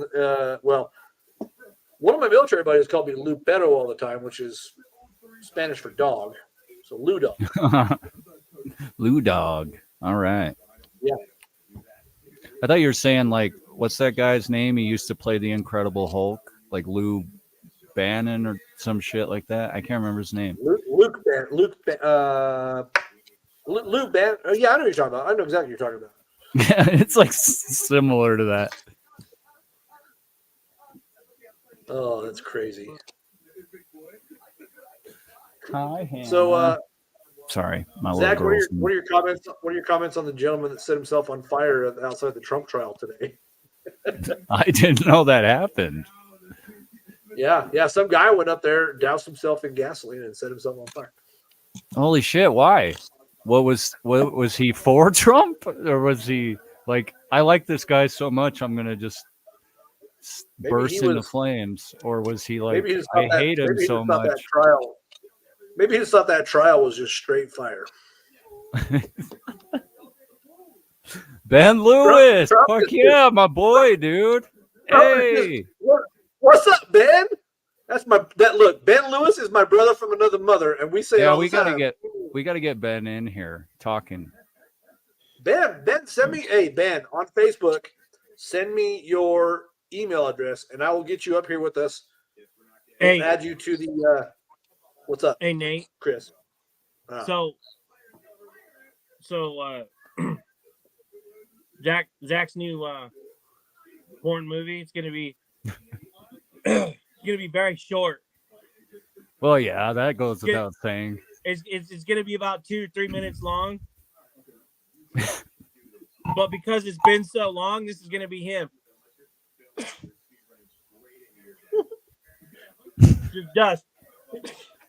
A: of my military buddies called me Lou Perro all the time, which is Spanish for dog. So Lou Dog.
D: Lou Dog. All right.
A: Yeah.
D: I thought you were saying like, what's that guy's name? He used to play the Incredible Hulk, like Lou Bannon or some shit like that. I can't remember his name.
A: Lou Bannon. Oh, yeah, I know what you're talking about. I know exactly what you're talking about.
D: Yeah, it's like similar to that.
A: Oh, that's crazy.
D: Hi, Hannah.
A: So,
D: sorry, my
A: Zach,
D: little girl.
A: what are your comments? What are your comments on the gentleman that set himself on fire outside the Trump trial today?
D: I didn't know that happened.
A: Yeah. Some guy went up there, doused himself in gasoline, and set himself on fire.
D: Holy shit! Why? What was he for Trump, or was he like, I like this guy so much, I'm gonna just burst into flames, or was he like, I hate him so much?
A: Maybe he just thought that trial was just straight fire.
D: Ben Lewis,
A: Trump
D: fuck yeah, my boy, dude. Hey,
A: what's up, Ben? Look, Ben Lewis is my brother from another mother, and we say
D: yeah,
A: all
D: we
A: the time,
D: gotta get Ben in here talking.
A: Ben, send me Ben on Facebook. Send me your email address, and I will get you up here with us.
C: Hey,
A: add you to the. What's up?
C: Hey, Nate.
A: Chris.
C: So Zach's new porn movie. It's gonna be very short.
D: Well, yeah, that goes without saying.
C: It's gonna be about 2-3 minutes long. But because it's been so long, this is gonna be him. Just dust.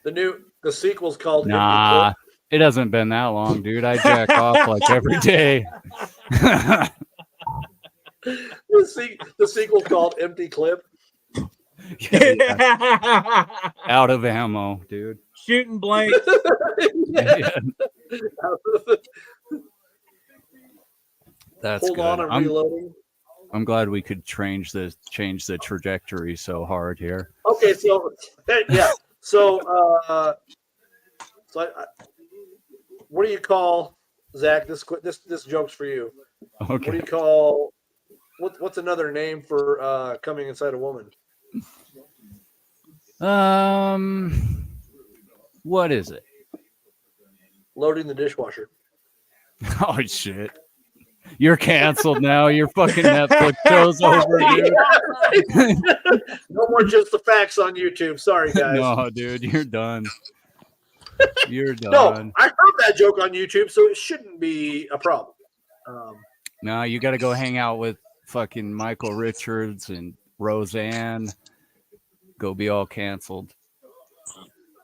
A: The sequel's called
D: Nah, it hasn't been that long, dude. I jack off like every day.
A: The sequel's called Empty Clip.
D: Yeah. Out of ammo, dude.
C: Shooting blanks.
D: Yeah. That's
A: Hold
D: good.
A: on, I'm reloading.
D: I'm glad we could change the trajectory so hard here.
A: Okay, so yeah, so what do you call Zach? This joke's for you.
D: Okay.
A: What do you call? What's another name for coming inside a woman?
D: What is it?
A: Loading the dishwasher.
D: Oh shit. You're canceled now. Your fucking Netflix show's over, dude.
A: No more Just the Facts on YouTube. Sorry, guys.
D: No, dude, you're done. You're done.
A: No, I heard that joke on YouTube, so it shouldn't be a problem.
D: No, you got to go hang out with fucking Michael Richards and Roseanne. Go be all canceled.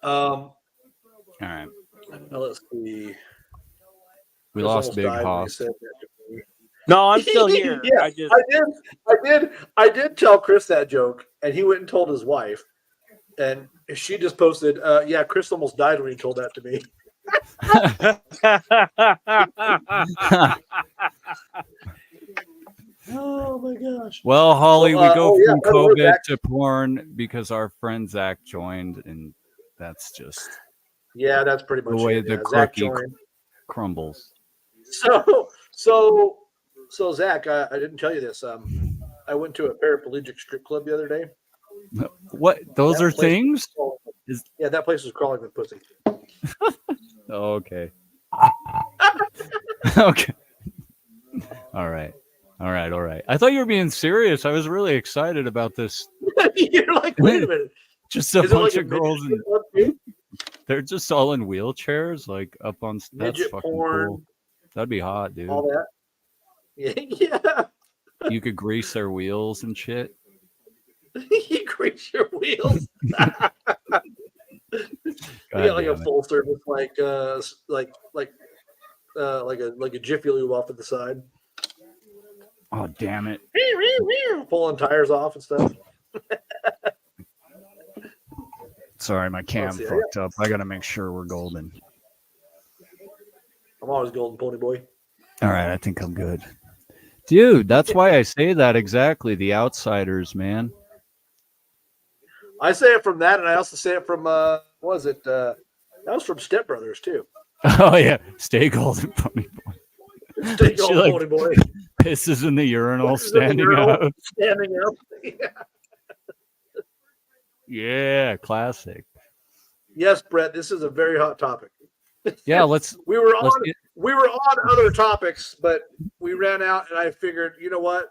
A: All
D: right.
A: Now let's see.
D: We lost Big Hoss.
C: No, I'm still here.
A: Yeah, I did tell Chris that joke, and he went and told his wife, and she just posted, "Yeah, Chris almost died when he told that to me." Oh my gosh!
D: Well, Holly, we go from
A: by the way,
D: COVID
A: Zach-
D: to porn because our friend Zach joined, and that's just
A: Yeah, that's pretty much
D: the way
A: it.
D: the
A: Yeah, Zach
D: cookie
A: joined.
D: crumbles.
A: So Zach, I didn't tell you this. I went to a paraplegic strip club the other day.
D: What? Those
A: That
D: are
A: place
D: things?
A: was-
D: Is-
A: Yeah, that place was crawling with pussy.
D: Oh, okay. Okay. All right. All right. All right. I thought you were being serious. I was really excited about this.
A: You're like, wait a minute.
D: Just a
A: Is it
D: bunch
A: like a
D: of girls,
A: midget
D: and
A: strip club, too?
D: they're just all in wheelchairs, like up on. That's
A: Midget
D: fucking
A: porn,
D: cool. That'd be hot, dude.
A: all that. Yeah, yeah.
D: You could grease their wheels and shit.
A: You grease your wheels.
D: God
A: You got like a
D: damn it.
A: full service, like a Jiffy Lube off to the side,
D: Oh, damn it.
A: pulling tires off and stuff.
D: Sorry, my cam
A: see, I
D: fucked up. I got to make sure we're golden.
A: I'm always golden pony boy.
D: All right, I think I'm good. Dude, that's why I say that exactly. The Outsiders, man.
A: I say it from that, and I also say it from what was it? That was from Step Brothers too.
D: Oh, yeah. Stay golden, pony boy.
A: Stay
D: She,
A: golden
D: like,
A: pony boy.
D: Pisses in the urinal,
A: Pisses in the
D: standing
A: urinal.
D: up.
A: Standing up.
D: Yeah, classic.
A: Yes, Brett. This is a very hot topic.
D: Yeah, let's
A: We were
D: let's
A: on
D: get,
A: we were on other topics, but we ran out, and I figured, you know what?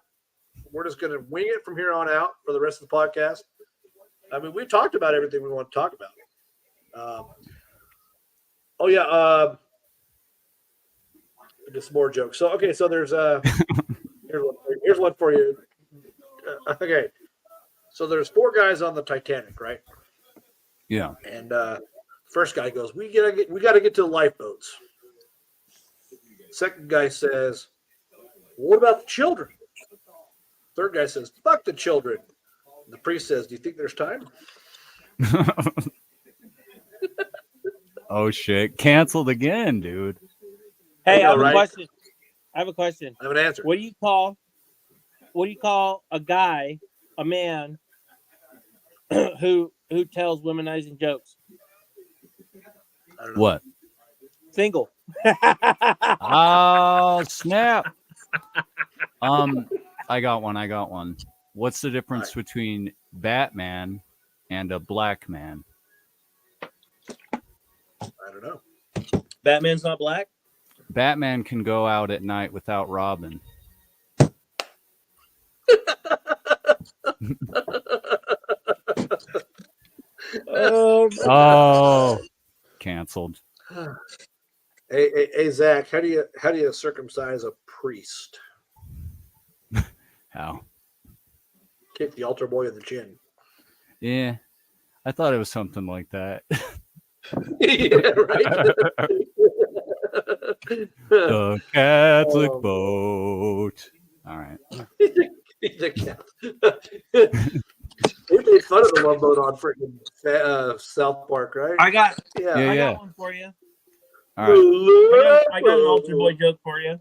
A: We're just going to wing it from here on out for the rest of the podcast. I mean, we talked about everything we want to talk about. Just more jokes. So, okay, so there's here's one for you. Okay, so there's 4 guys on the Titanic, right?
D: yeah.
A: And first guy goes, we gotta get to the lifeboats. Second guy says, what about the children? Third guy says, fuck the children. The priest says, do you think there's time?
D: Oh shit! Canceled again, dude.
B: Hey,
A: know,
B: I have
A: right?
B: a question. I have a question.
A: I have an answer.
B: What do you call a guy, a man who tells womanizing jokes?
A: I don't know.
D: What?
B: Single.
D: Oh snap! I got one. What's the difference between Batman and a black man?
A: I don't know.
B: Batman's not black.
D: Batman can go out at night without Robin. Oh, canceled.
A: Hey, Zach, how do you circumcise a priest?
D: How?
A: Kick the altar boy in the chin.
D: Yeah, I thought it was something like that.
A: Yeah, right.
D: The Catholic
A: Um,
D: boat. All right.
A: The cat. They made fun of the Love Boat on freaking South Park, right?
B: I got
D: Yeah,
B: I
D: yeah.
B: got one for you.
D: All right.
B: I got an altar boy joke for you.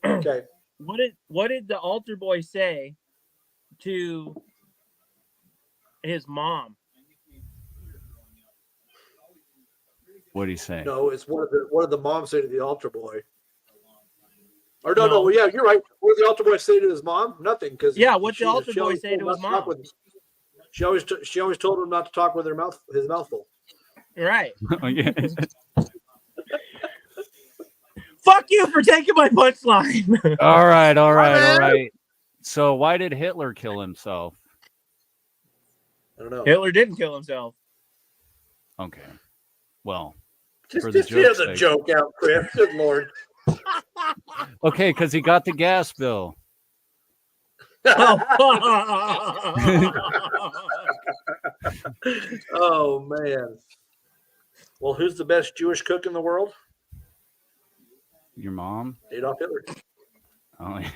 A: Okay.
B: What did the altar boy say to his mom?
D: What do you say?
A: No, it's what did the mom say to the altar boy? Or no,
B: No.
A: yeah, you're right. What did the altar boy say to his mom? Nothing, because
B: Yeah, what'd the altar boy say to his mom?
A: She always told him not to talk with his mouth full.
B: Right.
D: Oh, yeah.
B: Fuck you for taking my punchline.
D: All right. All
A: man.
D: right. So why did Hitler kill himself?
A: I don't know.
B: Hitler didn't kill himself.
D: Okay. Well,
A: Just
D: for the
A: hear
D: joke's
A: the
D: sake.
A: joke out, Chris. Good Lord.
D: Okay, because he got the gas bill.
A: Oh man. Well, who's the best Jewish cook in the world?
D: Your mom?
A: Adolf Hitler.
D: Oh, yeah.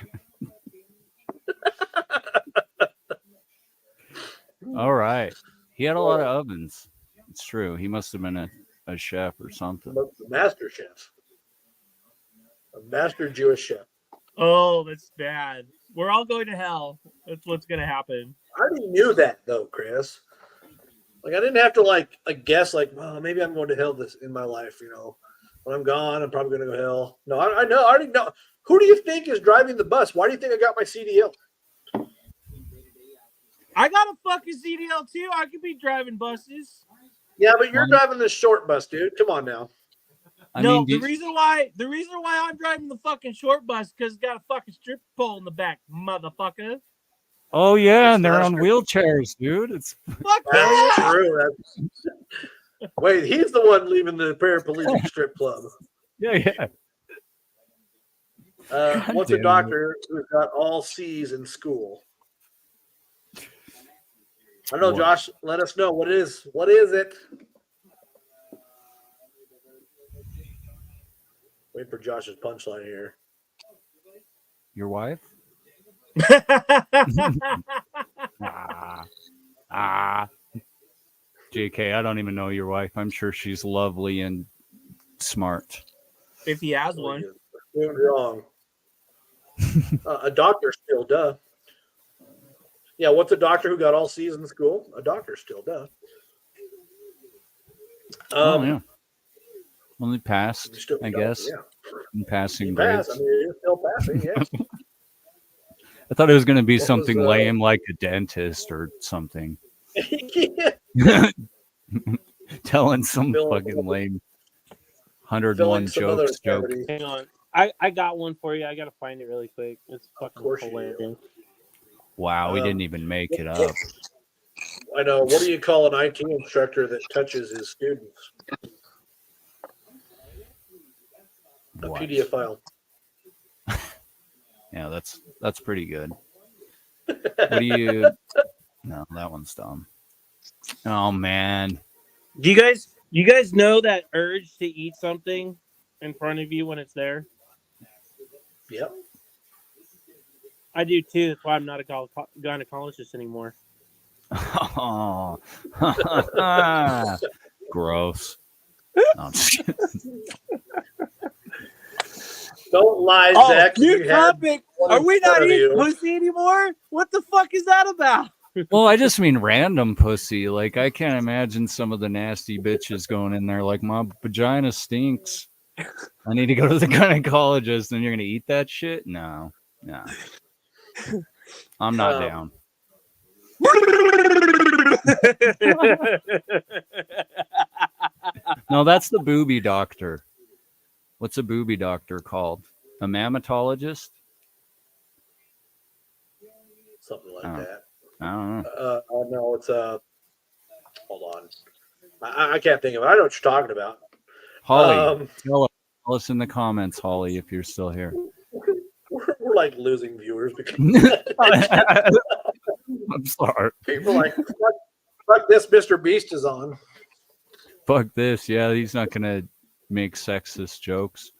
D: All right. He had a lot of ovens. It's true. He must have been a chef or something.
A: The master chef. A master Jewish chef.
B: Oh, that's bad. We're all going to hell. That's what's gonna happen.
A: I already knew that though, Chris. Like I didn't have to like guess like, well, maybe I'm going to hell this in my life, you know. When I'm gone, I'm probably going to go to hell. No, I know. I already know. Who do you think is driving the bus? Why do you think I got my CDL?
C: I got a fucking CDL too. I could be driving buses.
A: Yeah, but you're
D: Um,
A: driving this short bus, dude. Come on now.
D: I
C: No,
D: mean,
C: the reason why I'm driving the fucking short bus because it's got a fucking strip pole in the back, motherfucker.
D: oh yeah,
A: It's
D: and they're
A: not a
D: on
A: strip-
D: wheelchairs, dude. It's
C: Fuck
A: That's
C: yeah!
A: true. Wait, he's the one leaving the paraplegic strip club.
D: yeah.
A: What's a
D: damn it.
A: doctor who's got all C's in school? I don't know,
D: What?
A: Josh. Let us know what it is. What is it? Wait for Josh's punchline here.
D: Your wife? Ah. JK, I don't even know your wife. I'm sure she's lovely and smart.
C: If he has one.
A: Doing wrong. A doctor still, duh. Yeah, what's a doctor who got all C's in school? A doctor still, duh.
D: Oh yeah. Only passed,
A: Still
D: I
A: got-
D: guess.
A: Yeah.
D: In passing
A: He
D: grades.
A: passed. I mean, he's still passing, yes.
D: I thought it was going to be
A: What
D: something
A: was,
D: lame like a dentist or something.
A: Yeah.
D: Telling some
A: Filling-
D: fucking lame 101
A: Filling some other
D: jokes joke.
A: cavity.
B: Hang on. I got one for you. I gotta find it really quick. It's fucking
A: course you do.
B: hilarious.
D: Wow, we
A: Um,
D: didn't even make it up.
A: I know. What do you call an IT instructor that touches his students? A
D: What?
A: PDF file.
D: Yeah, that's pretty good. What do you? No, that one's dumb. Oh man,
B: Do you guys know that urge to eat something in front of you when it's there?
A: Yep.
B: I do too. That's why I'm not a gynecologist anymore.
D: oh. Gross. No, I'm just kidding.
A: Don't lie,
B: Oh,
A: Zach.
B: new
A: You had
B: topic.
A: one
B: Are
A: in
B: we
A: front
B: not
A: of
B: eating
A: you.
B: pussy anymore? What the fuck is that about?
D: Well, I just mean random pussy. Like I can't imagine some of the nasty bitches going in there like my vagina stinks. I need to go to the gynecologist, and you're gonna eat that shit? No. I'm not down. No, that's the booby doctor. What's a booby doctor called? A mammatologist?
A: Something like
D: Oh.
A: that.
D: I don't know.
A: No, it's hold on. I can't think of it. I know what you're talking about.
D: Holly, tell us in the comments, Holly, if you're still here.
A: We're like losing viewers because
D: I'm sorry.
A: people are like, fuck this, Mr. Beast is on.
D: Fuck this. Yeah, he's not gonna make sexist jokes.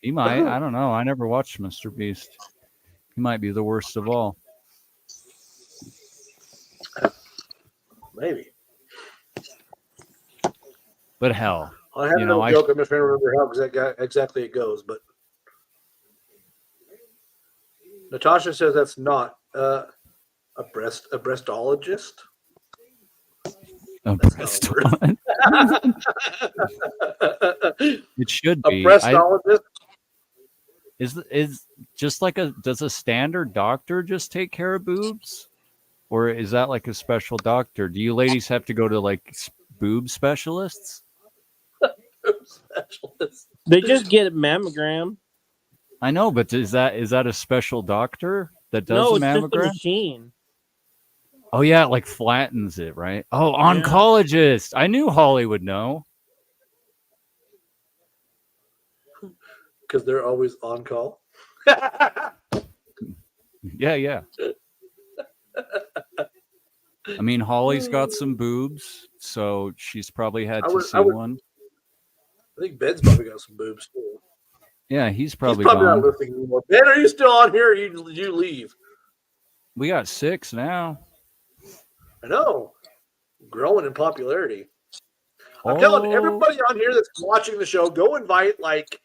D: He might. I don't know. I never watched Mr. Beast. He might be the worst of all.
A: Maybe.
D: But hell,
A: I have
D: You
A: no
D: know, I-
A: joke. I'm just trying to remember how exactly it goes. But Natasha says that's not a breastologist.
D: a
A: That's
D: breast
A: not a
D: one.
A: a
D: It should be.
A: breastologist.
D: Is just like does a standard doctor just take care of boobs? Or is that like a special doctor? Do you ladies have to go to like boob specialists?
A: Specialist.
B: They just get a mammogram.
D: I know, but is that a special doctor that does
B: No,
D: a
B: it's just a
D: mammogram?
B: machine.
D: Oh yeah, it like flattens it, right? Oh, oncologist. I knew Holly would know.
A: Because they're always on call.
D: Yeah. I mean, Holly's got some boobs, so she's probably had
A: I
D: to
A: would-
D: see
A: I would-
D: one.
A: I think Ben's probably got some boobs too.
D: Yeah, he's
A: He's
D: probably
A: probably not
D: gone.
A: listening anymore. Ben, are you still on here? Or you leave?
D: We got 6 now.
A: I know. Growing in popularity. I'm telling everybody on here that's watching the show, go invite like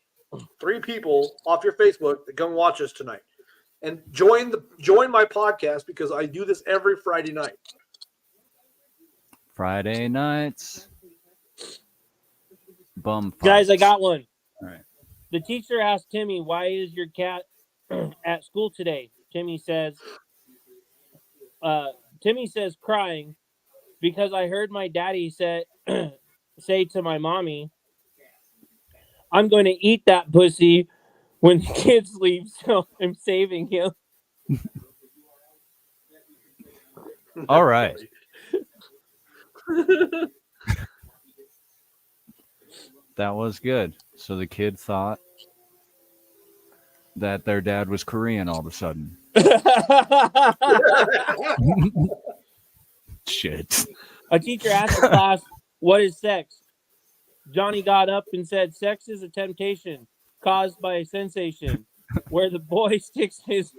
A: 3 people off your Facebook to come watch us tonight, and join my podcast because I do this every Friday night.
D: Friday nights. Bum
B: Guys, I
D: fights.
B: got one.
D: All right.
B: The teacher asked Timmy, "Why is your cat at school today?" Timmy says, crying because I heard my daddy say to my mommy, I'm going to eat that pussy when the kids leave, so I'm saving him.
D: All right. That was good. So the kid thought that their dad was Korean all of a sudden. Shit.
B: A teacher asked the class, what is sex? Johnny got up and said, sex is a temptation caused by a sensation where the boy sticks his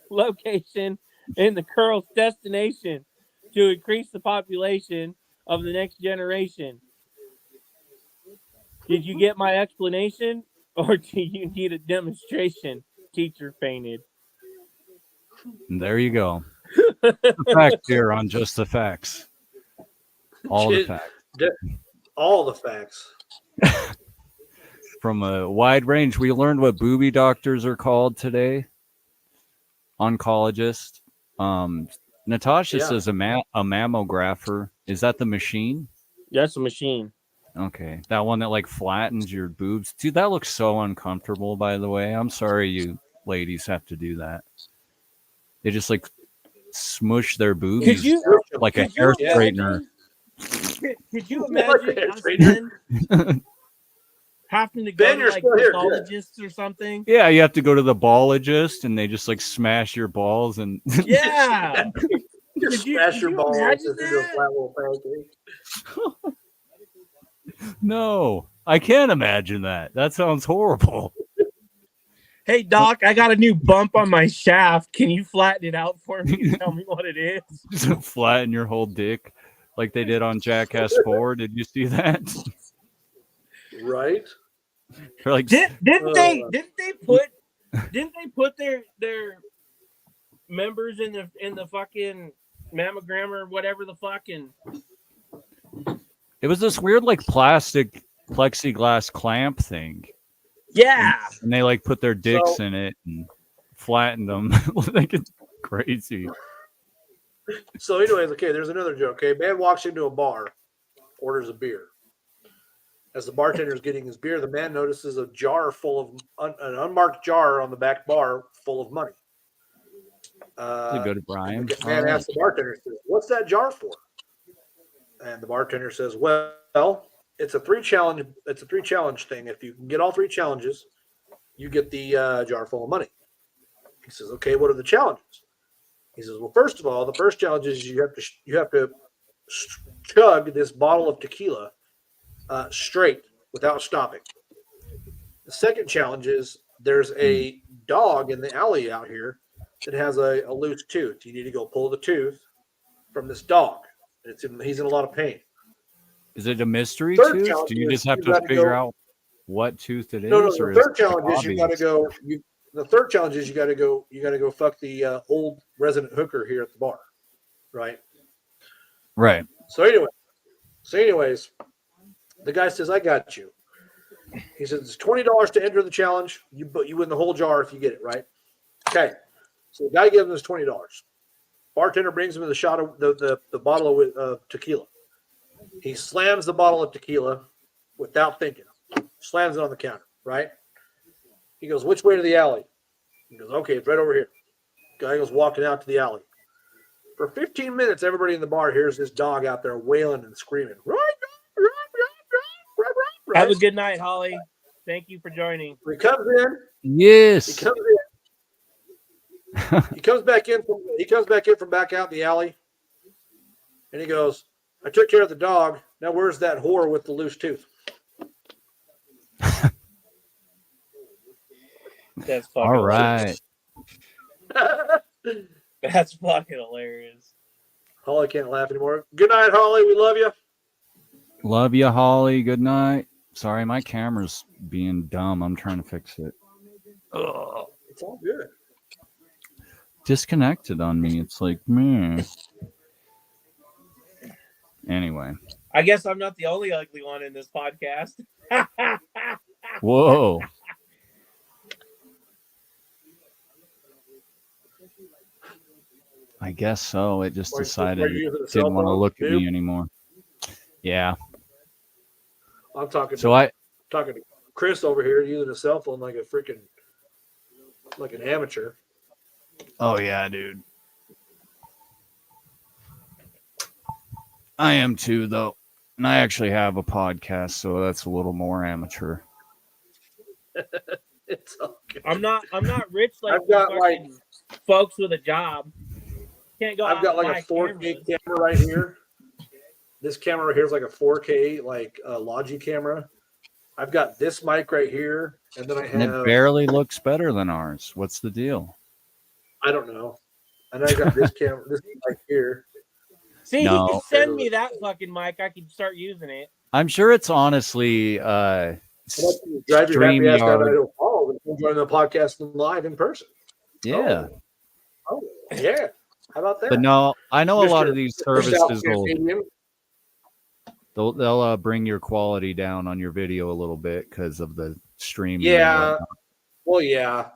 B: location in the girl's destination to increase the population of the next generation. Did you get my explanation, or do you need a demonstration? Teacher fainted.
D: And there you go. The facts here on Just the Facts. All the
A: Shit.
D: facts.
A: All the facts.
D: From a wide range. We learned what booby doctors are called today. Oncologist. Natasha
A: Yeah.
D: says a mammographer. Is that the machine?
B: That's a machine.
D: Okay. That one that like flattens your boobs. Dude, that looks so uncomfortable, by the way. I'm sorry you ladies have to do that. They just like smush their boobies like a hair straightener.
B: Could you
A: Like a
B: imagine
A: hair
B: us
A: straightener.
B: men having to go
A: Ben,
B: to
A: you're
B: like
A: still here.
B: pathologists or something?
D: Yeah, you have to go to the ballologist and they just like smash your balls and
B: Yeah.
A: Just
B: Could you-
A: smash
B: could
A: your
B: you
A: balls
B: imagine
A: into a
B: that?
A: flat little pancake.
D: no, I can't imagine that. That sounds horrible.
B: Hey doc, I got a new bump on my shaft. Can you flatten it out for me and tell me what it is?
D: Just flatten your whole dick like they did on Jackass 4. Did you see that?
A: Right?
D: They're like,
B: Didn't they put their members in the fucking mammogram or whatever the fucking
D: it was this weird like plastic plexiglass clamp thing.
B: yeah.
D: And they like put their dicks
A: So-
D: in it and flattened them. Like it's crazy.
A: So, anyways, okay, there's another joke. Okay, man walks into a bar, orders a beer. As the bartender is getting his beer, the man notices a jar full of an unmarked jar on the back bar full of money.
D: That's a good Brian.
A: The man
D: All right.
A: asks the bartender, says, "What's that jar for?" And the bartender says, "Well, it's a three challenge thing. If you can get all three challenges, you get the jar full of money." He says, "Okay, what are the challenges?" He says, "Well, first of all, the first challenge is you have to chug this bottle of tequila straight without stopping. The second challenge is there's a dog in the alley out here that has a loose tooth. You need to go pull the tooth from this dog. He's in a lot of pain.
D: Is it a mystery
A: Third
D: tooth?
A: challenge
D: Do you
A: is
D: just have
A: you
D: to
A: gotta
D: figure
A: go-
D: out what tooth it is?
A: No,
D: or
A: the
D: is
A: third
D: it
A: challenge is you got to
D: obvious?
A: go. The third challenge is you got to go fuck the old resident hooker here at the bar, right?
D: Right.
A: So anyways, the guy says, "I got you." He says, "It's $20 to enter the challenge. You win the whole jar if you get it right." Okay. So the guy gives him his $20. Bartender brings him the shot of the bottle of tequila. He slams the bottle of tequila without thinking. Slams it on the counter. Right. He goes, "Which way to the alley?" He goes, "Okay, it's right over here." Guy goes walking out to the alley. For 15 minutes, everybody in the bar hears this dog out there wailing and screaming. Right.
B: Have a good night, Holly. Thank you for joining.
A: He comes in.
D: Yes.
A: He comes in. He comes back in from back out in the alley, and he goes, "I took care of the dog. Now where's that whore with the loose tooth?"
B: That's fucking
D: All right.
B: That's fucking hilarious.
A: Holly can't laugh anymore. Good night, Holly. We love you.
D: Love you, Holly. Good night. Sorry, my camera's being dumb. I'm trying to fix it. Ugh.
A: It's all good.
D: Disconnected on me. It's like, man. Anyway.
B: I guess I'm not the only ugly one in this podcast.
D: Whoa. I guess so. It just
A: Or
D: decided
A: are
D: it
A: you using a cell
D: didn't want to
A: phone?
D: look at
A: Nope.
D: me anymore. Yeah.
A: I'm talking
D: So
A: to Chris over here using a cell phone like an amateur.
D: oh yeah, dude. I am too, though. And I actually have a podcast, so that's a little more amateur.
A: It's all good.
B: I'm not rich like
A: I've got,
B: you fucking folks with a job. Can't go
A: I've
B: out
A: got
B: and
A: like
B: buy
A: a 4K
B: cameras.
A: camera right here. This camera right here is like a 4K Logi camera. I've got this mic right here, and then I
D: And it
A: have
D: barely looks better than ours. What's the deal?
A: I don't know, and I got this camera, this mic here.
B: See,
D: No.
B: he can send me that fucking mic. I can start using it.
D: I'm sure it's honestly
A: Drive your happy ass down to
D: StreamYard.
A: Idaho Falls and join the podcast live in person.
D: Yeah.
A: Oh, yeah. How about that?
D: But no, I know a lot
A: Mr.
D: of these
A: South
D: services will
A: Canadian.
D: they'll bring your quality down on your video a little bit because of the streaming. and
A: Yeah.
D: whatnot.
A: Well, yeah.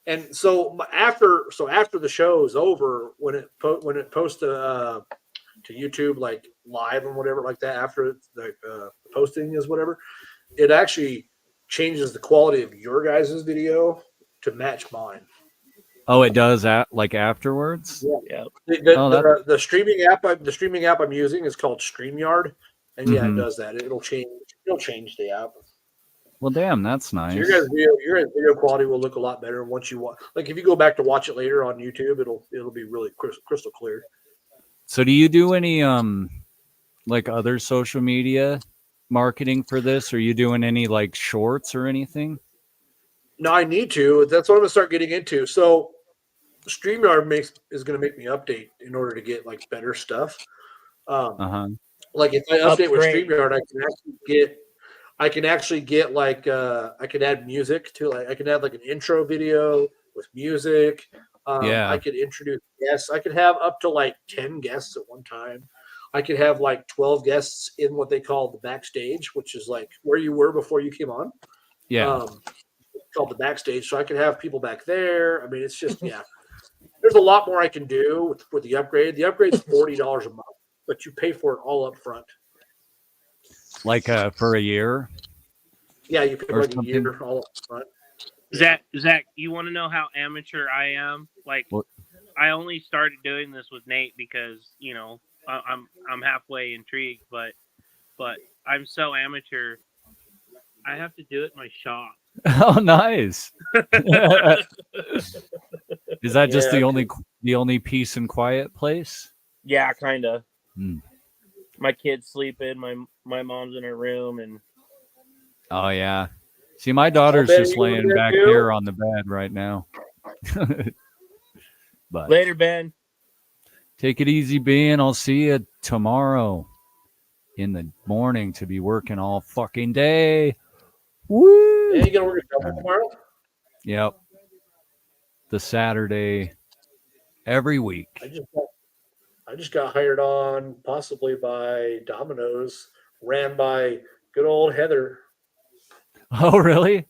A: And so after the show is over, when it posts to YouTube like live and whatever like that, after the posting is whatever, it actually changes the quality of your guys' video to match mine.
D: Oh, it does like afterwards.
B: Yeah.
A: The streaming app I'm using is called StreamYard, and yeah,
D: Mhm.
A: it does that. It'll change the app.
D: Well, damn, that's
A: So
D: nice.
A: your guys' video quality will look a lot better once you watch. Like if you go back to watch it later on YouTube, it'll be really crystal clear.
D: So, do you do any like other social media marketing for this? Are you doing any like shorts or anything?
A: No, I need to. That's what I'm gonna start getting into. So StreamYard is gonna make me update in order to get like better stuff.
D: Uh-huh.
A: Like if I update with
B: Upgrade.
A: StreamYard, I can actually get like I can add music to I can add like an intro video with music.
D: Yeah.
A: I could introduce guests. I could have up to like 10 guests at one time. I could have like 12 guests in what they call the backstage, which is like where you were before you came on.
D: Yeah.
A: Called the backstage. So I could have people back there. I mean, it's just yeah. There's a lot more I can do with the upgrade. The upgrade's $40 a month, but you pay for it all up front.
D: Like for a year.
A: Yeah, you pay
D: Or
A: like a
D: something.
A: year all up front.
C: Zach, you want to know how amateur I am? Like,
D: What?
C: I only started doing this with Nate because I'm halfway intrigued, but I'm so amateur. I have to do it in my shop.
D: Oh, nice. Is that just
A: Yeah.
D: the only peace and quiet place?
B: Yeah, kind of.
D: Hmm.
B: My kids sleeping. My mom's in her room, and
D: Oh yeah. See, my daughter's
A: bet
D: just
A: you were
D: laying
A: there
D: back
A: too.
D: here on the bed right now. But
B: later, Ben.
D: take it easy, Ben. I'll see you tomorrow in the morning to be working all fucking day. Woo!
A: Yeah, you gonna work a double tomorrow?
D: Yep. The Saturday every week.
A: I just got hired on possibly by Domino's, ran by good old Heather.
D: Oh, really?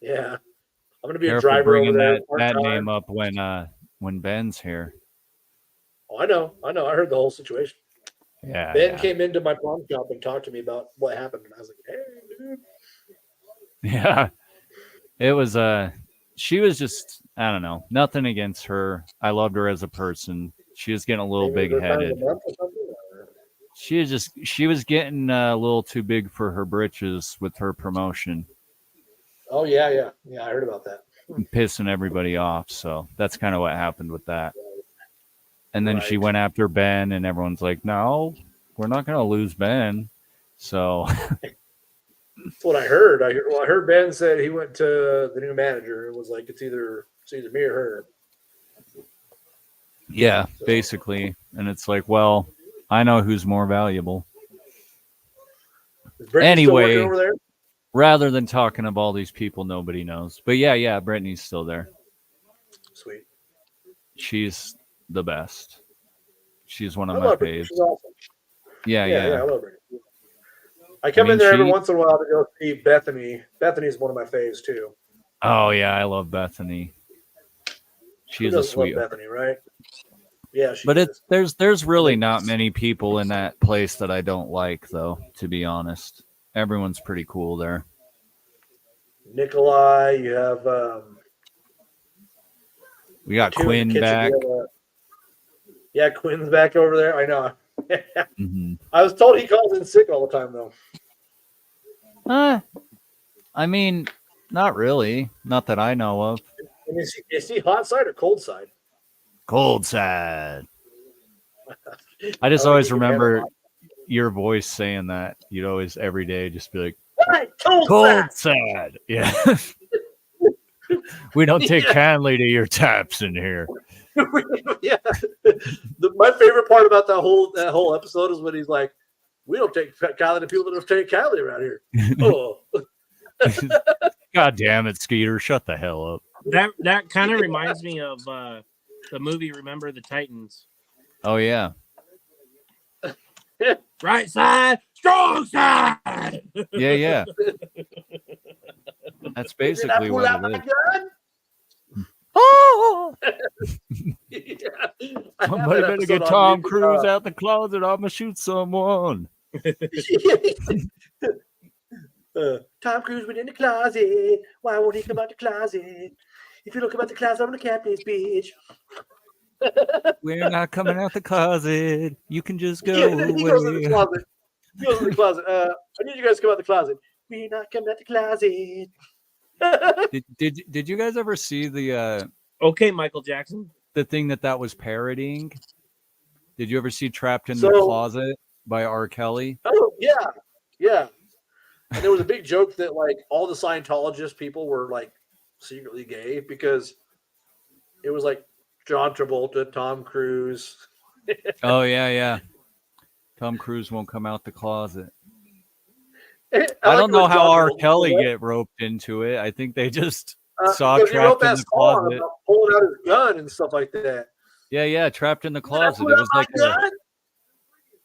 A: Yeah, I'm gonna be a
D: Careful
A: driver over
D: bringing
A: there.
D: that
A: part-time.
D: name up when Ben's here.
A: Oh, I know. I heard the whole situation.
D: Yeah.
A: Ben
D: yeah.
A: came into my pawn shop and talked to me about what happened, and I was like, "Hey, dude."
D: Yeah. It was she was just, I don't know, nothing against her. I loved her as a person. She was getting a little
A: Maybe
D: big
A: they're trying to
D: headed.
A: dump or something, or-
D: She was getting a little too big for her britches with her promotion,
A: Oh yeah. I heard about that.
D: and pissing everybody off. So that's kind of what happened with that. And then she
A: Right.
D: went after Ben, and everyone's like, "No, we're not going to lose Ben." So
A: That's what I heard. I heard Ben said he went to the new manager and was like, it's either me or her.
D: yeah,
A: So-
D: basically. And it's like, well, I know who's more valuable.
A: Is Brittany still working
D: Anyway.
A: over there?
D: Rather than talking about all these people nobody knows. But yeah, Brittany's still there.
A: Sweet.
D: She's the best. She's one
A: I
D: of my
A: love Brittany.
D: faves.
A: She's awesome.
D: Yeah.
A: I love Brittany. I come
D: mean,
A: in there every
D: she-
A: once in a while to go see Bethany. Bethany's one of my faves too.
D: Oh yeah, I love Bethany.
A: Who
D: She's a
A: doesn't love
D: sweet.
A: Bethany, right? Yeah, she
D: But
A: is.
D: there's really not many people in that place that I don't like, though. To be honest, everyone's pretty cool there.
A: Nikolai. You have
D: We got
A: two in the
D: Quinn
A: kitchen.
D: back.
A: Yeah, Quinn's back over there. I know.
D: Hmm.
A: I was told he calls in sick all the time though.
D: I mean, not really. Not that I know of.
A: And is he hot side or cold side?
D: Cold side. I just
A: don't
D: always
A: think he can handle
D: remember
A: hot.
D: your voice saying that. You'd always every day just be like,
A: Right, cold
D: cold side. Yeah. We don't take
A: Yeah.
D: kindly to your taps in here.
A: Yeah. My favorite part about that whole episode is when he's like, "We don't take kindly to people that don't take kindly around here." Oh,
D: God damn it, Skeeter. Shut the hell up.
C: That kind of reminds me of the movie Remember the Titans.
D: Oh, yeah.
C: Right side, strong side.
D: Yeah, yeah. That's
A: did I
D: basically
A: pull
D: what
A: out
D: it
A: my
D: is.
A: gun?
D: Oh!
A: Yeah. I have
D: Somebody
A: that
D: better
A: episode
D: get
A: on
D: Tom
A: YouTube.
D: Cruise out the closet. I'm going to shoot someone.
A: Tom Cruise went in the closet. Why won't he come out the closet? If you don't come out the closet, I'm gonna cap this bitch.
D: We're not coming out the closet. You can just go
A: Yeah, he goes in the
D: away.
A: closet. He goes in the closet. I need you guys to come out the closet. We're not coming out the closet.
D: Did you guys ever see the
C: Okay, Michael Jackson.
D: thing that was parodying? Did you ever see Trapped in the
A: So-
D: Closet by R. Kelly?
A: Oh yeah, yeah. And there was a big joke that like all the Scientologist people were like secretly gay because it was like John Travolta, Tom Cruise.
D: Oh, yeah. Tom Cruise won't come out the closet.
A: I
D: I don't know how R.
A: Travolta
D: Kelly
A: said that.
D: get roped into it. I think they just saw
A: because he wrote
D: Trapped in
A: that
D: the
A: song
D: Closet.
A: about pulling out his gun and stuff like that.
D: Yeah, Trapped in the
A: Did I
D: Closet.
A: pull
D: It
A: out
D: was
A: my
D: like
A: gun?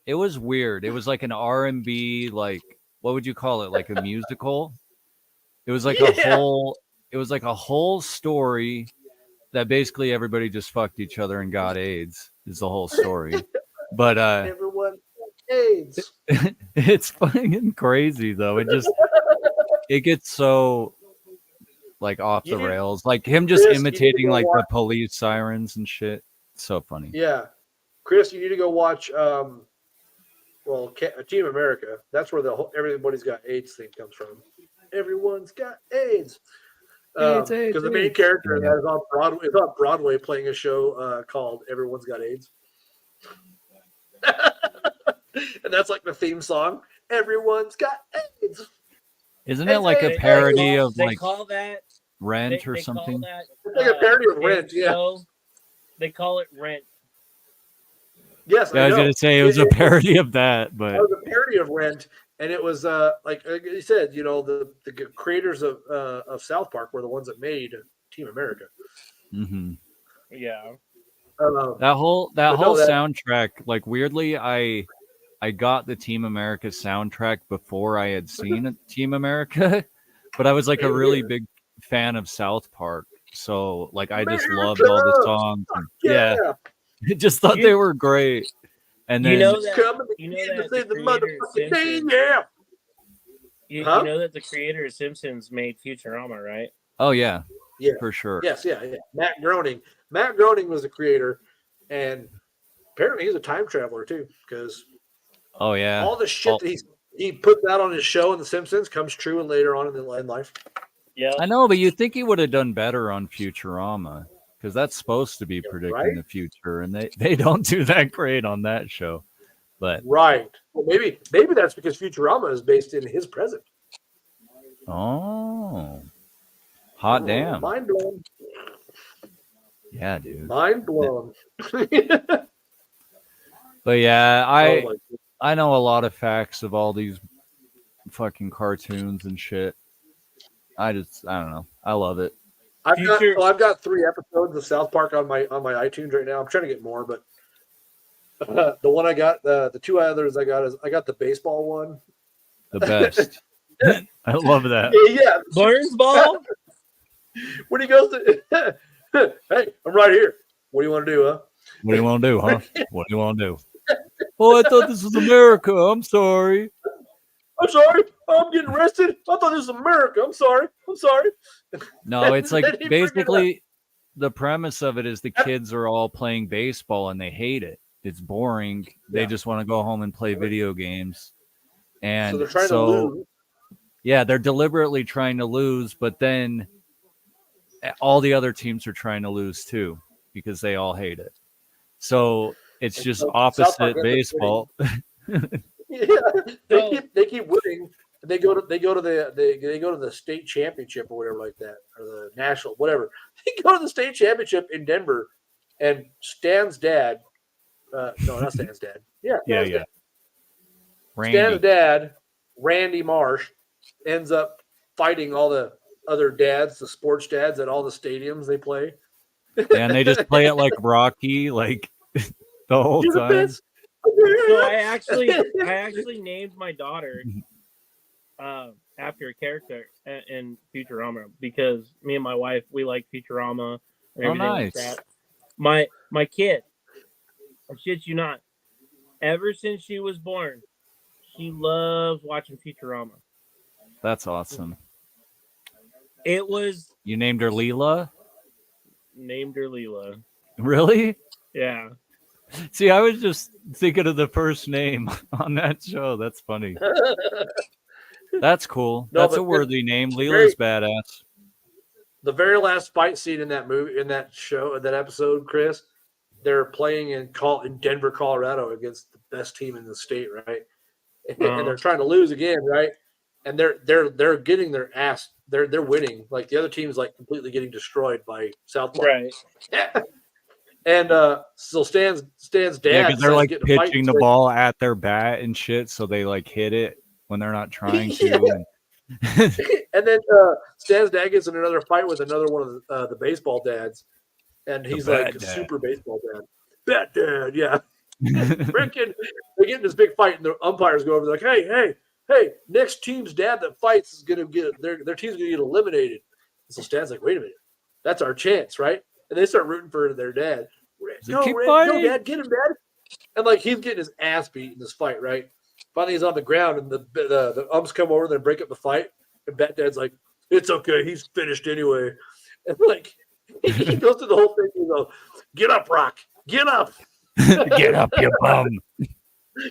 D: it was weird. It was like an R&B, like what would you call it? Like a musical. It was like
A: Yeah.
D: a whole story that basically everybody just fucked each other and got AIDS is the whole story. But
A: Everyone AIDS.
D: it's fucking crazy though. It gets so like off
A: You
D: the
A: need-
D: rails. Like him just
A: Chris, you need to
D: imitating
A: go
D: like the
A: watch-
D: police sirens and shit. So funny.
A: Yeah, Chris, you need to go watch. Team America. That's where the whole Everybody's Got AIDS thing comes from. Everyone's got AIDS.
D: AIDS,
A: Because the main
D: AIDS.
A: character
D: Yeah.
A: that is on Broadway is on Broadway playing a show called Everyone's Got AIDS. And that's like the theme song. Everyone's got AIDS.
D: Isn't it like a
A: They
D: parody of
C: They
D: like
C: call that
D: Rent or
C: they
D: something?
C: Call that,
A: It's like a parody of
C: game
A: Rent, yeah.
C: show, they call it Rent.
A: Yes,
D: Yeah, I was
A: know.
D: gonna say it was a
A: It-
D: parody of that, but
A: It was a parody of Rent, and it was like you said, the creators of South Park were the ones that made Team America.
D: mhm.
C: Yeah.
D: that whole
A: But no, that-
D: soundtrack, like weirdly, I got the Team America soundtrack before I had seen Team America, but I was like a
A: Same
D: really
A: here.
D: big fan of South Park, so like I just loved all the
A: America!
D: songs. And, yeah,
A: Yeah,
D: just thought they were great. And then
C: You know that
A: coming
C: you know
A: to
C: that
A: save
C: the
A: the
C: creator of
A: motherfucking day,
C: Simpsons,
A: yeah.
C: you
A: Huh?
C: know that the creator of Simpsons made Futurama, right?
D: oh yeah,
A: Yeah.
D: for sure.
A: Yes, yeah. Matt Groening. Matt Groening was the creator, and apparently he's a time traveler too, because
D: Oh yeah.
A: all the shit
D: Oh.
A: that he puts out on his show in The Simpsons comes true and later on in life.
C: Yeah.
D: I know, but you'd think he would have done better on Futurama because that's supposed to be
A: Yeah,
D: predicting
A: right?
D: the future, and they don't do that great on that show. But
A: Right. Well, maybe that's because Futurama is based in his present.
D: oh, hot damn,
A: Mind blown.
D: yeah, dude.
A: Mind blown.
D: But yeah,
A: Oh my
D: I know a lot of facts of all these fucking cartoons and shit. I don't know. I love it.
A: I've got 3 episodes of South Park on my iTunes right now. I'm trying to get more, but the one I got, the 2 others I got is I got the baseball one.
D: The best. I love that.
A: Yeah,
C: Burns ball?
A: when he goes to, hey, I'm right here. What do you want to do, huh?
D: What do you want to do, huh? What do you want to do? Oh, I thought this was America. I'm sorry.
A: I'm sorry. I'm getting arrested. I thought this was America. I'm sorry. I'm sorry.
D: No, it's like
A: Then he figured out-
D: basically the premise of it is the kids are all playing baseball and they hate it. It's boring. They
A: Yeah.
D: just want to go home and play video games. And
A: So they're trying to lose.
D: yeah, they're deliberately trying to lose, but then all the other teams are trying to lose too because they all hate it. So it's
A: And
D: just
A: so South Park
D: opposite
A: ends up
D: baseball.
A: Yeah,
C: So-
A: they keep winning. They go to the state championship or whatever like that, or the national whatever. They go to the state championship in Denver, and Stan's dad, no, not Stan's dad. Yeah,
D: Yeah,
A: Stan's
D: yeah.
A: dad.
D: Randy.
A: Stan's dad, Randy Marsh, ends up fighting all the other dads, the sports dads at all the stadiums they play.
D: And they just play it like Rocky, like the whole
A: You're the
D: time.
A: best.
C: So I actually named my daughter after a character in Futurama because me and my wife we like Futurama and
D: Oh,
C: everything like
D: nice.
C: that. My kid, I shit you not, ever since she was born, she loves watching Futurama.
D: That's awesome.
C: It was
D: You named her Leela?
C: named her Leela.
D: Really?
C: Yeah.
D: See, I was just thinking of the first name on that show. That's funny. That's cool.
A: No,
D: That's
A: but
D: a worthy name.
A: very-
D: Leela's badass.
A: The very last fight scene in that movie, in that show, that episode, Chris, they're playing in Denver, Colorado, against the best team in the state, right? And they're trying to lose again, right? And they're getting their ass. They're winning. Like the other team's like completely getting destroyed by South Park.
C: Right.
A: And so Stan's dad,
D: Yeah, because they're
A: says
D: like
A: get in a fight,
D: pitching the
A: so-
D: ball at their bat and shit, so they like hit it when they're not trying to.
A: Yeah.
D: And-
A: And then Stan's dad gets in another fight with another one of the baseball dads, and he's like
D: bat dad.
A: super baseball dad. Bat dad, yeah. Freaking, they get in this big fight, and the umpires go over. They're like, hey, next team's dad that fights is gonna get their team's gonna get eliminated. And so Stan's like, wait a minute, that's our chance, right? And they start rooting for their dad.
D: He's like, "Keep
A: Go,
D: fighting."
A: Dad, get him, Dad. And like he's getting his ass beat in this fight, right? Finally, he's on the ground, and the umps come over, they break up the fight, and Bat Dad's like, "It's okay, he's finished anyway." And like he goes through the whole thing, you know, get up, Rock, get up,
D: Get up, you bum.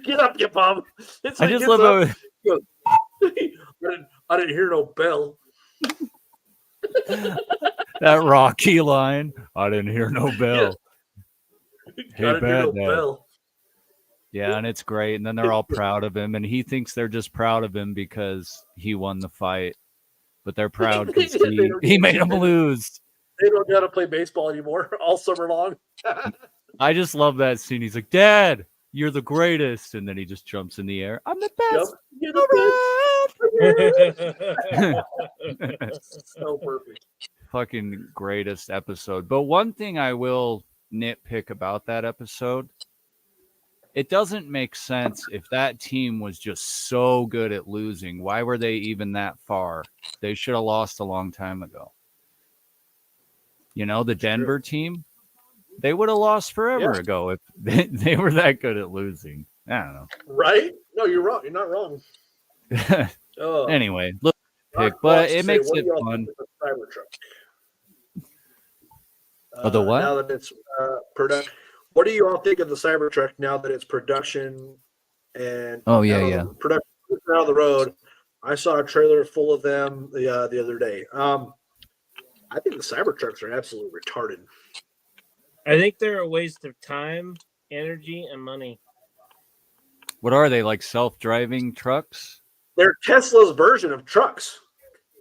A: get up, you bum. It's
D: I
A: like,
D: just
A: gets
D: love
A: up.
D: how
A: I didn't hear no bell.
D: that Rocky line. I didn't hear no bell. Hey,
A: I didn't hear no
D: Bat Dad.
A: bell.
D: Yeah, and it's great. And then they're all proud of him, and he thinks they're just proud of him because he won the fight. But they're proud because
A: They don't
D: he
A: give a
D: made them
A: shit.
D: lose.
A: They don't know how to play baseball anymore all summer long.
D: I just love that scene. He's like, Dad, you're the greatest. And then he just jumps in the air. I'm the
A: Yep.
D: best.
A: You're the best. So perfect.
D: Fucking greatest episode. But one thing I will nitpick about that episode, it doesn't make sense if that team was just so good at losing. Why were they even that far? They should have lost a long time ago. You know, the Denver team, they would have lost forever
A: Yeah.
D: ago if they were that good at losing. I don't
A: Right? No, you're wrong. You're not wrong.
D: know.
A: Oh,
D: Anyway, look,
A: Rock
D: pick, but
A: wants to
D: it
A: say,
D: makes
A: what do
D: it
A: y'all
D: fun.
A: think of the Cybertruck?
D: Oh, the what?
A: Now that it's production, what do you all think of the Cybertruck now that it's production and
D: Oh, yeah,
A: out of
D: yeah.
A: the production out of the road? I saw a trailer full of them the other day. I think the Cybertrucks are absolutely retarded.
C: I think they're a waste of time, energy, and money.
D: What are they, like self-driving trucks?
A: They're Tesla's version of trucks,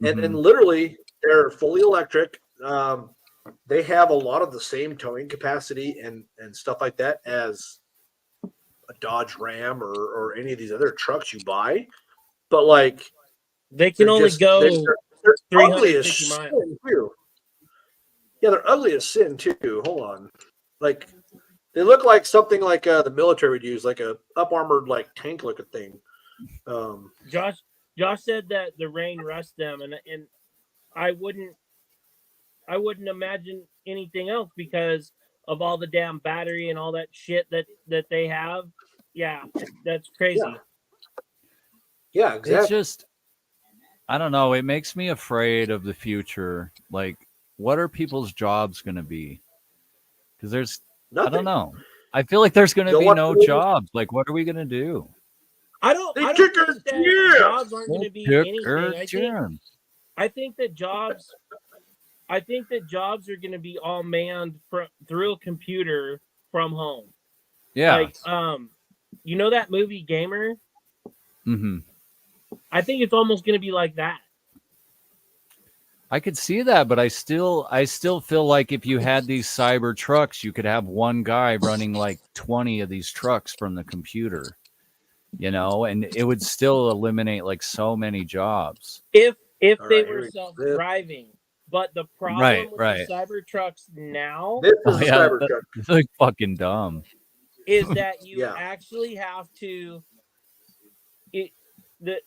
A: and
D: Mhm.
A: literally they're fully electric. They have a lot of the same towing capacity and stuff like that as a Dodge Ram or any of these other trucks you buy, but like
C: They can
A: they're
C: only
A: just-
C: go.
A: they're ugly as
C: 350 miles.
A: sin too. Yeah, they're ugly as sin too. Hold on, like they look like something like the military would use, like a up armored like tank looking thing.
C: Josh said that the rain rust them, and I wouldn't imagine anything else because of all the damn battery and all that shit that they have. Yeah, that's crazy.
A: Yeah,
D: It's
A: exactly.
D: just, I don't know. It makes me afraid of the future. Like, what are people's jobs going to be? Because I
A: Nothing.
D: don't know. I feel like there's going to
A: Go
D: be
A: watch
D: no
A: the movie.
D: jobs. Like, what are we going to do?
C: I don't
A: They
C: think
A: took our
C: that
A: jobs.
C: jobs aren't going to be anything. I think that jobs are going to be all manned through a computer from home.
D: Yeah.
C: Like, you know that movie Gamer?
D: Mm-hmm.
C: I think it's almost going to be like that.
D: I could see that, but I still feel like if you had these cyber trucks, you could have one guy running like 20 of these trucks from the computer, and it would still eliminate like so many jobs.
C: If
A: All
C: they
A: right, here
C: were
A: we go.
C: self-driving. But the problem
D: Right,
C: with
D: right.
C: the cyber trucks now
A: This is
D: Oh,
A: a
D: yeah,
A: Cybertruck.
D: it's like fucking dumb.
C: is that you
A: Yeah.
C: actually have to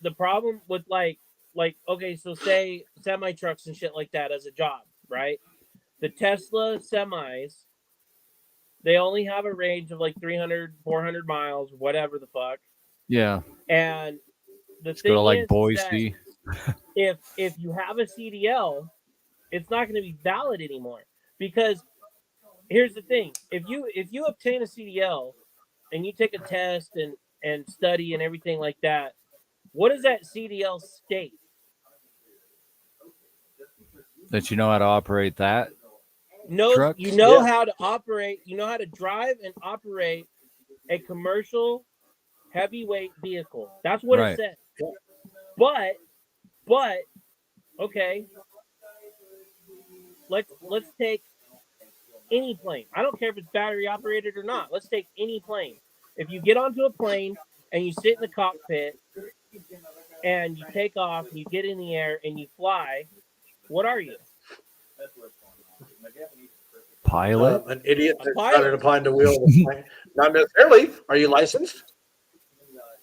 C: the problem with like okay, so say semi trucks and shit like that as a job, right? The Tesla semis, they only have a range of like 300, 400 miles, whatever the fuck.
D: Yeah.
C: And the
D: Let's go to
C: thing
D: like
C: is
D: Boise.
C: that if you have a CDL, it's not going to be valid anymore. Because here's the thing: if you obtain a CDL and you take a test and study and everything like that, what does that CDL state?
D: That you know how to operate that. Trucks?
C: You know
A: Yeah.
C: how to operate, you know how to drive and operate a commercial heavyweight vehicle. That's what
D: Right.
C: it says. But okay, let's take any plane. I don't care if it's battery operated or not. Let's take any plane. If you get onto a plane and you sit in the cockpit and you take off and you get in the air and you fly, what are you?
D: Pilot?
A: An idiot that's
C: pilot.
A: trying to find the wheel of a plane. Not necessarily. Are you licensed?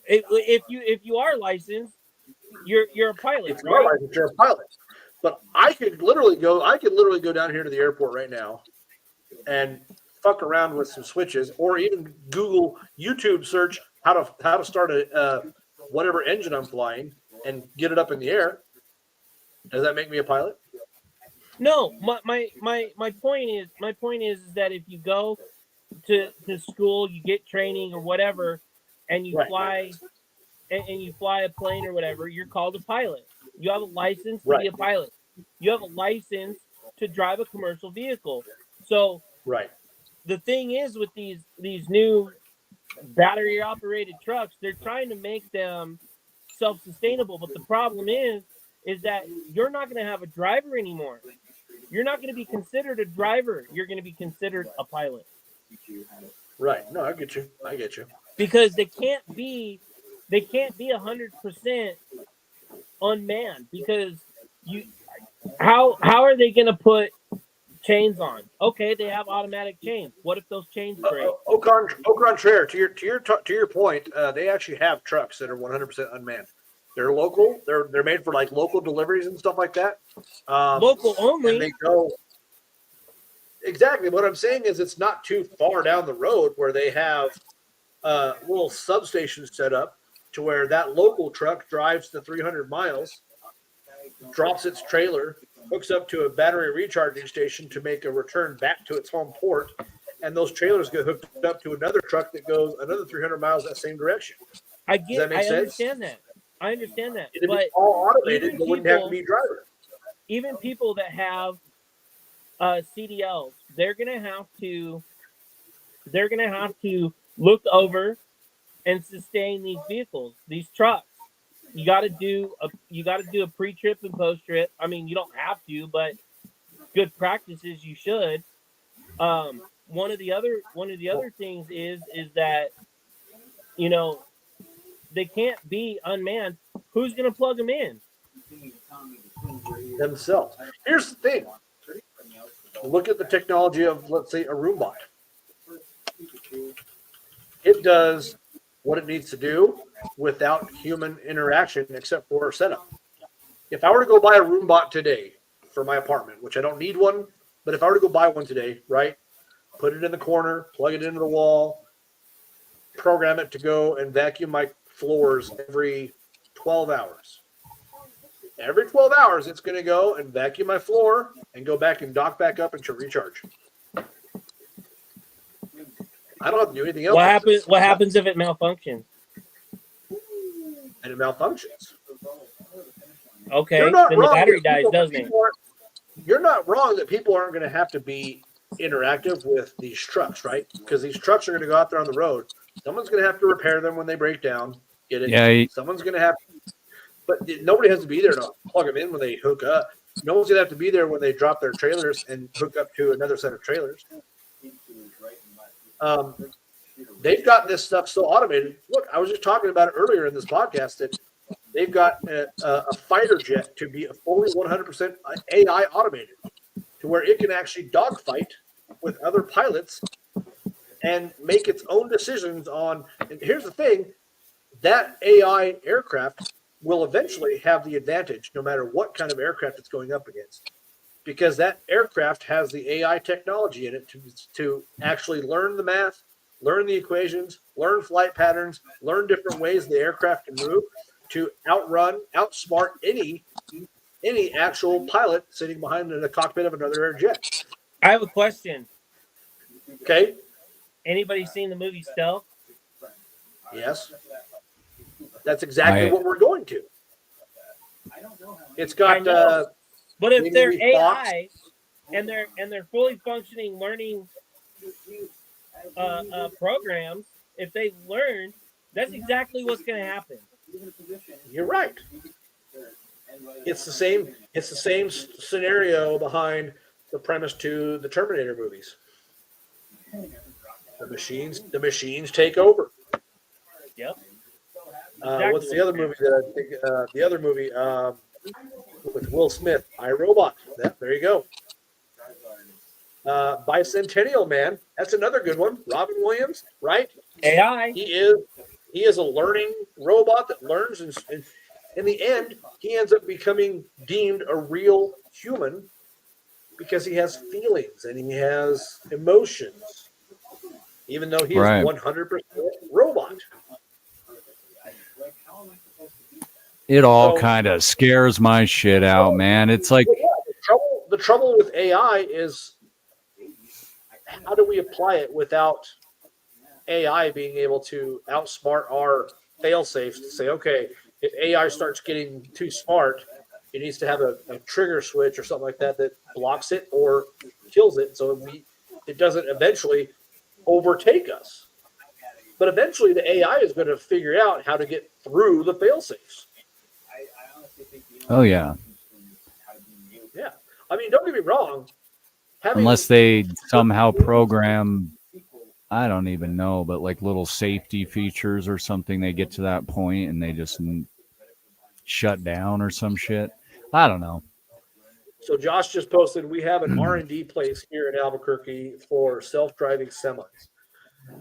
C: If you are licensed, you're a pilot,
A: If you are
C: right?
A: licensed, you're a pilot. But I could literally go down here to the airport right now and fuck around with some switches, or even Google YouTube search how to start a whatever engine I'm flying and get it up in the air. Does that make me a pilot?
C: No, my point is that if you go to school, you get training or whatever, and you
A: Right.
C: fly and you fly a plane or whatever, you're called a pilot. You have a license to
A: Right.
C: be a pilot. You have a license to drive a commercial vehicle. So
A: Right.
C: the thing is with these new battery operated trucks, they're trying to make them self-sustainable, but the problem is that you're not going to have a driver anymore. You're not going to be considered a driver. You're going to be considered a pilot.
A: Right. No, I get you.
C: Because they can't be 100% unmanned, because how are they going to put chains on? Okay, they have automatic chains. What if those chains break?
A: Au contraire, to your point, they actually have trucks that are 100% unmanned. They're local. They're made for like local deliveries and stuff like that.
C: Local only.
A: And they go exactly. What I'm saying is, it's not too far down the road where they have little substations set up to where that local truck drives the 300 miles, drops its trailer, hooks up to a battery recharging station to make a return back to its home port, and those trailers get hooked up to another truck that goes another 300 miles that same direction.
C: I
A: Does that make sense?
C: understand that.
A: It'd
C: But
A: be all automated.
C: even
A: There wouldn't have to
C: people-
A: be drivers.
C: even people that have CDLs, they're gonna have to look over and sustain these vehicles, these trucks. You got to do a pre-trip and post-trip. I mean, you don't have to, but good practices you should. One of the other things is that, you know, they can't be unmanned. Who's gonna plug them in?
A: Themselves. Here's the thing. Look at the technology of, let's say, a Roombot. It does what it needs to do without human interaction except for setup. If I were to go buy a Roombot today for my apartment, which I don't need one, but if I were to go buy one today, right, put it in the corner, plug it into the wall, program it to go and vacuum my floors every 12 hours. Every 12 hours, it's going to go and vacuum my floor and go back and dock back up and to recharge. I don't have to do anything else.
C: What happens if it malfunctions?
A: And it malfunctions.
C: Okay,
A: You're not
C: then the
A: wrong
C: battery
A: that
C: dies, doesn't it?
A: You're not wrong that people aren't going to have to be interactive with these trucks, right? Because these trucks are going to go out there on the road. Someone's going to have to repair them when they break down. Get it?
D: Yeah.
A: Someone's going to have, but nobody has to be there to plug them in when they hook up. No one's going to have to be there when they drop their trailers and hook up to another set of trailers. They've got this stuff so automated. Look, I was just talking about it earlier in this podcast that they've got a fighter jet to be a fully 100% AI automated, to where it can actually dogfight with other pilots and make its own decisions on. And here's the thing: that AI aircraft will eventually have the advantage, no matter what kind of aircraft it's going up against, because that aircraft has the AI technology in it to actually learn the math, learn the equations, learn flight patterns, learn different ways the aircraft can move to outsmart any actual pilot sitting behind in the cockpit of another air jet.
C: I have a question.
A: Okay.
C: Anybody seen the movie Stealth?
A: Yes. That's exactly what we're going to. It's got
C: but if they're
A: maybe Fox.
C: AI and they're fully functioning learning programs, if they learn, that's exactly what's going to happen.
A: You're right. It's the same scenario behind the premise to the Terminator movies. The machines take over.
C: Yep.
A: What's the other movie that I think? The other movie with Will Smith, iRobot. Yeah, there you go. Bicentennial Man. That's another good one. Robin Williams, right?
C: AI.
A: He is a learning robot that learns, and in the end, he ends up becoming deemed a real human because he has feelings and he has emotions, even though he is 100% robot.
D: It all kind of scares my shit out, man. It's like
A: the trouble with AI is, how do we apply it without AI being able to outsmart our fail-safes to say, okay, if AI starts getting too smart, it needs to have a trigger switch or something like that that blocks it or kills it, so it doesn't eventually overtake us. But eventually, the AI is going to figure out how to get through the fail-safes.
D: Oh yeah.
A: Yeah, I mean, don't get me wrong.
D: Unless they somehow program, I don't even know, but like little safety features or something, they get to that point and they just shut down or some shit. I don't know.
A: So Josh just posted, we have an R&D place here in Albuquerque for self-driving semis.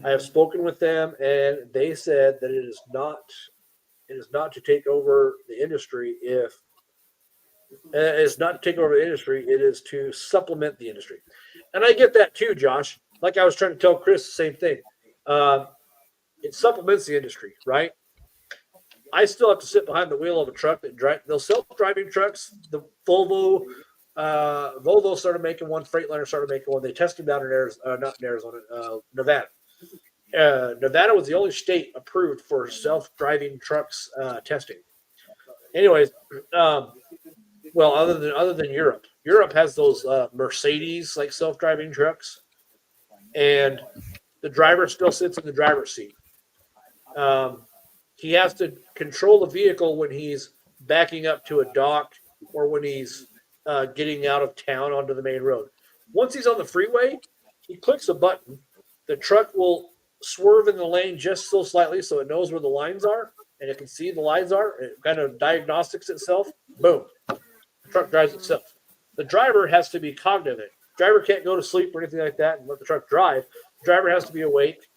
A: I have spoken with them, and they said that it is not to take over the industry. It's not to take over the industry. It is to supplement the industry. And I get that too, Josh. Like I was trying to tell Chris the same thing. It supplements the industry, right? I still have to sit behind the wheel of a truck that drive those self-driving trucks. The Volvo started making one. Freightliner started making one. They tested them down in Arizona, not in Arizona, Nevada. Nevada was the only state approved for self-driving trucks testing. Anyways, well, other than Europe, Europe has those Mercedes like self-driving trucks, and the driver still sits in the driver's seat. He has to control the vehicle when he's backing up to a dock or when he's getting out of town onto the main road. Once he's on the freeway, he clicks a button. The truck will swerve in the lane just so slightly so it knows where the lines are, and it can see the lines are. It kind of diagnostics itself. Boom. The truck drives itself. The driver has to be cognizant. Driver can't go to sleep or anything like that and let the truck drive. The driver has to be awake.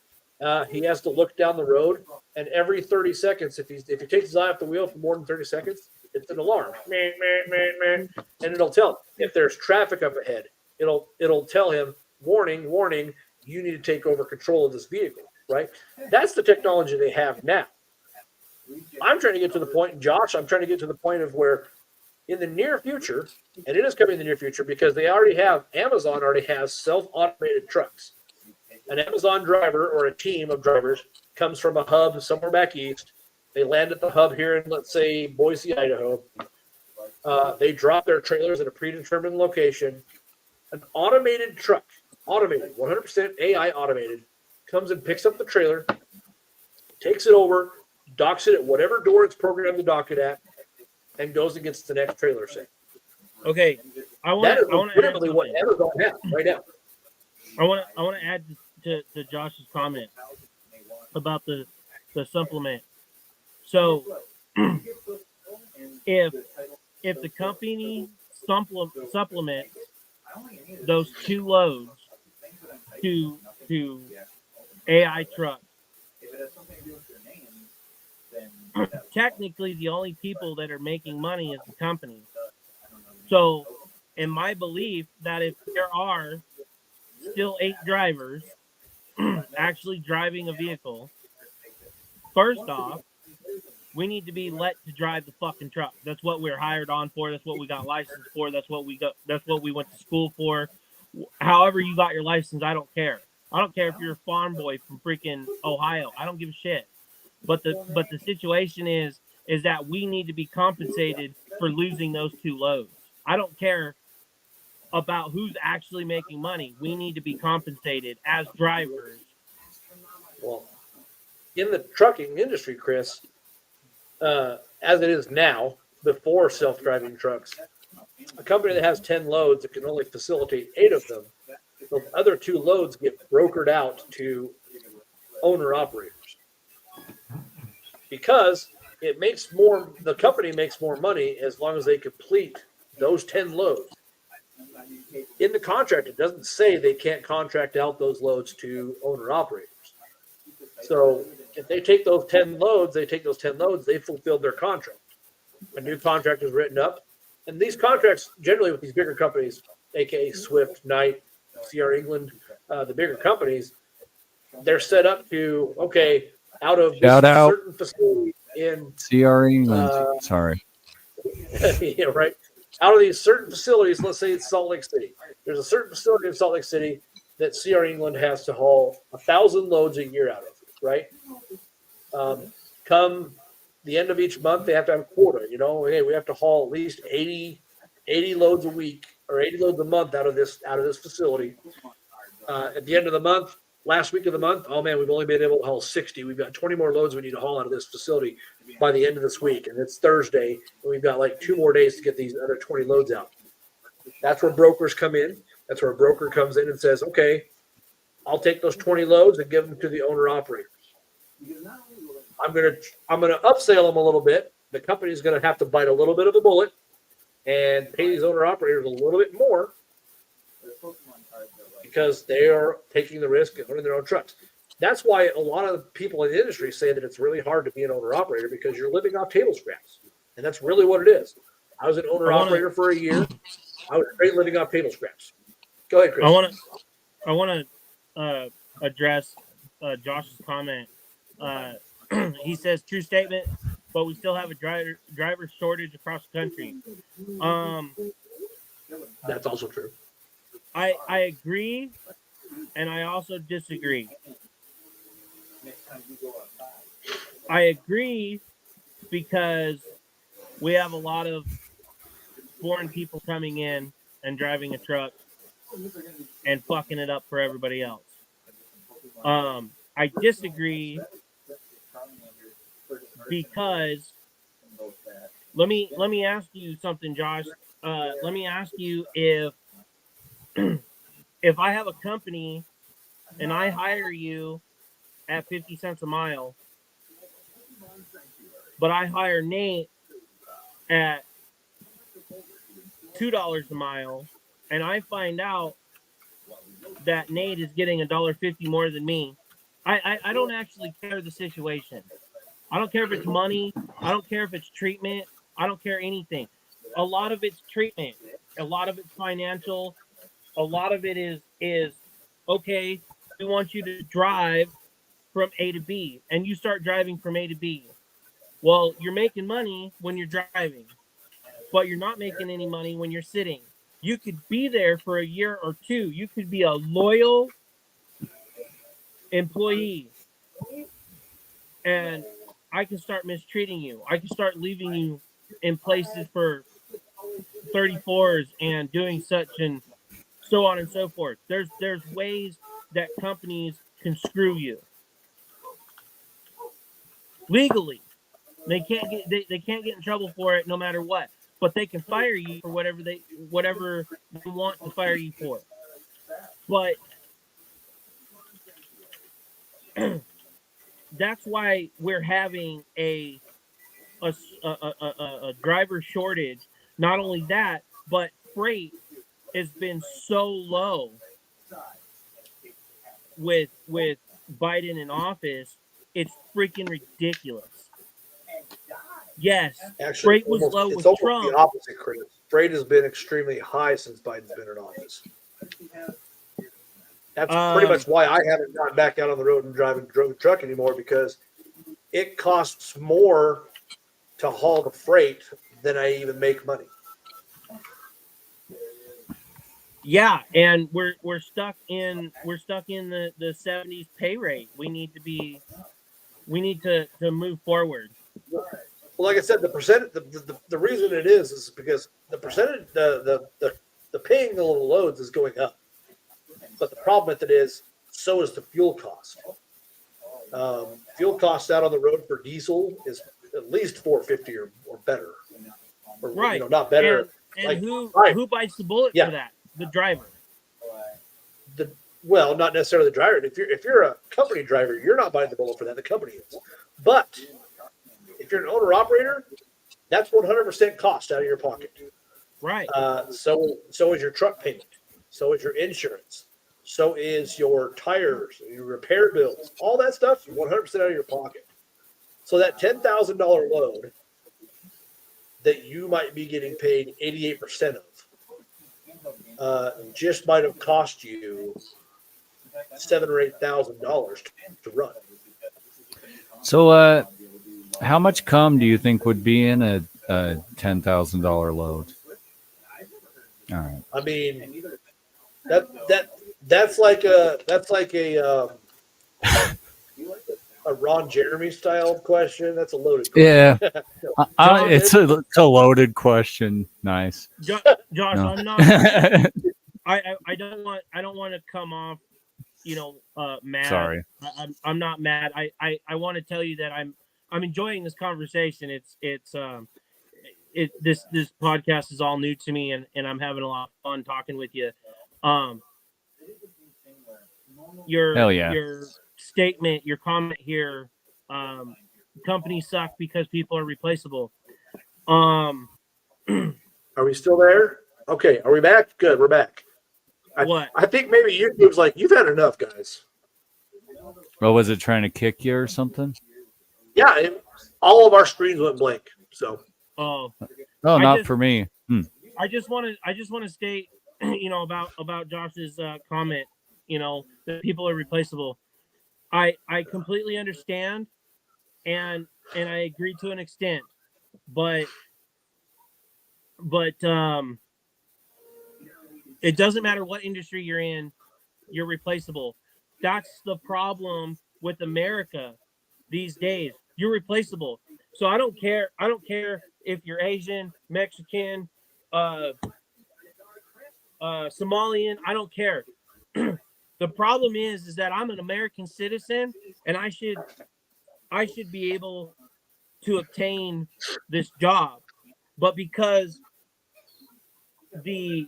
A: He has to look down the road, and every 30 seconds, if he takes his eye off the wheel for more than 30 seconds, it's an alarm. And it'll tell him if there's traffic up ahead. It'll tell him, warning, warning, you need to take over control of this vehicle, right? That's the technology they have now. I'm trying to get to the point, Josh, I'm trying to get to the point of where in the near future, and it is coming in the near future because Amazon already has self-automated trucks. An Amazon driver or a team of drivers comes from a hub somewhere back east. They land at the hub here in, let's say, Boise, Idaho. They drop their trailers at a predetermined location. An automated truck, automated, 100% AI automated, comes and picks up the trailer, takes it over, docks it at whatever door it's programmed to dock it at, and goes and gets the next trailer set.
C: Okay, I want
A: That is
C: to add
A: literally what
C: something.
A: Amazon has right now.
C: I want to add to Josh's comment about the supplement. So if the company supplements those 2 loads to AI trucks, technically the only people that are making money is the company. So in my belief that if there are still 8 drivers actually driving a vehicle, first off, we need to be let to drive the fucking truck. That's what we're hired on for. That's what we got licensed for. That's what we went to school for. However you got your license, I don't care. I don't care if you're a farm boy from freaking Ohio. I don't give a shit. But the situation is that we need to be compensated for losing those 2 loads. I don't care about who's actually making money. We need to be compensated as drivers.
A: Well, in the trucking industry, Chris, as it is now, before self-driving trucks, a company that has 10 loads that can only facilitate 8 of them, those other 2 loads get brokered out to owner-operators. Because the company makes more money as long as they complete those 10 loads. In the contract, it doesn't say they can't contract out those loads to owner-operators. So if they take those 10 loads, they fulfilled their contract. A new contract is written up. And these contracts, generally with these bigger companies, aka Swift, Knight, CR England, the bigger companies, they're set up to, okay, out of this certain facility in
D: CR England. Sorry.
A: yeah, right. Out of these certain facilities, let's say it's Salt Lake City. There's a certain facility in Salt Lake City that CR England has to haul 1,000 loads a year out of, right? Come the end of each month, they have to have a quota. Hey, we have to haul at least 80 loads a week or 80 loads a month out of this facility. At the end of the month, last week of the month, oh man, we've only been able to haul 60. We've got 20 more loads we need to haul out of this facility by the end of this week. And it's Thursday, and we've got like 2 more days to get these other 20 loads out. That's where brokers come in. That's where a broker comes in and says, okay, I'll take those 20 loads and give them to the owner operators. I'm gonna upsell them a little bit. The company's gonna have to bite a little bit of a bullet and pay these owner operators a little bit more because they are taking the risk of owning their own trucks. That's why a lot of people in the industry say that it's really hard to be an owner operator because you're living off table scraps, and that's really what it is. I was an owner operator for a year. I was straight living off table scraps. Go ahead, Chris.
C: I want to address Josh's comment. He says, true statement, but we still have a driver shortage across the country.
A: That's also true.
C: I agree, and I also disagree. I agree because we have a lot of foreign people coming in and driving a truck and fucking it up for everybody else. I disagree because let me ask you something, Josh. Let me ask you if I have a company and I hire you at 50 cents a mile, but I hire Nate at $2 a mile, and I find out that Nate is getting $1.50 more than me, I don't actually care the situation. I don't care if it's money. I don't care if it's treatment. I don't care anything. A lot of it's treatment. A lot of it's financial. A lot of it is okay, we want you to drive from A to B, and you start driving from A to B. Well, you're making money when you're driving, but you're not making any money when you're sitting. You could be there for a year or two. You could be a loyal employee, and I can start mistreating you. I can start leaving you in places for 34s and doing such and so on and so forth. There's ways that companies can screw you legally. They can't get in trouble for it no matter what, but they can fire you for whatever they want to fire you for. But that's why we're having a driver shortage. Not only that, but freight has been so low with Biden in office. It's freaking ridiculous. Yes,
A: Actually,
C: freight was low
A: it's
C: with
A: almost
C: Trump.
A: the opposite, Chris. Freight has been extremely high since Biden's been in office. That's pretty much why I haven't gotten back out on the road and drove a truck anymore, because it costs more to haul the freight than I even make money.
C: Yeah, and we're stuck in the 70s pay rate. We need to move forward.
A: Well, like I said, the reason it is because the percentage, the paying of the loads is going up. But the problem with it is, so is the fuel cost. Fuel cost out on the road for diesel is at least $4.50 or better. Or,
C: Right.
A: Not better.
C: And
A: like,
C: who bites the bullet for that? The driver.
A: Well, not necessarily the driver. If you're a company driver, you're not biting the bullet for that. The company is. But if you're an owner operator, that's 100% cost out of your pocket.
C: Right.
A: So is your truck payment. So is your insurance. So is your tires, your repair bills, all that stuff. 100% out of your pocket. So that $10,000 load that you might be getting paid 88% of just might have cost you $7,000 or $8,000 to run.
D: So, how much cum do you think would be in a $10,000 load? All right.
A: I mean, that's like a Ron Jeremy style question. That's a loaded question.
D: Yeah, it's a loaded question. Nice,
C: Josh.
D: No.
C: I'm not. I don't want to come off, mad.
D: Sorry.
C: I'm not mad. I want to tell you that I'm enjoying this conversation. This podcast is all new to me, and I'm having a lot of fun talking with you.
D: Hell yeah.
C: Your statement, your comment here, companies suck because people are replaceable.
A: Are we still there? Okay, are we back? Good, we're back. I think maybe YouTube's like, you've had enough, guys.
D: Well, was it trying to kick you or something?
A: Yeah, all of our screens went blank. So.
C: Oh,
D: not for me.
C: I just want to state, about Josh's comment. That people are replaceable. I completely understand, and I agree to an extent, but it doesn't matter what industry you're in, you're replaceable. That's the problem with America these days. You're replaceable. So I don't care if you're Asian, Mexican, Somalian. I don't care. The problem is that I'm an American citizen, and I should be able to obtain this job. But because the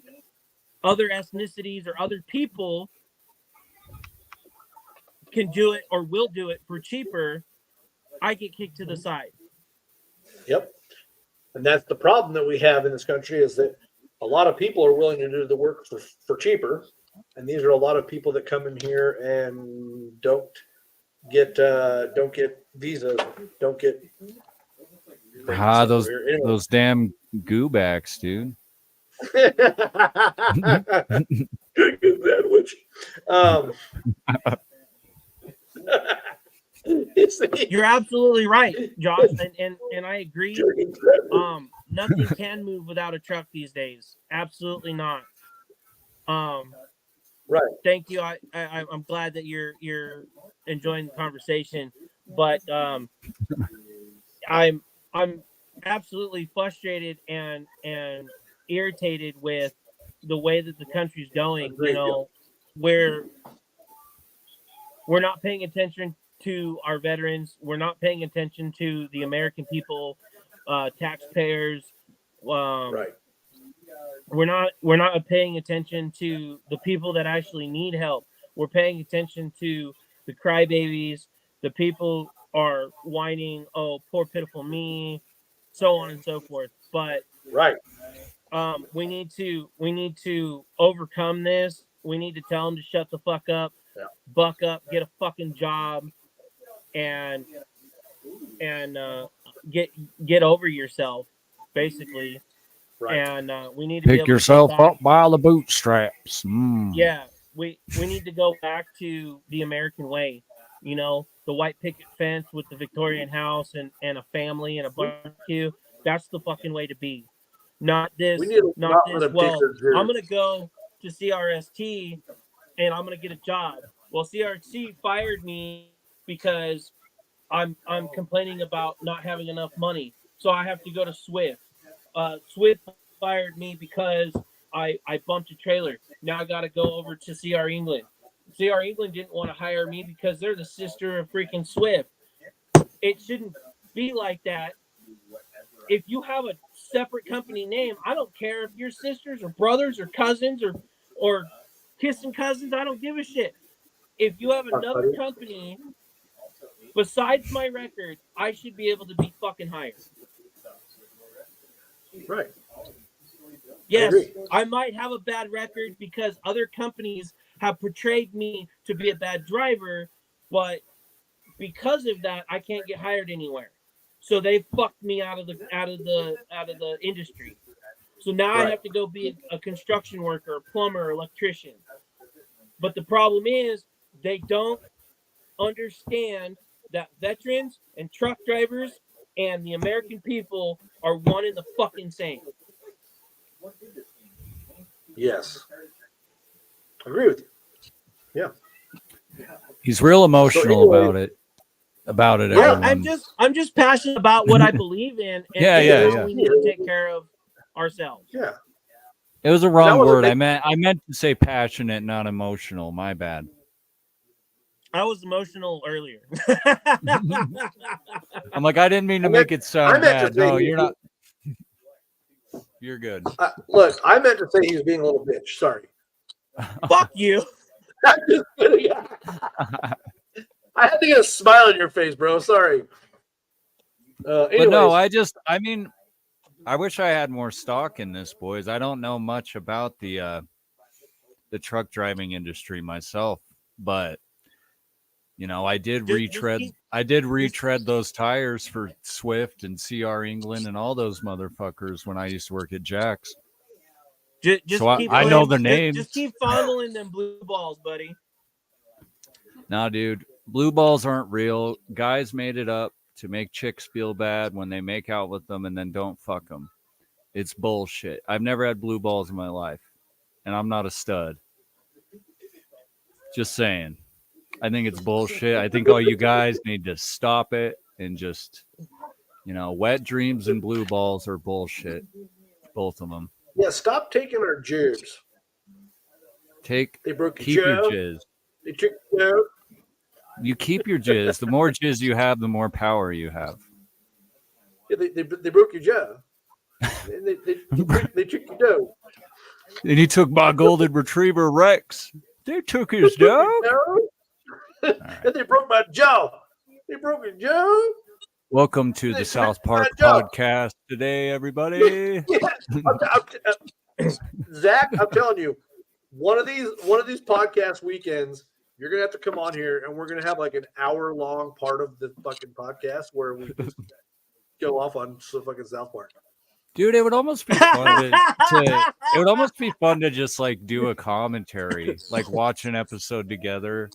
C: other ethnicities or other people can do it or will do it for cheaper, I get kicked to the side.
A: Yep. And that's the problem that we have in this country, is that a lot of people are willing to do the work for cheaper. And these are a lot of people that come in here and don't get visas, don't get
D: those damn goobacks, dude.
A: Good sandwich.
C: You're absolutely right, Josh, and I agree. Nothing can move without a truck these days. Absolutely not.
A: Right.
C: Thank you. I'm glad that you're enjoying the conversation, but I'm absolutely frustrated and irritated with the way that the country's going.
A: Agreed,
C: You know, we're not paying attention to our veterans. We're not paying attention to the American people, taxpayers.
A: Right.
C: We're not paying attention to the people that actually need help. We're paying attention to the crybabies. The people are whining, "Oh, poor pitiful me," so on and so forth. But
A: Right.
C: we need to overcome this. We need to tell them to shut the fuck up, buck up, get a fucking job, and get over yourself, basically.
A: Right.
C: And we need to be
D: Pick
C: able
D: yourself
C: to get back.
D: up by the bootstraps. Mm.
C: Yeah, we need to go back to the American way. You know, the white picket fence with the Victorian house and a family and a barbecue. That's the fucking way to be. Not this.
A: We need to
C: Not
A: let
C: this.
A: them
C: Well,
A: take their jury.
C: I'm gonna go to CRST and I'm gonna get a job. Well, CRST fired me because I'm complaining about not having enough money, so I have to go to Swift. Swift fired me because I bumped a trailer. Now I got to go over to CR England. CR England didn't want to hire me because they're the sister of freaking Swift. It shouldn't be like that. If you have a separate company name, I don't care if you're sisters or brothers or cousins or kissing cousins. I don't give a shit. If you have another company besides my record, I should be able to be fucking hired.
A: Right.
C: Yes,
A: agree.
C: I might have a bad record because other companies have portrayed me to be a bad driver, but because of that, I can't get hired anywhere. So they fucked me out of the industry. So now I
A: Right.
C: have to go be a construction worker, a plumber, electrician. But the problem is they don't understand that veterans and truck drivers and the American people are one and the fucking same.
A: Yes. Agree with you.
D: He's real emotional
A: anyway-
D: about it.
A: Yeah,
D: Everyone.
C: I'm just passionate about what I believe in, and
D: Yeah, yeah,
C: how
D: yeah.
C: we need to take care of ourselves.
A: Yeah.
D: It was a wrong
A: was a
D: word.
A: big-
D: I meant to say passionate, not emotional. My bad.
C: I was emotional earlier.
D: I'm like, I didn't mean to
A: I
D: make
A: meant-
D: it sound
A: I meant to
D: bad.
A: say
D: No,
A: he-
D: you're not. You're good.
A: Look, I meant to say he was being a little bitch. Sorry.
C: Fuck you.
A: I'm just kidding. I had to get a smile on your face, bro. Sorry.
D: But no,
A: anyways,
D: I wish I had more stock in this, boys. I don't know much about the truck driving industry myself, but you know, I did retread those tires for Swift and CR England and all those motherfuckers when I used to work at Jack's.
C: Just
D: So
C: keep
D: I know their names.
C: Just keep fondling them blue balls, buddy.
D: Nah, dude, blue balls aren't real. Guys made it up to make chicks feel bad when they make out with them and then don't fuck them. It's bullshit. I've never had blue balls in my life, and I'm not a stud. Just saying. I think it's bullshit. I think all you guys need to stop it and just, wet dreams and blue balls are bullshit. Both of them.
A: yeah, stop taking our jibs. They broke
D: Keep
A: your
D: your
A: jaw.
D: jizz.
A: They took your jaw.
D: You keep your jizz. The more jizz you have, the more power you have.
A: Yeah, they broke your jaw. And they took your dough.
D: And he took my golden retriever Rex. They took his dog.
A: And they broke my jaw. They broke your jaw.
D: Welcome to
A: They
D: the
A: took
D: South
A: my
D: Park
A: jaw.
D: podcast today, everybody.
A: Zach, I'm telling you, one of these podcast weekends, you're gonna have to come on here, and we're gonna have like an hour-long part of the fucking podcast where we just go off on some fucking South Park.
D: Dude, it would almost be fun it would almost be fun to just like do a commentary, like watch an episode together.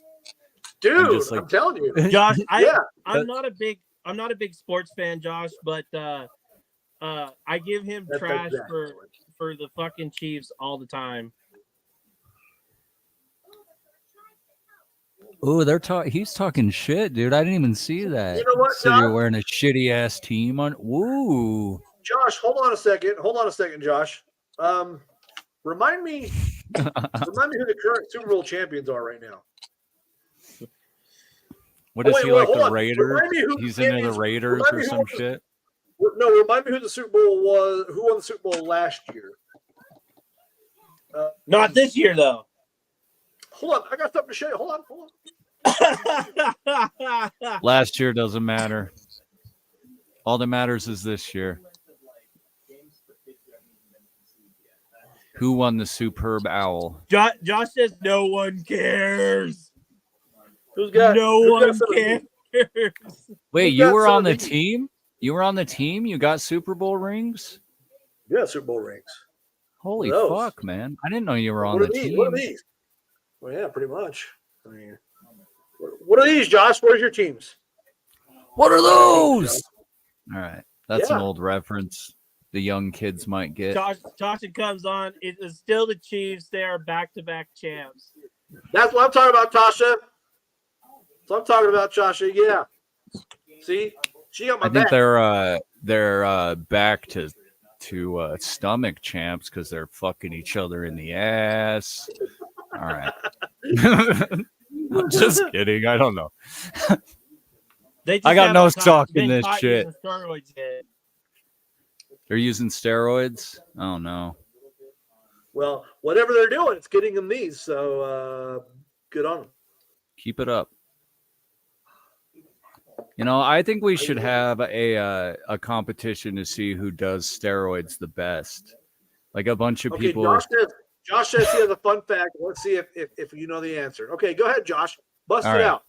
A: dude.
D: just, like-
A: I'm telling you.
C: Josh,
A: Yeah.
C: I'm not a big sports fan, Josh, but I give him
A: That's
C: trash
A: exactly
C: for the fucking Chiefs all the time.
D: Oh, he's talking shit, dude. I didn't even see that.
A: You know what,
D: So you're
A: Josh?
D: wearing a shitty ass team on. Woo.
A: Josh, hold on a second, Josh. Remind me who the current Super Bowl champions are right now.
D: What is
A: wait,
D: he
A: wait,
D: like
A: hold
D: the
A: on.
D: Raiders?
A: Remind me who
D: He's
A: the
D: into the
A: champions-
D: Raiders
A: remind
D: or
A: me who
D: some
A: was-
D: shit.
A: No, remind me who the Super Bowl was. Who won the Super Bowl last year?
C: Not this year though.
A: Hold on, I got something to show you. Hold on.
D: Last year doesn't matter. All that matters is this year. Who won the Superb Owl?
C: Josh says no one cares.
A: Who's got?
C: No
A: who's got
C: one
A: 17?
C: cares.
D: Wait,
A: Who
D: you
A: got
D: were on the
A: 17?
D: team? You were on the team? You got Super Bowl rings?
A: Yeah, Super Bowl rings.
D: Holy
A: Those.
D: fuck, man. I didn't know you were on
A: What are
D: the
A: these?
D: team.
A: What are these? Well, yeah, pretty much. I mean, what are these, Josh? Where's your teams?
D: What are those? All right. That's an
A: Yeah.
D: old reference the young kids might get.
C: Josh comes on. It is still the Chiefs. They are back-to-back champs.
A: That's what I'm talking about, Tasha. That's what I'm talking about, Tasha. Yeah. See, she got my
D: I think
A: back.
D: they're back to stomach champs because they're fucking each other in the ass. All right. I'm just kidding. I don't know.
C: They just
D: I got no
C: haven't
D: stock in
C: been
D: this
C: caught
D: shit.
C: using steroids yet.
D: They're using steroids. Oh no.
A: Well, whatever they're doing, it's getting them these. So good on them.
D: Keep it up. You know, I think we should have a competition to see who does steroids the best. Like a bunch of
A: Okay,
D: people.
A: Josh says he has a fun fact. Let's see if you know the answer. Okay, go ahead, Josh. Bust
D: All
A: it
D: right.
A: out.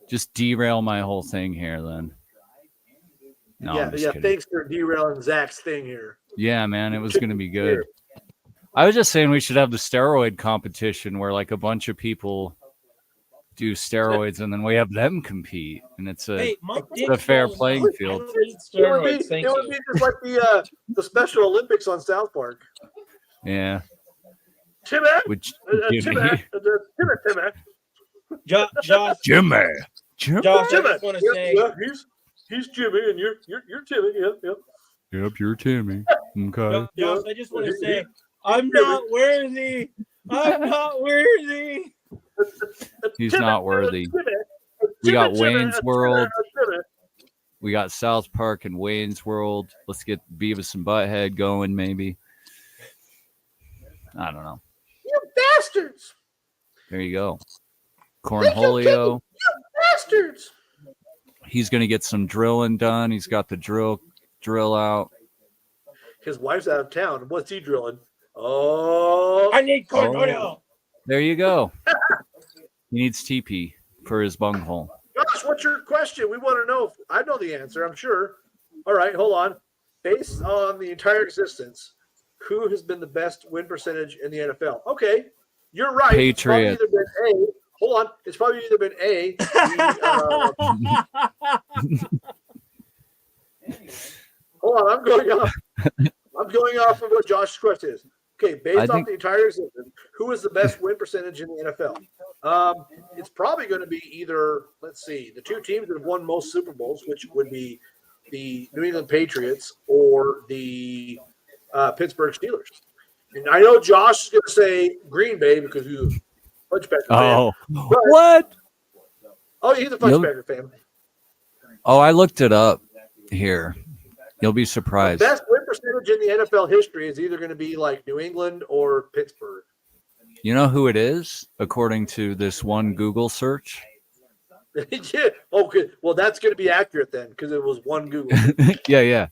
D: Just derail my whole thing here, then. No, I'm just kidding.
A: Thanks for derailing Zach's thing here.
D: Yeah, man, it was gonna be good. I was just saying we should have the steroid competition where like a bunch of people do steroids and then we have them compete, and it's a
C: Hey, my
D: it's a fair playing
C: I
D: field.
C: don't need
A: It would
C: steroids,
A: be,
C: thank
A: it would
C: you.
A: be just like the Special Olympics on South Park.
D: Yeah,
A: Timmy,
D: which
A: Timmy,
D: Jimmy,
A: Timmy.
C: Josh,
D: Jimmy, Jimmy.
C: Josh, I
A: Timmy.
C: just want to
A: Yeah,
C: say,
A: yeah, he's Jimmy, and you're Timmy. Yeah.
D: Yep, you're Timmy. Okay.
C: Josh, I just want to say, I'm not worthy. I'm not worthy.
D: He's
A: Timmy,
D: not worthy.
A: Timmy,
D: We got
A: Timmy,
D: Wayne's
A: Timmy,
D: World.
A: Timmy.
D: We got South Park and Wayne's World. Let's get Beavis and Butthead going, maybe. I don't know.
A: You bastards!
D: There you go.
A: Thank you,
D: Cornholio.
A: Bastards!
D: He's gonna get some drilling done. He's got the drill out.
A: His wife's out of town. What's he drilling? Oh,
C: I need cornholio.
D: There you go. He needs TP for his bunghole.
A: Josh, what's your question? We want to know. I know the answer, I'm sure. All right, hold on. Based on the entire existence, who has been the best win percentage in the NFL? Okay, you're right.
D: Patriot.
A: It's probably either been A. Hold on. It's probably either been A. Hold on. I'm going off of what Josh's question is. Okay, based off the entire existence, who is the best win percentage in the NFL? It's probably going to be either, let's see, the two teams that have won most Super Bowls, which would be the New England Patriots or the Pittsburgh Steelers. And I know Josh is going to say Green Bay because he's a Fudge Packer fan.
D: What?
A: Oh, he's a Fudge Packer fan.
D: Oh, I looked it up here. You'll be surprised.
A: The best win percentage in the NFL history is either going to be like New England or Pittsburgh.
D: You know who it is, according to this one Google search?
A: Yeah. Okay. Well, that's going to be accurate then because it was one Google.
D: Yeah.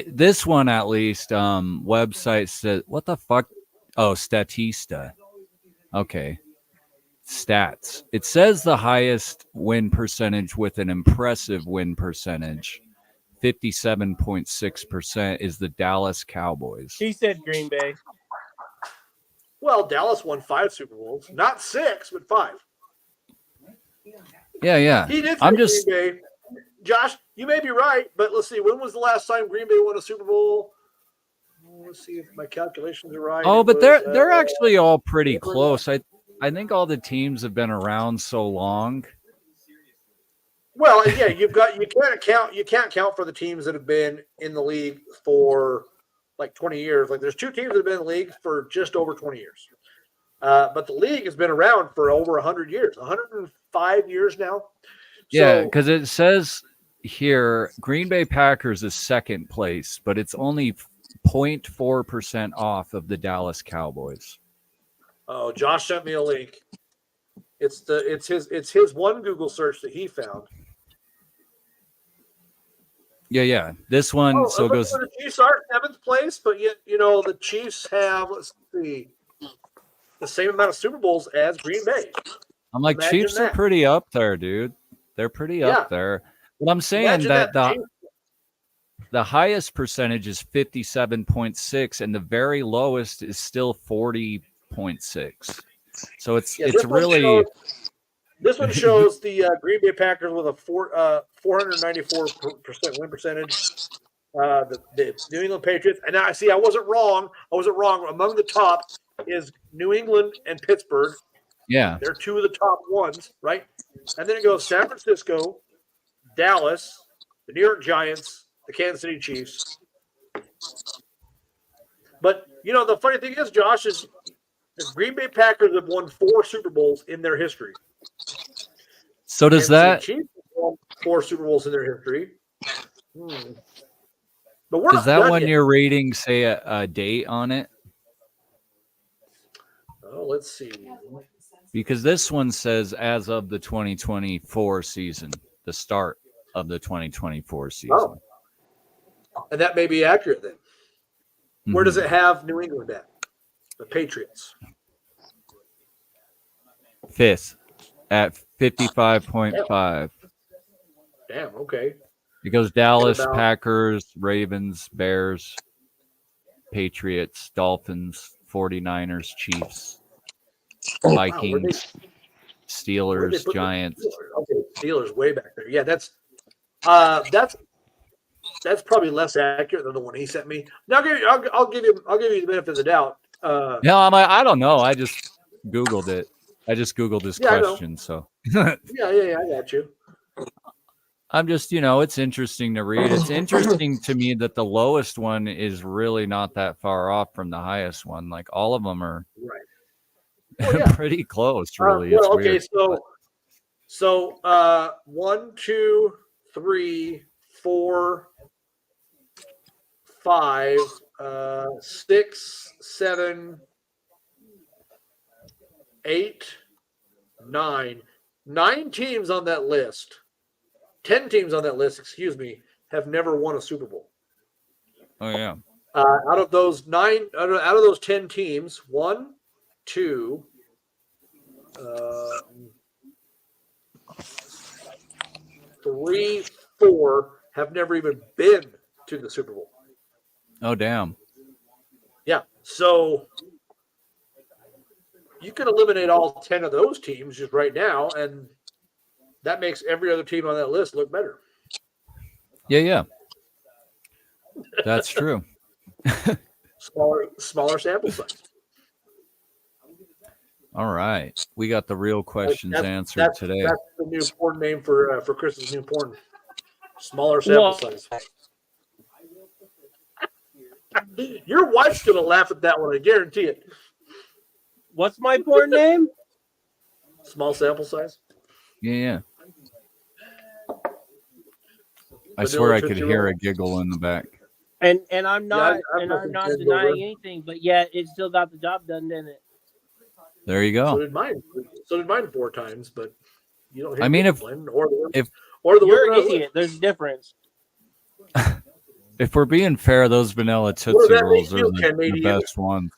D: This one, at least, website said, what the fuck? Oh, Statista. Okay. Stats. It says the highest win percentage with an impressive win percentage, 57.6%, is the Dallas Cowboys.
C: He said Green Bay.
A: Well, Dallas won 5 Super Bowls, not 6, but 5.
D: Yeah.
A: He did.
D: I'm
A: say
D: just
A: Green Bay. Josh, you may be right, but let's see. When was the last time Green Bay won a Super Bowl? Let's see if my calculations are right.
D: Oh,
A: It
D: but
A: was,
D: they're actually all pretty
A: whatever it
D: close. I think all the teams have been around so long.
A: Well, and yeah, you can't count for the teams that have been in the league for like 20 years. Like there's two teams that have been in the league for just over 20 years. But the league has been around for over 100 years, 105 years now.
D: Yeah,
A: So,
D: because it says here Green Bay Packers is second place, but it's only 0.4% off of the Dallas Cowboys.
A: oh, Josh sent me a link. It's his one Google search that he found.
D: Yeah. This one
A: Oh,
D: so
A: it looks
D: goes.
A: like the Chiefs are seventh place, but yet the Chiefs have, let's see, the same amount of Super Bowls as Green Bay.
D: I'm like,
A: Imagine
D: Chiefs are
A: that.
D: pretty up there, dude. They're pretty
A: Yeah.
D: up there. But I'm saying
A: Imagine
D: that
A: that.
D: the highest percentage is 57.6, and the very lowest is still 40.6. So it's
A: Yeah, this one shows the Green Bay Packers with a 494% win percentage. The New England Patriots, and I see I wasn't wrong. Among the top is New England and Pittsburgh.
D: yeah.
A: They're two of the top ones, right? And then it goes San Francisco, Dallas, the New York Giants, the Kansas City Chiefs. But the funny thing is, Josh, is the Green Bay Packers have won 4 Super Bowls in their history.
D: So does
A: Kansas
D: that
A: City Chiefs have won 4 Super Bowls in their history. But we're
D: does
A: not
D: that
A: done
D: one
A: yet.
D: year rating say a date on it?
A: Oh, let's see.
D: Because this one says as of the 2024 season, the start of the 2024 season.
A: Oh. And that may be accurate then. Where does it have New England at? The Patriots.
D: Fifth at 55.5.
A: Damn, okay.
D: It goes Dallas,
A: about-
D: Packers, Ravens, Bears, Patriots, Dolphins, 49ers, Chiefs, Vikings,
A: Where'd they
D: Steelers,
A: put the
D: Giants.
A: Steelers? Okay, Steelers way back there. Yeah, that's probably less accurate than the one he sent me. Now I'll give you the benefit of the doubt.
D: No, I don't know. I just Googled it. I just Googled this
A: Yeah, I know.
D: question. So
A: Yeah, I got you.
D: I'm just, it's interesting to read. It's interesting to me that the lowest one is really not that far off from the highest one. Like all of them are
A: Right. Well, yeah.
D: pretty close, really. It's
A: okay,
D: weird.
A: so 1, 2, 3, 4, 5, 6, 7, 8, 9. 9 teams on that list. 10 teams on that list, excuse me, have never won a Super Bowl.
D: Oh yeah.
A: Out of those 10 teams, 1, 2, 3, 4 have never even been to the Super Bowl.
D: Oh damn.
A: Yeah, so you can eliminate all 10 of those teams just right now, and that makes every other team on that list look better.
D: Yeah. That's true.
A: Smaller sample size.
D: All right. We got the real questions answered today.
A: That's the new porn name for Chris's new porn. Smaller sample size. Your wife's gonna laugh at that one, I guarantee it.
B: What's my porn name?
A: Small sample size.
D: Yeah. I
A: Vanilla
D: swear I could
A: Tootsie
D: hear
A: Roll.
D: a giggle in the back.
B: And I'm not
A: I'm
B: I'm not
A: fucking
B: denying
A: over.
B: anything, but yet it still got the job done, didn't it?
D: There you
A: So
D: go.
A: did mine. 4 times, but you don't. Hit
D: I mean,
A: the
D: if-
A: blend or the
D: if-
A: or the
B: You're
A: women
B: an
A: on the
B: idiot. There's a difference.
D: If we're being fair, those vanilla
A: What does
D: Tootsie
A: that
D: Rolls
A: make
D: are
A: you,
D: the
A: Canadian?
D: best ones.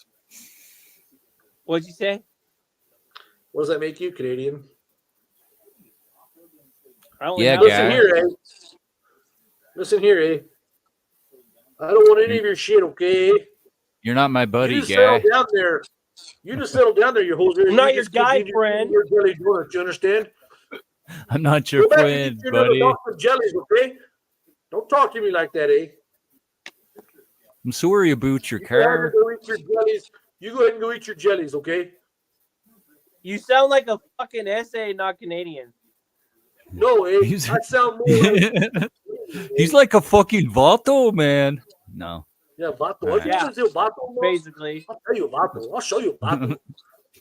B: What'd you say?
A: What does that make you, Canadian?
B: I only
D: Yeah,
B: have-
D: guy.
A: Listen here, eh? I don't want any of your shit, okay?
D: You're not my buddy,
A: You just
D: guy.
A: settle down there. You just settle down there, you hoser.
B: I'm not
A: You
B: your
A: just
B: guy
A: continue
B: friend.
A: your jelly donuts, you understand?
D: I'm not your
A: Go back and
D: friend,
A: eat your little
D: buddy.
A: Dr. Jellies, okay? Don't talk to me like that, eh?
D: I'm sorry about your
A: You go ahead
D: car.
A: and go eat your jellies. You go ahead and go eat your jellies, okay?
B: You sound like a fucking essay, not Canadian.
A: No, eh?
D: He's-
A: I sound more like
D: He's like a fucking vato, man. No.
A: yeah, Vato. What you
B: Yeah.
A: gonna say, Vato? No?
B: Basically.
A: I'll tell you Vato. I'll show you Vato.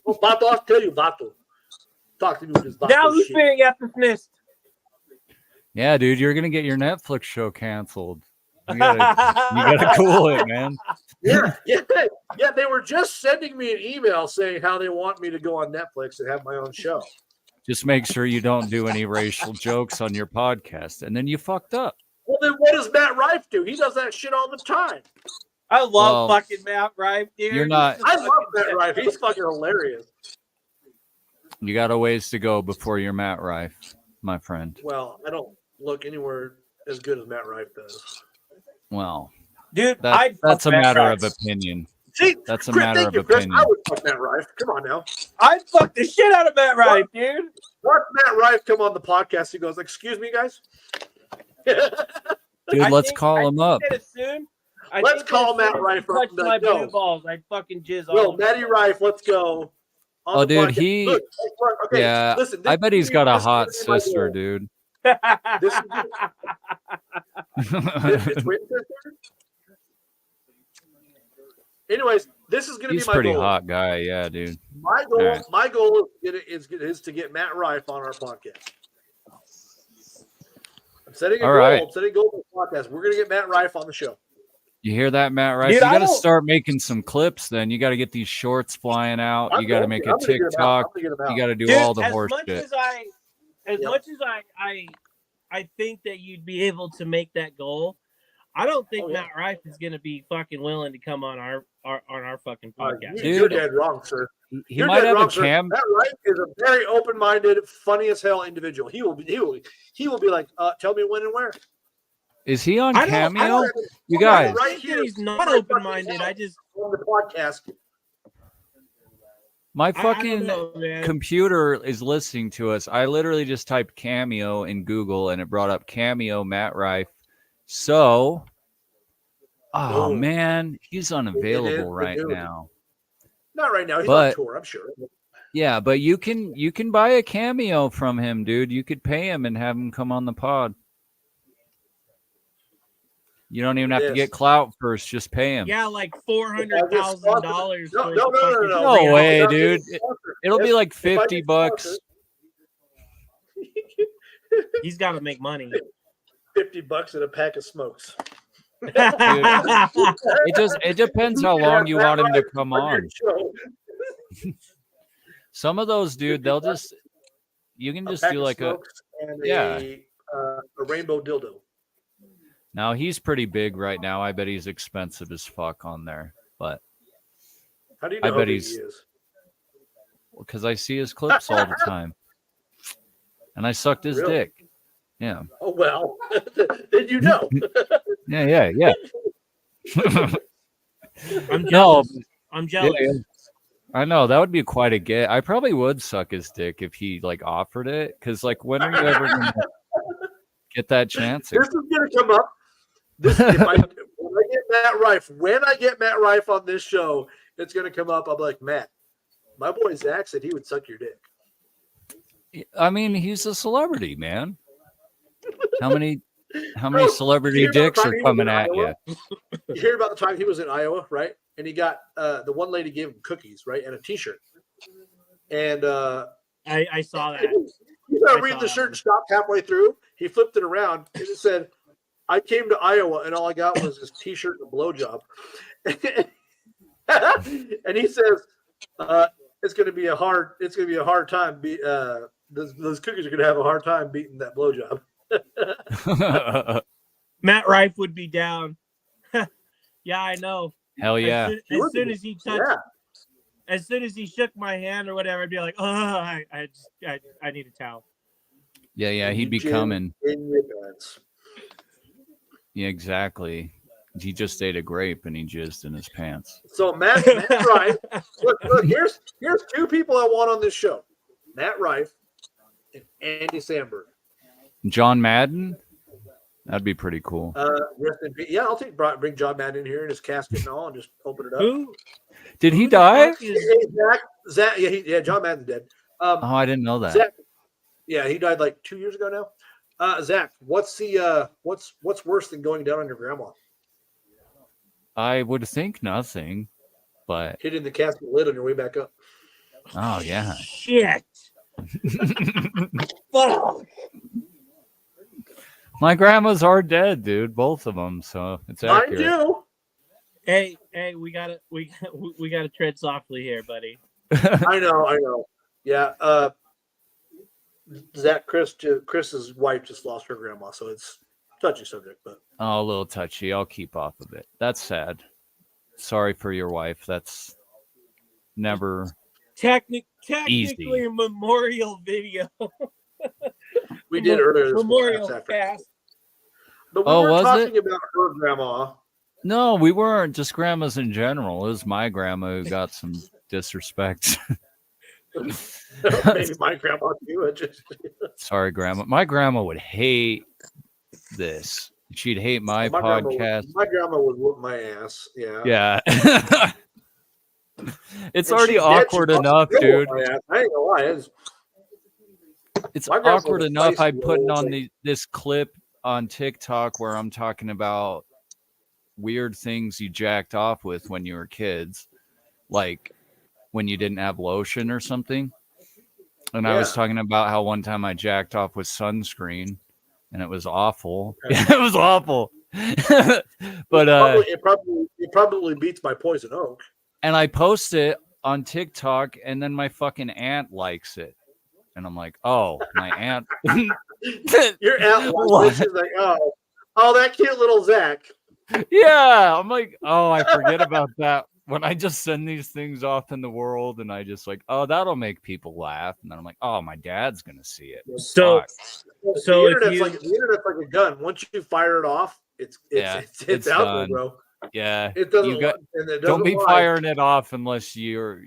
A: Oh, Vato, I'll tell you Vato. Talk to me with this Vato
B: Now who's
A: shit.
B: being ethnicist?
D: Yeah, dude, you're gonna get your Netflix show canceled. You gotta cool it, man.
A: Yeah. They were just sending me an email saying how they want me to go on Netflix and have my own show.
D: Just make sure you don't do any racial jokes on your podcast, and then you fucked up.
A: Well, then what does Matt Rife do? He does that shit all the time.
B: I love
D: Well,
B: fucking Matt Rife, dude.
D: you're not-
A: I love Matt Rife. He's fucking hilarious.
D: You got a ways to go before you're Matt Rife, my friend.
A: Well, I don't look anywhere as good as Matt Rife does.
D: Well,
B: Dude,
D: that's a
B: Matt
D: matter
B: Rife.
D: of opinion.
A: See,
D: That's a
A: Chris,
D: matter
A: thank
D: of
A: you, Chris.
D: opinion.
A: I would fuck Matt Rife. Come on now.
B: I'd fuck the shit out of Matt Rife, dude.
A: Watch Matt Rife come on the podcast. He goes, "Excuse me, guys."
D: Dude,
B: I
D: let's
B: think-
D: call
B: I
D: him
B: think
D: up.
B: that as soon- I
A: Let's
B: think
A: call
B: that as
A: Matt
B: soon as
A: Rife
B: you
A: up
B: touch
A: and be
B: my
A: like, "Yo."
B: blue balls. I'd fucking jizz all
A: Yo,
B: over
A: Matty
B: you.
A: Rife, let's go. On
D: Oh,
A: the
D: dude,
A: podcast.
D: he-
A: Look, okay,
D: Yeah,
A: listen,
D: I bet he's got a
A: this is
D: hot
A: gonna be my
D: sister,
A: goal.
D: dude.
A: This is it's twin sister? Anyways, this is going to
D: He's
A: be my
D: pretty
A: goal.
D: hot guy, yeah, dude.
A: My goal,
D: Alright.
A: my goal is to get Matt Rife on our podcast. I'm setting a
D: All
A: goal.
D: right.
A: I'm setting a goal for the podcast. We're going to get Matt Rife on the show.
D: You hear that, Matt Rife?
B: Dude,
D: You
B: I
D: got to
B: don't-
D: start making some clips. Then you got to get these shorts flying out.
A: I'm
D: You got to
A: going
D: make
A: to.
D: a
A: I'm gonna get him out.
D: TikTok.
A: I'm gonna get him out.
D: You got to do
B: Dude,
D: all the
B: as
D: horse
B: much
D: shit.
B: as I,
A: Yep.
B: much as I think that you'd be able to make that goal. I don't think
A: Oh, yeah.
B: Matt Rife is going to be fucking willing to come on our fucking podcast.
A: You're
D: Dude.
A: dead wrong, sir.
D: He
A: You're
D: might
A: dead
D: have
A: wrong,
D: a
A: sir.
D: cam.
A: Matt Rife is a very open-minded, funny as hell individual. He will be like, tell me when and where.
D: Is he on
B: I don't-
D: Cameo? You
B: I
D: guys,
B: don't
A: Right
B: think
A: here,
B: that he's not
A: right
B: open-minded.
A: fucking
B: I just
A: on the podcast.
D: my
B: I don't
D: fucking
B: know, man.
D: computer is listening to us. I literally just typed Cameo in Google and it brought up Cameo Matt Rife. So, oh
A: Boom.
D: man, he's unavailable right
A: dude.
D: now.
A: Not right now. He's
D: But-
A: on tour, I'm sure.
D: Yeah, but you can buy a cameo from him, dude. You could pay him and have him come on the pod. You don't even have to
A: Yes.
D: get clout first; just pay him.
B: Yeah, like $400,000
A: No,
B: for
A: no, no,
B: fucking
A: no,
D: No
A: no.
D: way,
A: If I
D: dude.
A: get sponsored-
D: It'll be
A: if-
D: like
A: if I get
D: $50.
A: sponsored,
B: He's got to make money.
A: $50 and a pack of smokes.
D: It depends how long you want him to come
A: your
D: on.
A: show.
D: Some of those, dude, you can
A: A
D: just
A: pack
D: do
A: of
D: like a.
A: smokes and
D: yeah.
A: a rainbow dildo.
D: Now he's pretty big right now. I bet he's expensive as fuck on there, but
A: How do you
D: I
A: know how
D: bet
A: big
D: he's-
A: he is?
D: because I see his clips all the time, and I sucked his
A: Really?
D: dick. Yeah,
A: Oh well, then you know.
D: yeah.
B: I'm
D: No,
B: jealous. I'm
D: yeah,
B: jealous.
D: yeah. I know that would be quite a get. I probably would suck his dick if he like offered it. Because like, when are you ever gonna get that chance?
A: This is gonna come up. When I get Matt Rife on this show, it's gonna come up. I'm like, Matt, my boy Zach said he would suck your dick.
D: I mean, he's a celebrity, man. How many
A: Bro,
D: celebrity
A: you hear about
D: dicks
A: the
D: are
A: time he was
D: coming
A: in
D: at you?
A: Iowa? You hear about the time he was in Iowa, right? And he got the one lady gave him cookies, right, and a T-shirt. And
B: I saw that.
A: you gotta
B: I
A: read
B: saw
A: the
B: that
A: shirt
B: one.
A: and stopped halfway through. He flipped it around and it said, "I came to Iowa and all I got was this T-shirt and a blowjob." And he says, "It's gonna be a hard time. Those cookies are gonna have a hard time beating that blowjob."
B: Matt Rife would be down. Yeah, I know.
D: Hell yeah.
B: As soon as he touched,
A: Yeah.
B: as soon as he shook my hand or whatever, I'd be like, "Oh, I need a towel."
D: Yeah, he'd be
A: Jim
D: coming.
A: in your pants.
D: Yeah, exactly. He just ate a grape and he jizzed in his pants.
A: So Matt Rife. Look, here's two people I want on this show: Matt Rife and Andy Samberg.
D: John Madden? That'd be pretty cool.
A: Rest in peace. Yeah, I'll bring John Madden in here in his casket and all, and just open it up.
C: Who?
D: Did he
C: who the
D: die?
C: fuck is-
A: Hey, Zach, yeah, John Madden's dead.
D: Oh, I didn't know that.
A: Zach, yeah, he died like 2 years ago now. Zach, what's worse than going down on your grandma?
D: I would think nothing, but
A: Hitting the casket lid on your way back up.
D: oh yeah.
C: Shit. Fuck.
D: My grandmas are dead, dude. Both of them, so it's
A: Mind
D: accurate.
A: you.
C: Hey, we gotta tread softly here, buddy.
A: I know. Yeah. Zach, Chris's wife just lost her grandma, so it's a touchy subject, but
D: Oh, a little touchy. I'll keep off of it. That's sad. Sorry for your wife. That's never.
C: Technically a memorial video.
A: we did earlier this
C: Memorial
A: after.
C: cast.
A: But we
D: Oh,
A: were
D: was
A: talking
D: it?
A: about her grandma.
D: No, we weren't. Just grandmas in general. It was my grandma who got some disrespect.
A: Maybe my grandma too. It just
D: Sorry, grandma. My grandma would hate this. She'd hate my podcast.
A: My grandma would whoop my ass. Yeah.
D: Yeah. It's
A: And
D: already
A: she's dead,
D: awkward
A: she fucking
D: enough,
A: still
D: dude.
A: whooped my ass. I ain't gonna lie.
D: It's
A: My grandma
D: awkward
A: was
D: enough.
A: feisty
D: I'm
A: the
D: putting
A: whole
D: on
A: thing.
D: this clip on TikTok where I'm talking about weird things you jacked off with when you were kids, like when you didn't have lotion or something. And I was
A: Yeah.
D: talking about how one time I jacked off with sunscreen, and it was awful.
A: Okay.
D: It was awful. But
A: it probably beats my poison oak.
D: and I post it on TikTok, and then my fucking aunt likes it, and I'm like, oh, my aunt.
A: Your aunt
D: What?
A: watches it, she's like, oh, that cute little Zach.
D: Yeah, I'm like, oh, I forget about that when I just send these things off in the world, and I just like, oh, that'll make people laugh, and then I'm like, oh, my dad's gonna see it.
C: So,
D: Fuck.
C: so
A: the
C: if
A: internet's
C: you
A: like a gun. Once you fire it off, it's
D: it's
A: out there,
D: done.
A: bro.
D: Yeah,
A: It doesn't.
D: you got.
A: And it
D: Don't
A: doesn't
D: be
A: lie.
D: firing it off unless you're,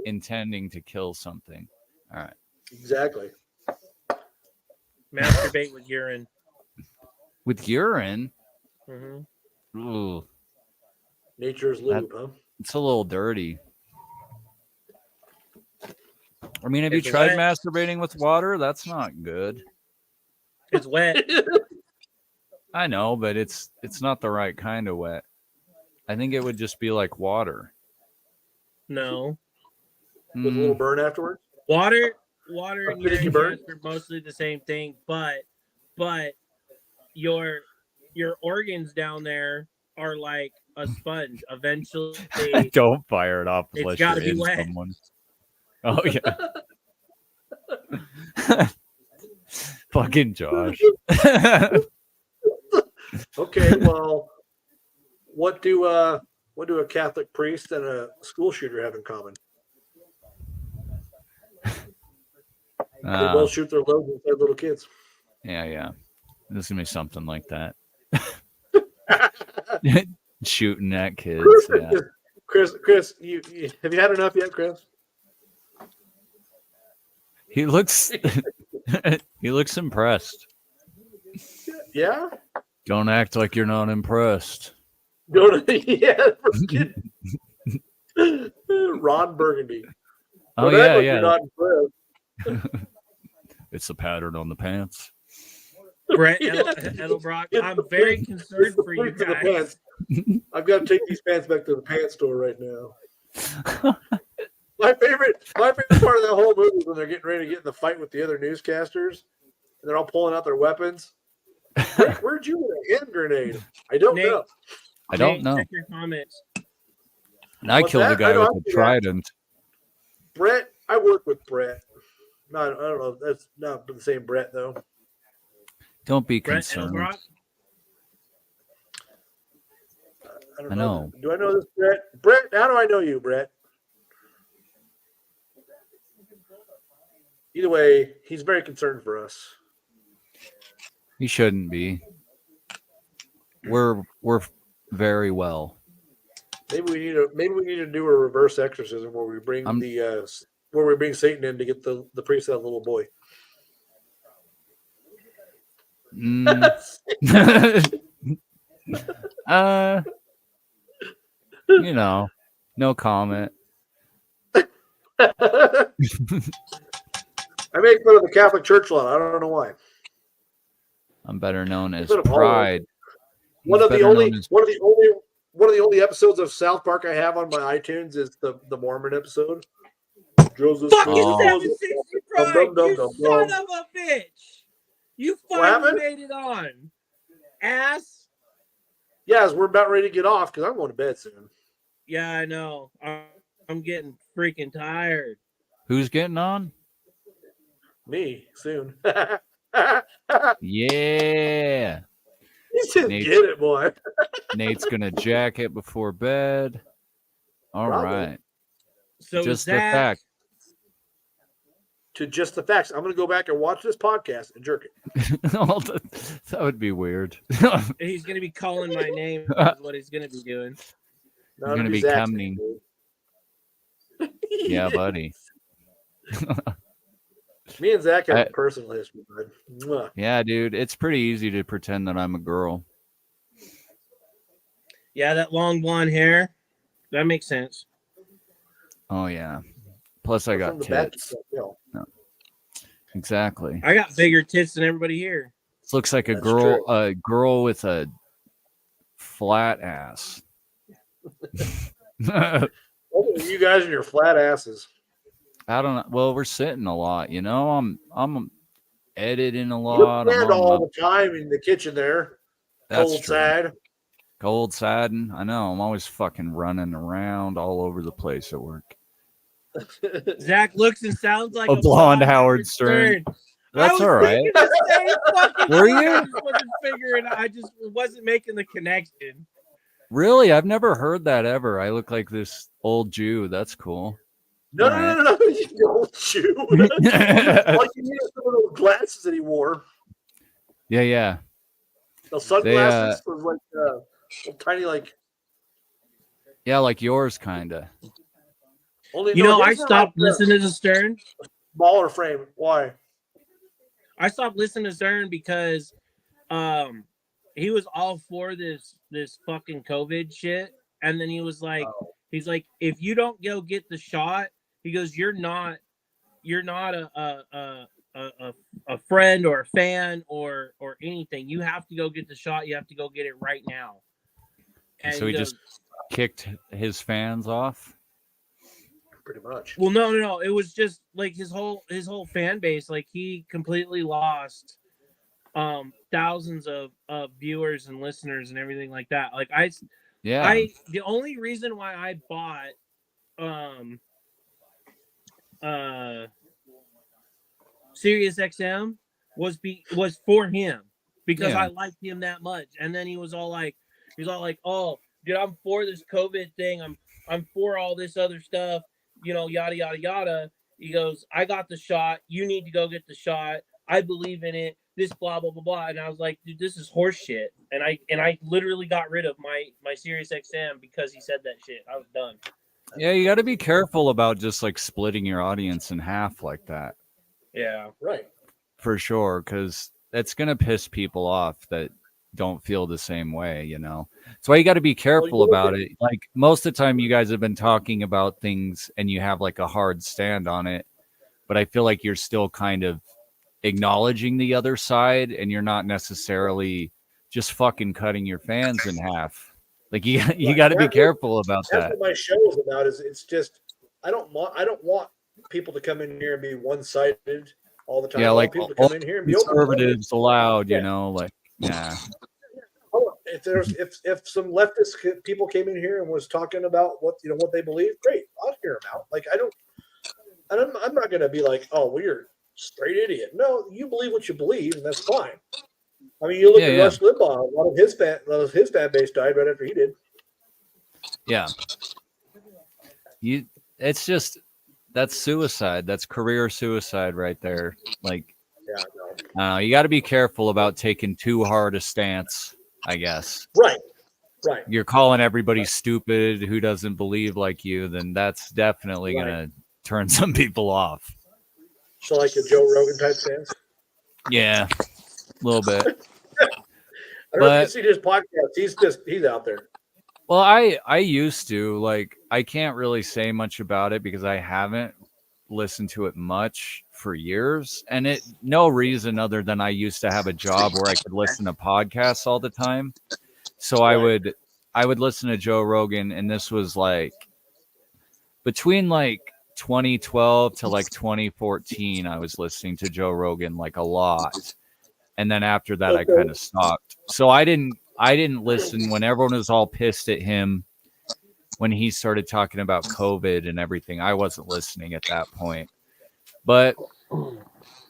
D: intending to kill something. All right.
A: Exactly.
C: masturbate with urine.
D: With urine,
C: Mm-hmm.
D: ooh,
A: Nature's lube, huh?
D: it's a little dirty. I mean, have you
C: It's
D: tried
C: wet.
D: masturbating with water? That's not good.
C: It's wet.
D: I know, but it's not the right kind of wet. I think it would just be like water.
C: No.
A: With a little burn afterwards.
C: Water
A: A
C: and
A: finicky
C: urine
A: burn?
C: are mostly the same thing, but your organs down there are like a sponge. Eventually,
D: Don't fire it off
C: It's
D: unless
C: gotta
D: you're
C: be
D: in
C: wet.
D: someone. Oh yeah. Fucking Josh.
A: Okay, well, what do a Catholic priest and a school shooter have in common? They both shoot their loads inside little kids.
D: Yeah. There's gonna be something like that. Shooting at kids. Yeah.
A: Chris, you have you had enough yet, Chris?
D: He looks impressed.
A: Yeah.
D: Don't act like you're not impressed.
A: Go to Ron Burgundy.
D: Oh
A: Don't act
D: yeah,
A: like
D: yeah.
A: You're not impressed.
D: It's the pattern on the pants.
C: Brett Edelbrock, I'm very concerned for you
A: To the
C: guys.
A: pants. I've got to take these pants back to the pants store right now. My favorite part of that whole movie is when they're getting ready to get in the fight with the other newscasters, and they're all pulling out their weapons. Where'd you get a hand grenade? I don't
C: Nate.
A: know.
D: I don't
C: Nate,
D: know.
C: check your comments.
D: And I
A: What's
D: killed
A: that?
D: the guy
A: I know
D: with
A: I
D: the
A: see that.
D: trident.
A: Brett, I work with Brett. No, I don't know. That's not the same Brett though.
D: Don't be
C: Brett
D: concerned.
C: Edelbrock.
A: I don't
D: I
A: know.
D: know.
A: Do I know this Brett? Brett, how do I know you, Brett? Either way, he's very concerned for us.
D: He shouldn't be. We're very well.
A: Maybe we need to do a reverse exorcism where we bring
D: I'm-
A: where we bring Satan in to get the priest out of the little boy.
D: You know, no comment.
A: I make fun of the Catholic Church a lot. I don't know why.
D: I'm better known as
A: Bit of all of
D: Pride.
A: One
D: He's
A: of the
D: better
A: only
D: known as-
A: one of the only episodes of South Park I have on my iTunes is the Mormon episode. Joseph
B: Fuck
A: Smith.
B: you,
D: Oh.
B: 760 Pride!
A: Dum, dum,
B: You
A: dum,
B: son
A: dum.
B: of a bitch! You
A: What
B: finally
A: happened?
B: made it on, ass.
A: Yes, we're about ready to get off because I'm going to bed soon.
B: Yeah, I know. I'm getting freaking tired.
D: Who's getting on?
A: Me soon.
D: Yeah.
A: You just
D: Nate.
A: get it, boy.
D: Nate's gonna jack it before bed. All
A: Probably.
D: right.
B: So
D: Just the
B: Zach,
D: fact.
A: To just the facts. I'm going to go back and watch this podcast and jerk it.
D: That would be weird.
B: he's gonna be calling my name. Is what he's gonna be doing.
A: No,
D: You're gonna
A: it'll
D: be
A: Zach's
D: coming.
A: name.
D: Yeah, buddy.
A: Me and Zach have
D: I-
A: a personal history, bud. Mwah.
D: Yeah, dude. It's pretty easy to pretend that I'm a girl.
B: Yeah, that long blonde hair. That makes sense.
D: Oh yeah. Plus I
A: From
D: got
A: the back,
D: tits.
A: you know.
D: Exactly.
B: I got bigger tits than everybody here.
D: This looks like a
A: That's
D: girl
A: true.
D: a girl with a flat ass. I
A: You guys and your flat asses.
D: don't know. Well, we're sitting a lot, you know. I'm editing a
A: You
D: lot. I'm
A: stand
D: on
A: all
D: my-
A: the time in the kitchen there.
D: That's
A: Cold
D: true.
A: side.
D: Cold sadden. I know. I'm always fucking running around all over the place at work.
B: Zach looks and sounds like
D: A blonde Howard Stern. That's
B: I was
D: all right.
B: thinking the same fucking
D: Were
B: thing.
D: you?
B: I just wasn't figuring. I just wasn't making the connection.
D: Really? I've never heard that ever. I look like this old Jew. That's cool.
A: No,
D: All right.
A: no, you don't chew. Like you need some of those glasses that he wore.
D: Yeah.
A: Those sunglasses was like little tiny, like
D: Yeah, like yours, kind of.
A: only.
B: You
A: no,
B: know, I
A: his were
B: stopped
A: like,
B: listening to Stern.
A: Smaller frame. Why?
B: I stopped listening to Stern because he was all for this fucking COVID shit. And then he was like,
A: Oh.
B: he's like, if you don't go get the shot, he goes, you're not a friend or a fan or anything. You have to go get the shot. You have to go get it right now. And
D: So he
B: goes,
D: just kicked his fans off.
A: Pretty much.
B: well, no. It was just like his whole fan base. Like he completely lost thousands of viewers and listeners and everything like that. Like
D: Yeah.
B: the only reason why I bought Sirius XM was for him because
D: Yeah.
B: I liked him that much. And then he was all like, oh, dude, I'm for this COVID thing. I'm for all this other stuff, you know, yada yada yada. He goes, I got the shot. You need to go get the shot. I believe in it. This blah blah blah blah. And I was like, dude, this is horse shit. And I literally got rid of my Sirius XM because he said that shit. I was done.
D: Yeah, you got to be careful about just like splitting your audience in half like that.
B: Yeah.
A: Right.
D: For sure, because that's gonna piss people off that don't feel the same way, you know. That's why you got to be careful
A: you
D: about
A: look
D: it. Like most of the time, you guys have been talking about things and you have like a hard stand on it, but I feel like you're still kind of acknowledging the other side, and you're not necessarily just fucking cutting your fans in half. Like you
A: Right.
D: got to be
A: That's
D: careful about
A: That's
D: that.
A: what my show is about. Is it's just I don't want people to come in here and be one-sided all the time.
D: Yeah,
A: I want
D: like
A: people to
D: all
A: come in here and be open-minded.
D: conservatives allowed, you
A: Yeah.
D: know, like yeah.
A: If some leftist people came in here and was talking about what they believe, great, I'll hear them out. Like I'm not gonna be like, oh, well, you're a straight idiot. No, you believe what you believe, and that's fine. I mean, you look at
D: Yeah.
A: Rush Limbaugh. A lot of his fan base died right after he did.
D: Yeah. It's just that's suicide. That's career suicide right there. Like
A: Yeah,
D: you got to be careful about taking too hard a stance, I guess.
A: right.
D: You're calling everybody stupid who doesn't believe like you, then that's definitely
A: Right.
D: going to turn some people off.
A: So like a Joe Rogan type stance.
D: Yeah. little bit.
A: I don't know if
D: But-
A: you've seen his podcast. He's out there.
D: Well, I used to, like, I can't really say much about it because I haven't listened to it much for years, and it no reason other than I used to have a job where I could listen to podcasts all the time. So I
A: Right.
D: would listen to Joe Rogan, and this was like between like 2012 to like 2014 I was listening to Joe Rogan like a lot. And then after that I
A: Okay.
D: kind of stopped. So I didn't listen when everyone was all pissed at him when he started talking about COVID and everything. I wasn't listening at that point. But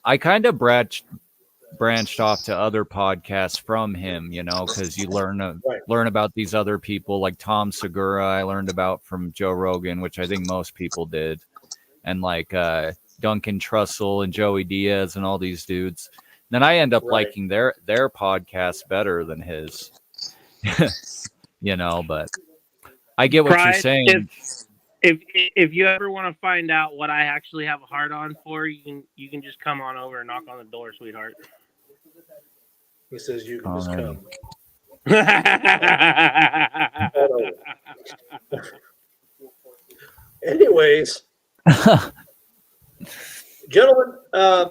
D: I kind of branched off to other podcasts from him, you know, because you learn about these other people like Tom Segura. I learned about from Joe Rogan, which I think most people did, and like Duncan Trussell and Joey Diaz and all these dudes. Then I end up
A: Right.
D: liking their podcast better than his, you know. But I get what you're
B: Pride,
D: saying.
B: If you ever want to find out what I actually have a heart on for, you can just come on over and knock on the door, sweetheart.
A: He says you can just
D: Alrighty.
A: come. Anyways, gentlemen,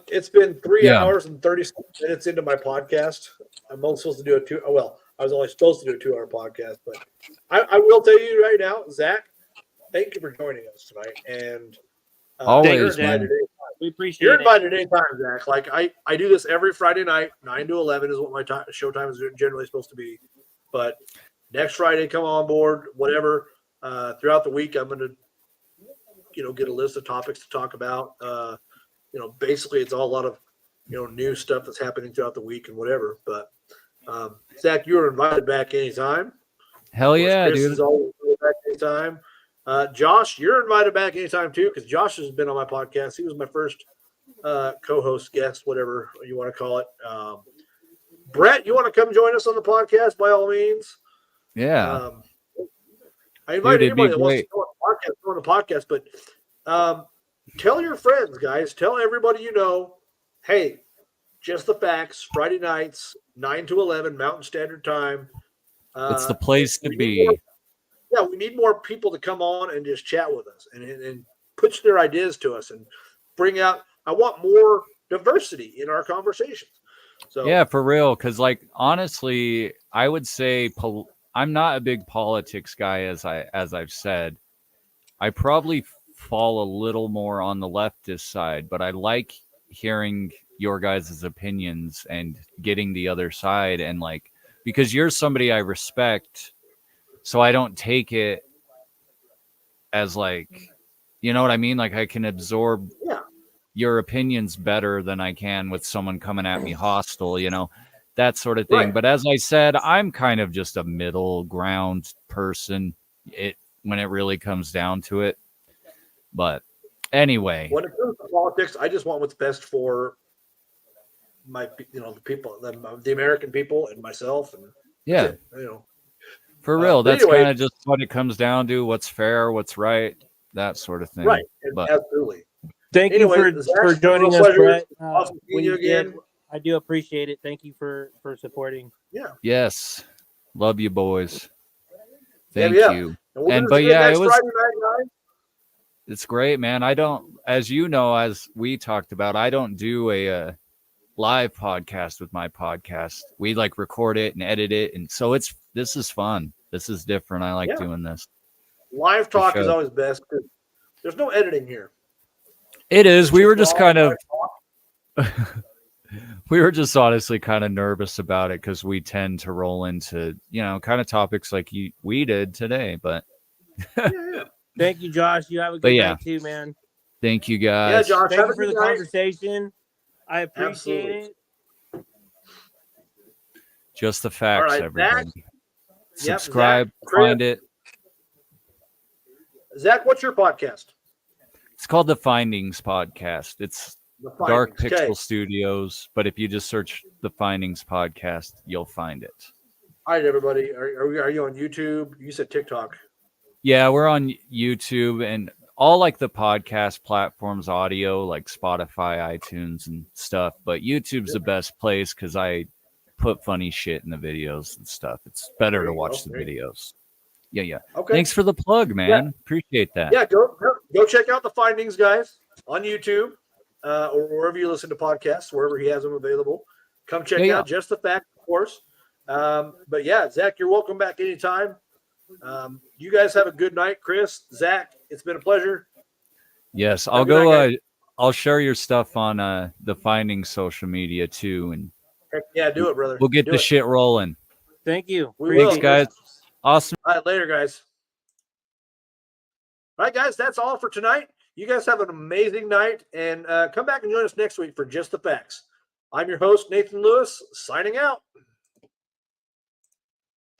A: it's been 3
D: Yeah.
A: hours and 36 minutes into my podcast. I'm only supposed to do I was only supposed to do a 2-hour podcast, but I will tell you right now, Zach, thank you for joining us tonight. And
D: Always,
A: you're
D: man.
A: invited anytime.
B: We appreciate
A: You're
B: it.
A: invited anytime, Zach. Like I do this every Friday night, 9 to 11 is what my show time is generally supposed to be. But next Friday, come on board, whatever. Throughout the week, I'm going to, get a list of topics to talk about. Basically it's all a lot of, new stuff that's happening throughout the week and whatever. But Zach, you're invited back anytime.
D: Hell yeah,
A: Chris
D: dude.
A: is always invited back anytime. Josh, you're invited back anytime too, because Josh has been on my podcast. He was my first co-host, guest, whatever you want to call it. Brett, you want to come join us on the podcast? By all means.
D: Yeah.
A: I invite
D: Dude, it'd be
A: anybody that wants to
D: great.
A: go on the podcast, but tell your friends, guys. Tell everybody you know, hey, Just the Facts, Friday nights, 9 to 11 Mountain Standard Time.
D: It's the place to
A: we need
D: be.
A: more- we need more people to come on and just chat with us and push their ideas to us and bring out. I want more diversity in our conversations. So
D: Yeah, for real. Because, like, honestly, I would say I'm not a big politics guy, as I've said. I probably fall a little more on the leftist side, but I like hearing your guys' opinions and getting the other side, and like, because you're somebody I respect, so I don't take it as like, you know what I mean? Like, I can absorb
A: Yeah.
D: your opinions better than I can with someone coming at me hostile, that sort of thing.
A: Right.
D: But as I said, I'm kind of just a middle ground person when it really comes down to it. But anyway,
A: when it comes to politics, I just want what's best for the people, the American people, and myself. And
D: yeah,
A: that's it,
D: for real,
A: but
D: that's
A: anyway-
D: kind of just what it comes down to. What's fair, what's right, that sort of thing.
A: right? And
D: But-
A: absolutely.
B: Thank
A: Anyway,
B: you
A: Zach,
B: for joining
A: real
B: us,
A: pleasure.
B: Brett.
A: Awesome seeing
B: when
A: you
B: you did,
A: again.
B: I do appreciate it. Thank you for supporting.
D: Yes, love you, boys.
A: Yeah,
D: Thank
A: yeah.
D: you.
A: And we're
D: And-
A: gonna
D: but
A: do it
D: yeah,
A: next
D: it was-
A: Friday night, guys.
D: It's great, man. I don't, as you know, as we talked about, I don't do a live podcast with my podcast. We like record it and edit it, and so this is fun. This is different. I like
A: Yeah.
D: doing this.
A: Live talk is
D: sure.
A: always best because there's no editing here.
D: It is. We
A: It's
D: were just
A: raw
D: kind of,
A: live talk.
D: we were just honestly kind of nervous about it because we tend to roll into, kind of topics like we did today. But
A: Yeah.
B: Thank you, Josh. You have a
D: But
B: good
D: yeah.
B: night too, man.
D: thank you
A: Yeah,
D: guys.
A: Josh.
B: Thank
A: Have
B: you
A: a
B: for the
A: good night.
B: conversation. I appreciate
A: Absolutely.
B: it.
D: Just the facts,
A: right,
D: everybody.
A: Zach.
D: Subscribe,
A: Zach, Chris.
D: find it.
A: Zach, what's your podcast?
D: It's called The Findings Podcast. It's
A: The
D: Dark
A: Findings.
D: Pixel
A: Okay.
D: Studios, but if you just search The Findings Podcast, you'll find it.
A: All right, everybody. Are you on YouTube? You said TikTok.
D: Yeah, we're on YouTube, and all like the podcast platforms, audio like Spotify, iTunes, and stuff. But YouTube's the best place because I put funny shit in the videos and stuff. It's better
A: There
D: to
A: you
D: watch
A: go.
D: the
A: There you
D: videos. Yeah.
A: Okay.
D: Thanks for the plug, man. Appreciate that.
A: Yeah, go check out the findings, guys, on YouTube or wherever you listen to podcasts, wherever he has them available. Come check
D: Yeah.
A: out Just the Fact, of course. But yeah, Zach, you're welcome back anytime. You guys have a good night, Chris, Zach. It's been a pleasure.
D: Yes,
A: Have
D: I'll
A: a good
D: go.
A: night, guys.
D: I'll share your stuff on the findings social media too, and
A: Heck yeah, do it, brother.
D: we'll get
A: Do
D: the
A: it.
D: shit rolling.
B: Thank you.
A: We
B: Appreciate
A: will.
D: Thanks, guys. Awesome.
A: All right, later, guys. All right, guys, that's all for tonight. You guys have an amazing night, and come back and join us next week for Just the Facts. I'm your host, Nathan Lewis, signing out.